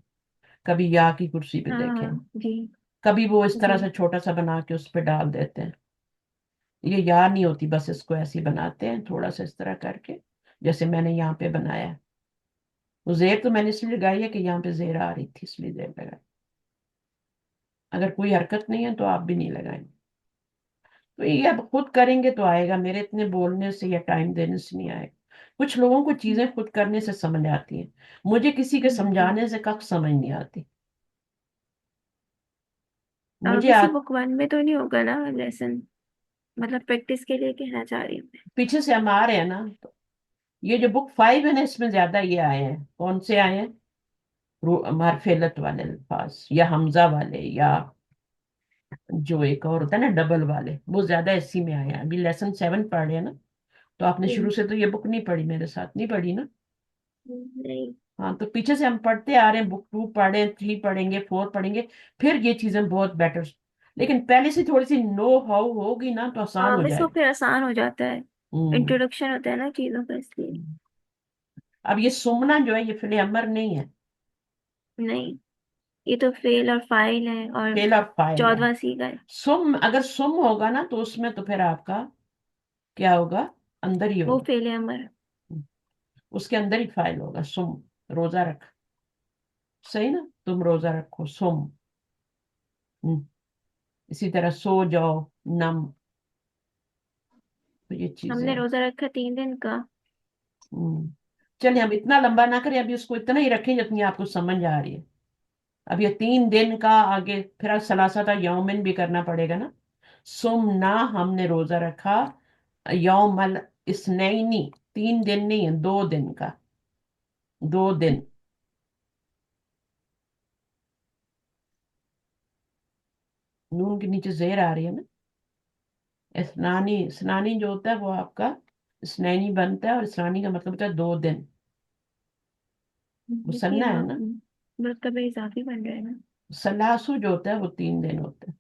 कभी या की कुर्सी पे हाँ देखेंगे, हाँ। जी। कभी वो इस तरह जी। से छोटा सा बना के उस पे डाल देते हैं। ये या नहीं होती, बस इसको ऐसे ही बनाते हैं, थोड़ा सा इस तरह करके, जैसे मैंने यहाँ पे बनाया है। वो जेर तो मैंने इसलिए लगाई है कि यहाँ पे जेर आ रही थी, इसलिए जेर लगाई। अगर कोई हरकत नहीं है तो आप भी नहीं लगाएंगे। तो ये अब खुद करेंगे तो आएगा, मेरे इतने बोलने से या टाइम देने से नहीं आएगा। कुछ लोगों को चीजें खुद करने से समझ आती हैं, मुझे किसी के जी। समझाने से कख समझ नहीं आती। मुझे वैसे बुक 1 में तो नहीं होगा ना लेसन, मतलब प्रैक्टिस के लिए कहना चाह रही हूँ मैं। पीछे से हम आ रहे हैं ना, तो ये जो बुक 5 है ना, इसमें ज्यादा ये आए हैं, कौन से आए हैं, मारफेलत वाले अल्फाज, या हमजा वाले, या जो एक और होता है ना डबल वाले, वो ज्यादा इसी में आए हैं। अभी लेसन 7 पढ़ रहे हैं ना, तो आपने शुरू जी। से तो ये बुक नहीं पढ़ी, मेरे साथ नहीं पढ़ी ना। नहीं। हाँ, तो पीछे से हम पढ़ते आ रहे हैं, बुक 2 पढ़े, 3 पढ़ेंगे, 4 पढ़ेंगे, फिर ये चीजें बहुत बेटर। लेकिन पहले से थोड़ी सी नो हाउ होगी ना तो आसान हाँ हो मिस वो जाएगा। फिर आसान हो जाता है, हम्म। इंट्रोडक्शन होता है ना चीजों का, इसलिए। अब ये सुमना जो है ये फिल अमर नहीं है, नहीं, ये तो फेल और फाइल है, और फेल और फाइल है। 14वां सीखा है। सुम अगर सुम होगा ना तो उसमें तो फिर आपका क्या होगा, अंदर ही वो होगा, फेल है अमर। उसके अंदर ही फाइल होगा। सुम, रोजा रख, सही ना, तुम रोजा रखो, सुम। हम्म, इसी तरह सो जाओ, नम। तो ये चीजें हमने हैं। रोजा रखा 3 दिन का। चलिए हम इतना लंबा ना करें, अभी उसको इतना ही रखें जितनी आपको समझ आ रही है। अब ये 3 दिन का आगे फिर सलासा था, यौमिन भी करना पड़ेगा ना। सुम ना, हमने रोजा रखा, यौमल इस्नैनी, 3 दिन नहीं है, 2 दिन का, 2 दिन। नून के नीचे जेर आ रही है ना। स्नानी, स्नानी जो होता है वो आपका स्नैनी बनता है, और स्नानी का मतलब होता है 2 दिन। देखिए मुसन्ना है ना। मुरक्कब इजाफी बन रहा है ना। सलासु जो होता है वो 3 दिन होता है,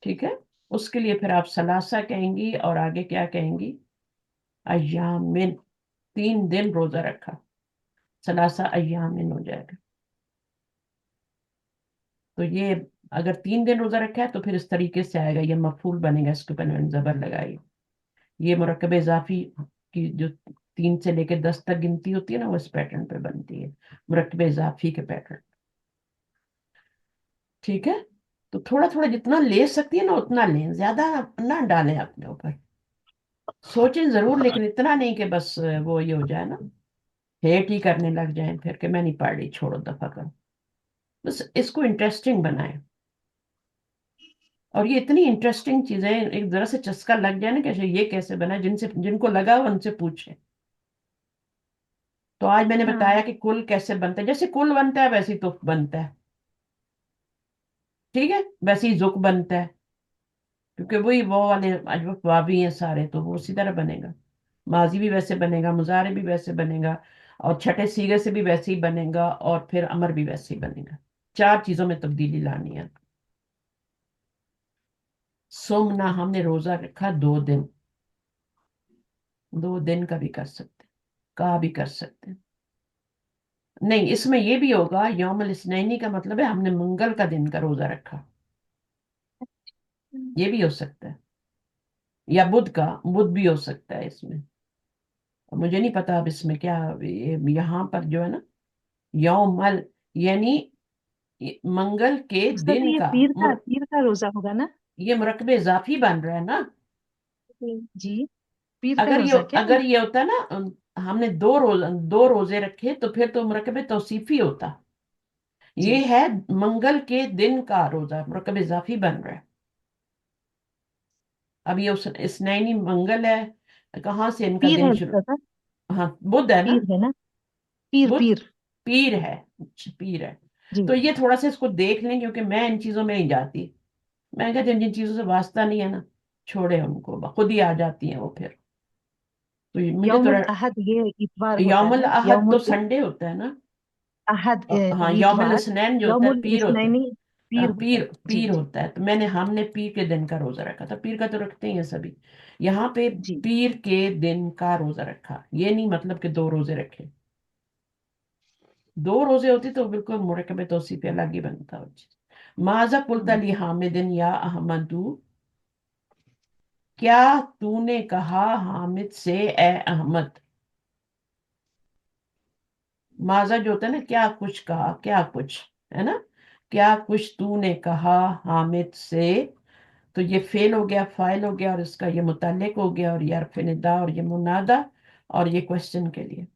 ठीक है। उसके लिए फिर आप सलासा कहेंगी, और आगे क्या कहेंगी, अय्यामिन, 3 दिन रोजा रखा, सलासा अय्यामिन हो जाएगा। तो ये अगर 3 दिन रोजा रखा है तो फिर इस तरीके से आएगा, ये मफूल बनेगा, इसके ऊपर मैंने जबर लगाई। ये मुरक्कब इजाफी की जो 3 से लेकर 10 तक गिनती होती है ना, वो इस पैटर्न पे बनती है, मुरक्कब इजाफी के पैटर्न, ठीक है। तो थोड़ा थोड़ा जितना ले सकती है ना उतना लें, ज्यादा ना डालें अपने ऊपर। सोचें जरूर, लेकिन इतना नहीं कि बस वो ये हो जाए ना, हेट ही करने लग जाए फिर कि मैं नहीं पढ़ रही, छोड़ो, दफा करो। बस इसको इंटरेस्टिंग बनाए। और ये इतनी इंटरेस्टिंग चीजें, एक जरा से चस्का लग जाए ना कैसे ये कैसे बना, जिनसे जिनको लगा हो उनसे पूछे। तो आज मैंने हाँ बताया कि कुल कैसे बनता है, जैसे कुल बनता है वैसे ही तुफ बनता है, ठीक है, वैसे ही जुक बनता है, क्योंकि वही वो वाले अजवफ वावी हैं सारे, तो वो उसी तरह बनेगा। माजी भी वैसे बनेगा, मुजारे भी वैसे बनेगा, और छठे सीगे से भी वैसे ही बनेगा, और फिर अमर भी वैसे ही बनेगा। 4 चीजों में तब्दीली लानी है। सोमना, हमने रोजा रखा 2 दिन, 2 दिन का भी कर सकते हैं, का भी कर सकते हैं। नहीं, इसमें ये भी होगा, यौमुल इस्नैनी का मतलब है हमने मंगल का दिन का रोजा रखा, ये भी हो सकता है, या बुध का, बुध भी हो सकता है इसमें। और मुझे नहीं पता अब इसमें क्या, यहाँ पर जो है ना, यौमल, यानी मंगल के उसका तो दिन ये का, पीर का रोजा होगा ना। ये मुरक्कब इजाफी बन रहा है ना। जी, पीर का रोजा क्या। अगर ये होता ना, हमने 2 रोजे रखे तो फिर तो मुरक्कब तौसीफी होता। ये जी, है मंगल के दिन का रोजा, मुरक्कब इजाफी बन रहा है। अब ये इसनैनी मंगल है, कहाँ से इनका पीर दिन है शुरू, उसका सर। हाँ बुध है ना, पीर है ना। पीर बुध, पीर। पीर है, अच्छा, पीर है। जी। तो ये थोड़ा सा इसको देख लें, क्योंकि मैं इन चीजों में नहीं जाती। मैं कहती जिन जिन चीजों से वास्ता नहीं है ना, छोड़े उनको, खुद ही आ जाती हैं वो फिर। तो मुझे यौमुल थोड़ा, अहद ये इतवार होता यौमुल है। अहद तो संडे होता है ना। अहद हाँ, यौमुल इतवार। इस्नैन जो होता है यौमुल पीर होता है। इस्नैनी पीर होता पीर, है। जी पीर जी होता है, तो हमने पीर के दिन का रोजा रखा था, पीर का तो रखते ही हैं सभी। यहाँ पे जी। पीर के दिन का रोजा रखा, ये नहीं मतलब कि 2 रोजे रखे। 2 रोजे होती तो बिल्कुल मुरकब तौसीफ पे अलग ही बनता वो चीज। माजा कुलता ली हामिदिन या अहमदू, क्या तूने कहा हामिद से ए अहमद। माजा जो होता है ना, क्या कुछ कहा, क्या कुछ, है ना, क्या कुछ तूने कहा हामिद से। तो ये फेल हो गया, फाइल हो गया, और इसका ये मुताल्लिक हो गया, और ये हर्फ निदा, और ये मुनादा, और ये क्वेश्चन के लिए।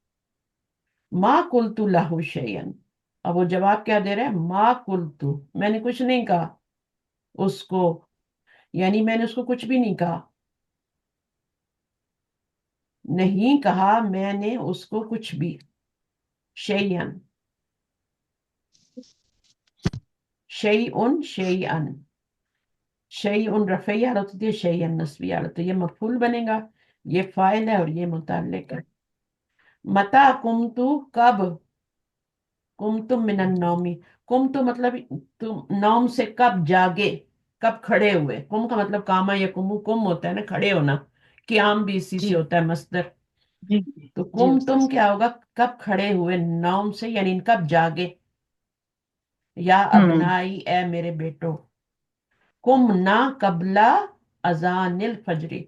मा कुलतु लहू शैयन, अब वो जवाब क्या दे रहा है, मा कुलतु, मैंने कुछ नहीं कहा उसको, यानी मैंने उसको कुछ भी नहीं कहा, नहीं कहा मैंने उसको कुछ भी। शैयन, शैउन, शैअन, शैउन रफ़ई हालत होती है, शैअन नस्बी हालत, तो ये मफूल बनेगा, ये फाइल है और ये मुताल्लिक है। मता कुमतु कब, कुमतुम मिनन नौमी, कुम तो मतलब तुम नौम से कब जागे, कब खड़े हुए। कुम का मतलब कामा या कुमु, कुम होता है ना खड़े होना, क्याम भी इसी से जी होता है मस्दर। जी तो जी कुम तुम उस्ताद। क्या होगा, कब खड़े हुए, नौम से यानी कब जागे, या हम्म। अबनाई ए मेरे बेटो, कुम ना कबला अजानिल फजरी।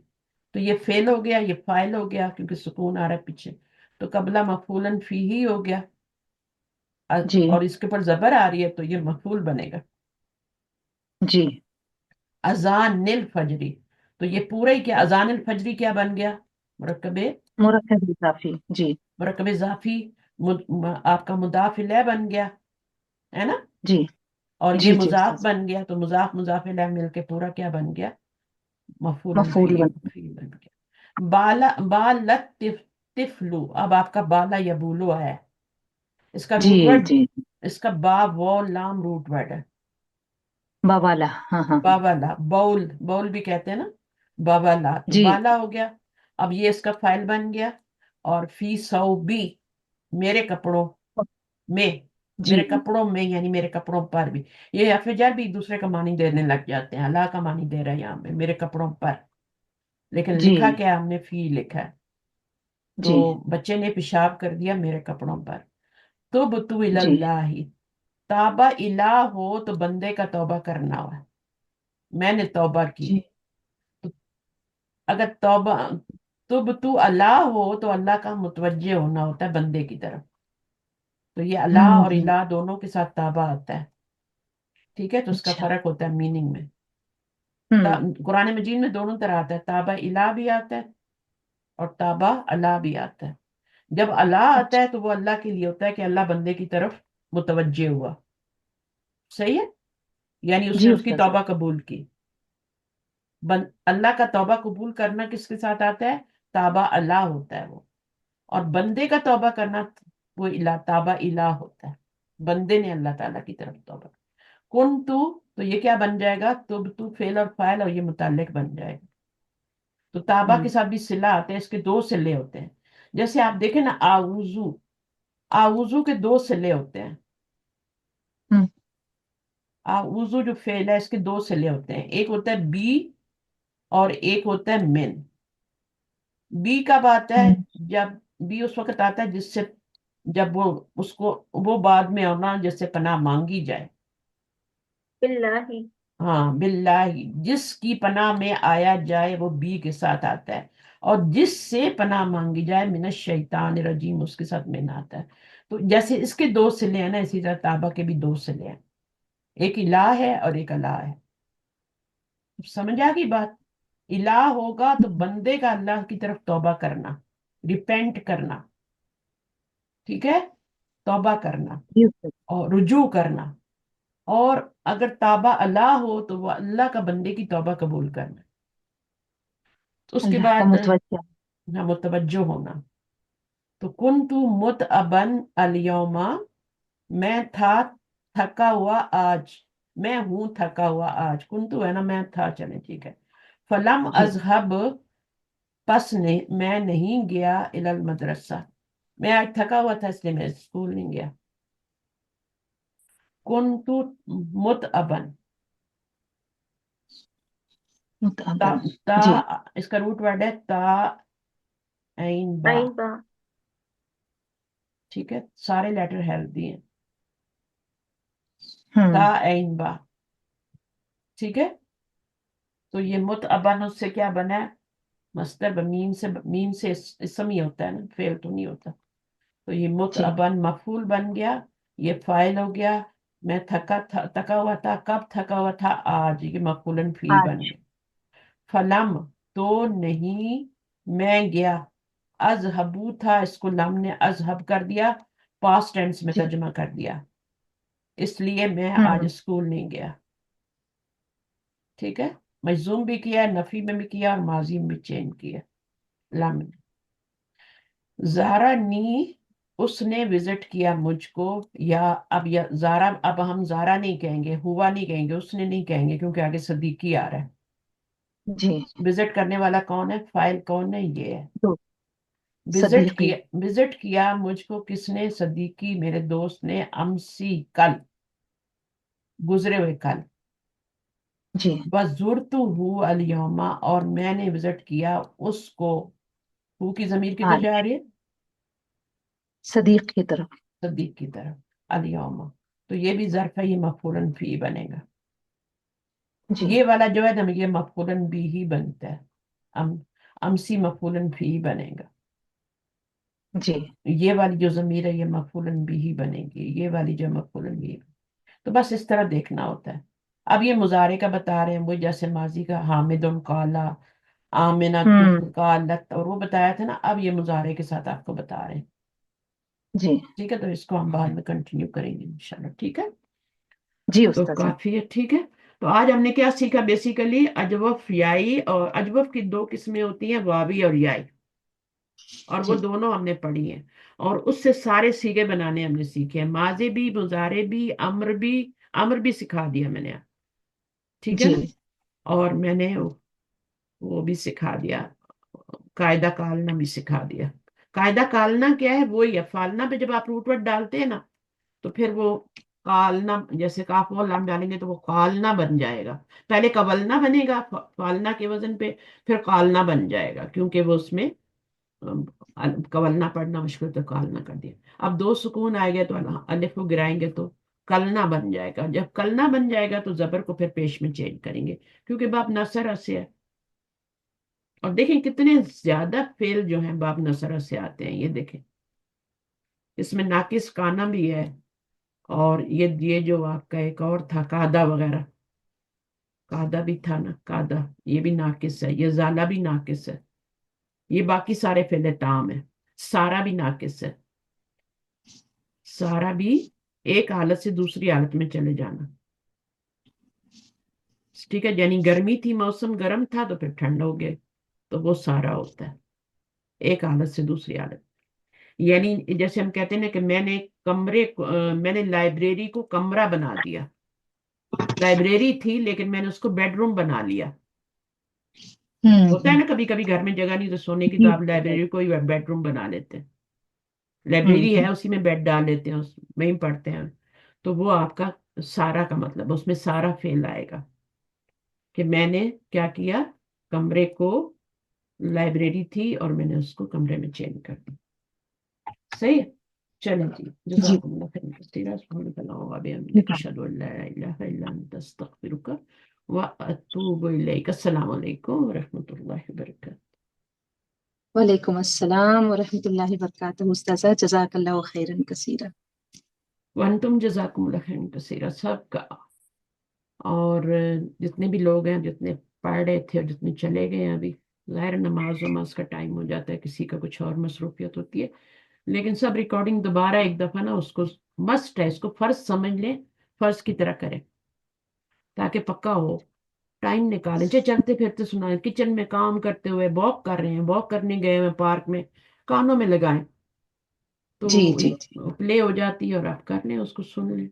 तो ये फेल हो गया, ये फाइल हो गया क्योंकि सुकून आ रहा है पीछे, तो कबला मफूलन फी ही हो गया। जी और इसके ऊपर जबर आ रही है तो ये मफूल बनेगा, जी। अजानिल फजरी। तो ये पूरा ही क्या, अजानिल फजरी क्या बन गया, मुरक्कबे, मुरक्कब इजाफी। जी मुरक्कब इजाफी, आपका मुदाफ इलैह बन गया, है ना। जी और ये जी जी मुजाफ उस्ताद। बन गया, तो मुजाफ मुजाफ इलैह मिलके पूरा क्या बन गया, मफूलन मफूल फी, बन। फी बन गया। बाला बालत तिफलू, अब आपका बाला यबूलो है, इसका जी रूट वर्ड, जी। इसका बा वो लाम रूट वर्ड है। बावाला, हाँ हाँ हाँ। बाबाला, बाउल, बाउल भी कहते हैं ना, बाबाला, तो जी बाला हो गया। अब ये इसका फाइल बन गया। और फी सौ बी, मेरे कपड़ों में, जी मेरे कपड़ों में यानी मेरे कपड़ों पर भी, ये या फिर जब भी दूसरे का मानी देने लग जाते हैं, अल्लाह का मानी दे रहा है यहाँ पे मेरे कपड़ों पर, लेकिन जी लिखा क्या है, हमने फी लिखा है। जी तो बच्चे ने पेशाब कर दिया मेरे कपड़ों पर। तुबतु जी इलल्लाहि, ताबा इला हो तो बंदे का तौबा करना हुआ, मैंने तौबा की। जी। तो अगर तौबा, तुबतु अल्लाह हो तो अल्लाह का मुतवज्जे होना होता है बंदे की तरफ। तो ये अल्लाह और हम्म। इला दोनों के साथ ताबा आता है, ठीक है। तो उसका अच्छा। फर्क होता है मीनिंग में। हम्म। कुरान मजीद में दोनों तरह आता है, ताबा इला भी आता है और ताबा अल्लाह भी आता है। जब अल्लाह आता अच्छा। है तो वो अल्लाह के लिए होता है कि अल्लाह बंदे की तरफ मुतवज्जे हुआ, सही है, यानी उसने जी उसकी उस्ताद। तौबा कबूल की। अल्लाह का तौबा कबूल करना किसके साथ आता है, ताबा अल्लाह होता है वो। और बंदे का तौबा करना वो ताबा इला होता है, बंदे ने अल्लाह ताला की तरफ तौबा। कुन तू, तो ये क्या बन जाएगा, तुब तू फेल और फाइल, और ये मुताल्लिक बन जाएगा। तो ताबा के हम्म साथ भी सिला आते हैं, इसके दो सिले होते हैं। जैसे आप देखें ना, आउजू, आउजू के दो सिले होते हैं। हम्म आउजू जो फेल है इसके दो सिले होते हैं, एक होता है बी और एक होता है मिन। बी कब आता है, हम्म। जब बी उस वक्त आता है जिससे, जब वो उसको, वो बाद में होना जिससे पनाह मांगी जाए। बिल्लाहि। हाँ बिल्लाही, जिसकी पनाह में आया जाए वो बी के साथ आता है। और जिससे पनाह मांगी जाए मिनश शैतान रजीम, उसके साथ मिन आता है। तो जैसे इसके दो सिले हैं ना, इसी तरह ताबा के भी दो सिले हैं, एक इलाह है और एक अल्लाह है। समझ आ गई बात। इलाह होगा तो बंदे का अल्लाह की तरफ तौबा करना, रिपेंट करना, ठीक है, तौबा करना जी उस्ताद। और रुजू करना। और अगर ताबा अल्लाह हो तो वो अल्लाह का बंदे की तौबा कबूल करना। तो उसके अल्लाह का बाद मुतवज्जा। ना मुतवज्जो होना। तो कुन्तु मुतअबन अल-यौमा, मैं था थका हुआ आज, मैं हूं थका हुआ आज। कुन्तु है ना, मैं था, चले ठीक है। फलम जी अजहब, पस ने मैं नहीं गया इलल मदरसा, मैं आज थका हुआ था इसलिए मैं स्कूल नहीं गया। कुन्तु मुतअबन, ता, मुतअब्बन। जी। ता इसका रूट वर्ड है ता ऐन बा, आइन बा। ठीक है, सारे लेटर हेल्दी हैं, ता हम्म। ऐन बा, ठीक है। तो ये मुतअबन उससे क्या बना है, मस्तर मीम से, मीम से इसम ही होता है ना, फेल तो नहीं होता। तो ये जी। मुतअबन मफूल बन गया, ये फाइल हो गया। मैं थका था, थका हुआ था, कब थका हुआ था, आज, ये मफूलन फी बन आज। गया। फलम, तो नहीं मैं गया, अजहबू था, इसको लम ने अजहब कर दिया, पास्ट टेंस में जी। तर्जमा कर दिया, इसलिए मैं आज हम्म। स्कूल नहीं गया, ठीक है। मजूम भी किया, नफी में भी किया और माजी में भी चेंज किया, लम ने। जारा नी, उसने विजिट किया मुझको, या जारा, अब हम जारा नहीं कहेंगे, हुआ नहीं कहेंगे, उसने नहीं कहेंगे क्योंकि आगे सदीकी आ रहा है। जी। विजिट करने वाला कौन है, फाइल कौन है, ये है। दो। صدیقی विजिट किया मुझको किसने, सदीकी मेरे दोस्त ने, अमसी कल, गुजरे हुए कल, जी वजुरतु हु अल यौमा, और मैंने विजिट किया उसको। हु की जमीर किधर आज जा रही है? सदीक की तरफ सदीक की तरफ, अल यौमा, तो ये भी ज़र्फ़ है, ये मफ़ऊलन फी बनेगा। जी ये वाला जो है ना, ये मफ़ऊलन भी ही बनता है, अमसी मफ़ऊलन फी बनेगा। जी ये वाली जो ज़मीर है ये मफ़ऊलन भी ही बनेगी, ये वाली जो मफ़ऊलन भी। तो बस इस तरह देखना होता है। अब ये मुजारे का बता रहे हैं, वो जैसे माजी का हामिदुन काला, आमिना तुम कालत, और वो बताया था ना, अब ये मुजारे के साथ आपको बता रहे हैं। जी ठीक है, तो इसको हम बाद में कंटिन्यू करेंगे इंशाल्लाह। ठीक है, जी तो उस्ताद काफी है। ठीक है, तो आज हमने क्या सीखा? बेसिकली अजवफ याई, और अजवफ की दो किस्में होती हैं, वावी और याई, और वो जी दोनों हमने पढ़ी हैं, और उससे सारे सीगे बनाने हमने सीखे हैं, माजे भी, मुजारे भी, अम्र भी सिखा दिया मैंने। ठीक है जी ना, और मैंने वो भी सिखा दिया, कायदा कालना भी सिखा दिया। कायदा कालना क्या है? वही है, फालना पे जब आप रूट वर्ड डालते हैं ना, तो फिर वो कालना, जैसे काफ और लाम डालेंगे तो वो कालना बन जाएगा। पहले कवलना बनेगा फालना के वजन पे, फिर कालना बन जाएगा, क्योंकि वो उसमें कवलना पढ़ना मुश्किल, तो कालना कर दिया। अब दो सुकून आएगा तो अलिफ को गिराएंगे तो कलना बन जाएगा। जब कलना बन जाएगा तो जबर को फिर पेश में चेंज करेंगे, क्योंकि बाप नसर से है। और देखें कितने ज्यादा फेल जो हैं बाप नसर से आते हैं, ये देखें, इसमें नाकिस काना भी है, और ये जो आपका एक और था कादा वगैरह, कादा भी था ना, कादा, ये भी नाकिस है, ये जाला भी नाकिस है, ये बाकी सारे फेले ताम है। सारा भी नाकिस है, सारा भी एक हालत से दूसरी हालत में चले जाना। ठीक है, यानी गर्मी थी, मौसम गर्म था, तो फिर ठंड हो गए, तो वो सारा होता है, एक हालत से दूसरी हालत। यानी जैसे हम कहते हैं ना कि मैंने लाइब्रेरी को कमरा बना दिया। लाइब्रेरी थी लेकिन मैंने उसको बेडरूम बना लिया। होता है ना कभी कभी घर में जगह नहीं तो सोने की, तो जी आप लाइब्रेरी को ही बेडरूम बना लेते हैं। हम्म लाइब्रेरी हम्म है, उसी में बेड डाल लेते हैं, उसमें ही पढ़ते हैं। तो वो आपका सारा का मतलब, उसमें सारा फेल आएगा कि मैंने क्या किया, कमरे को, लाइब्रेरी थी और मैंने उसको कमरे में चेंज कर दिया। सही है, चलें जी, जी जज़ाकुमुल्लाह खैरन कसीरा, सुब्हानकल्लाह व बिहम्दिक, अशहदु अन ला इलाहा इल्ला अंता, अस्तगफिरुका व अतूबु इलैक। अस्सलामु अलैकुम व रहमतुल्लाहि व बरकातहू। वालेकुम अस्सलाम व रहमतुल्लाहि व बरकातहू। उस्ताज़ा जज़ाकल्लाहु खैरन कसीरा। व अंतुम जज़ाकुमुल्लाह खैरन कसीरा, सबका। और जितने भी लोग हैं, जितने पढ़ रहे थे और जितने चले गए हैं अभी, ज़ाहिर नमाज वमाज का टाइम हो जाता है, किसी का कुछ और मसरूफियत होती है, लेकिन सब रिकॉर्डिंग दोबारा एक दफा ना, उसको मस्ट है, इसको फर्ज समझ लें, फर्ज की तरह करें, ताकि पक्का हो। टाइम निकालें, चाहे चलते फिरते सुनाएं, किचन में काम करते हुए, वॉक कर रहे हैं, वॉक करने गए हैं पार्क में, कानों में लगाएं, जी तो जी जी प्ले हो जाती है, और आप कर लें, उसको सुन लें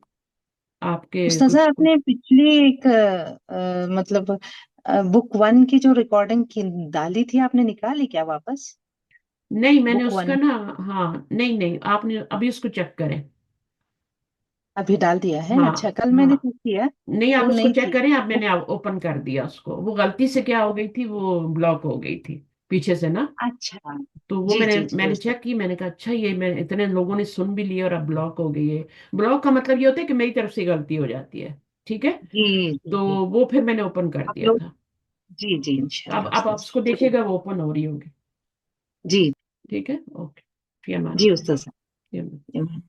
आपके उस्ताज़ा कुछ। आपने पिछली एक मतलब बुक वन की जो रिकॉर्डिंग की डाली थी, आपने निकाली क्या वापस? नहीं, मैंने बुक उसका वन ना, हाँ, नहीं नहीं, आपने अभी उसको चेक करें। अभी डाल दिया है? हाँ, अच्छा, कल मैंने हाँ, चेक किया नहीं, आप तो उसको नहीं चेक थी करें, आप, बुक। मैंने ओपन कर दिया उसको, वो गलती से क्या हो गई थी, वो ब्लॉक हो गई थी पीछे से ना, अच्छा तो वो जी मैंने जी जी मैंने उस्ताद चेक की, मैंने कहा अच्छा, ये मैं इतने लोगों ने सुन भी लिया और अब ब्लॉक हो गई है। ब्लॉक का मतलब ये होता है कि मेरी तरफ से गलती हो जाती है। ठीक है, जी जी तो जी वो फिर मैंने ओपन कर आप दिया लोग था। जी जी तो अब इंशाल्लाह अब आप उस्ताद उसको देखिएगा, वो ओपन हो रही होगी। जी ठीक है, ओके, फी अमान जी अल्लाह। उस्ताद फी अमान। साहब।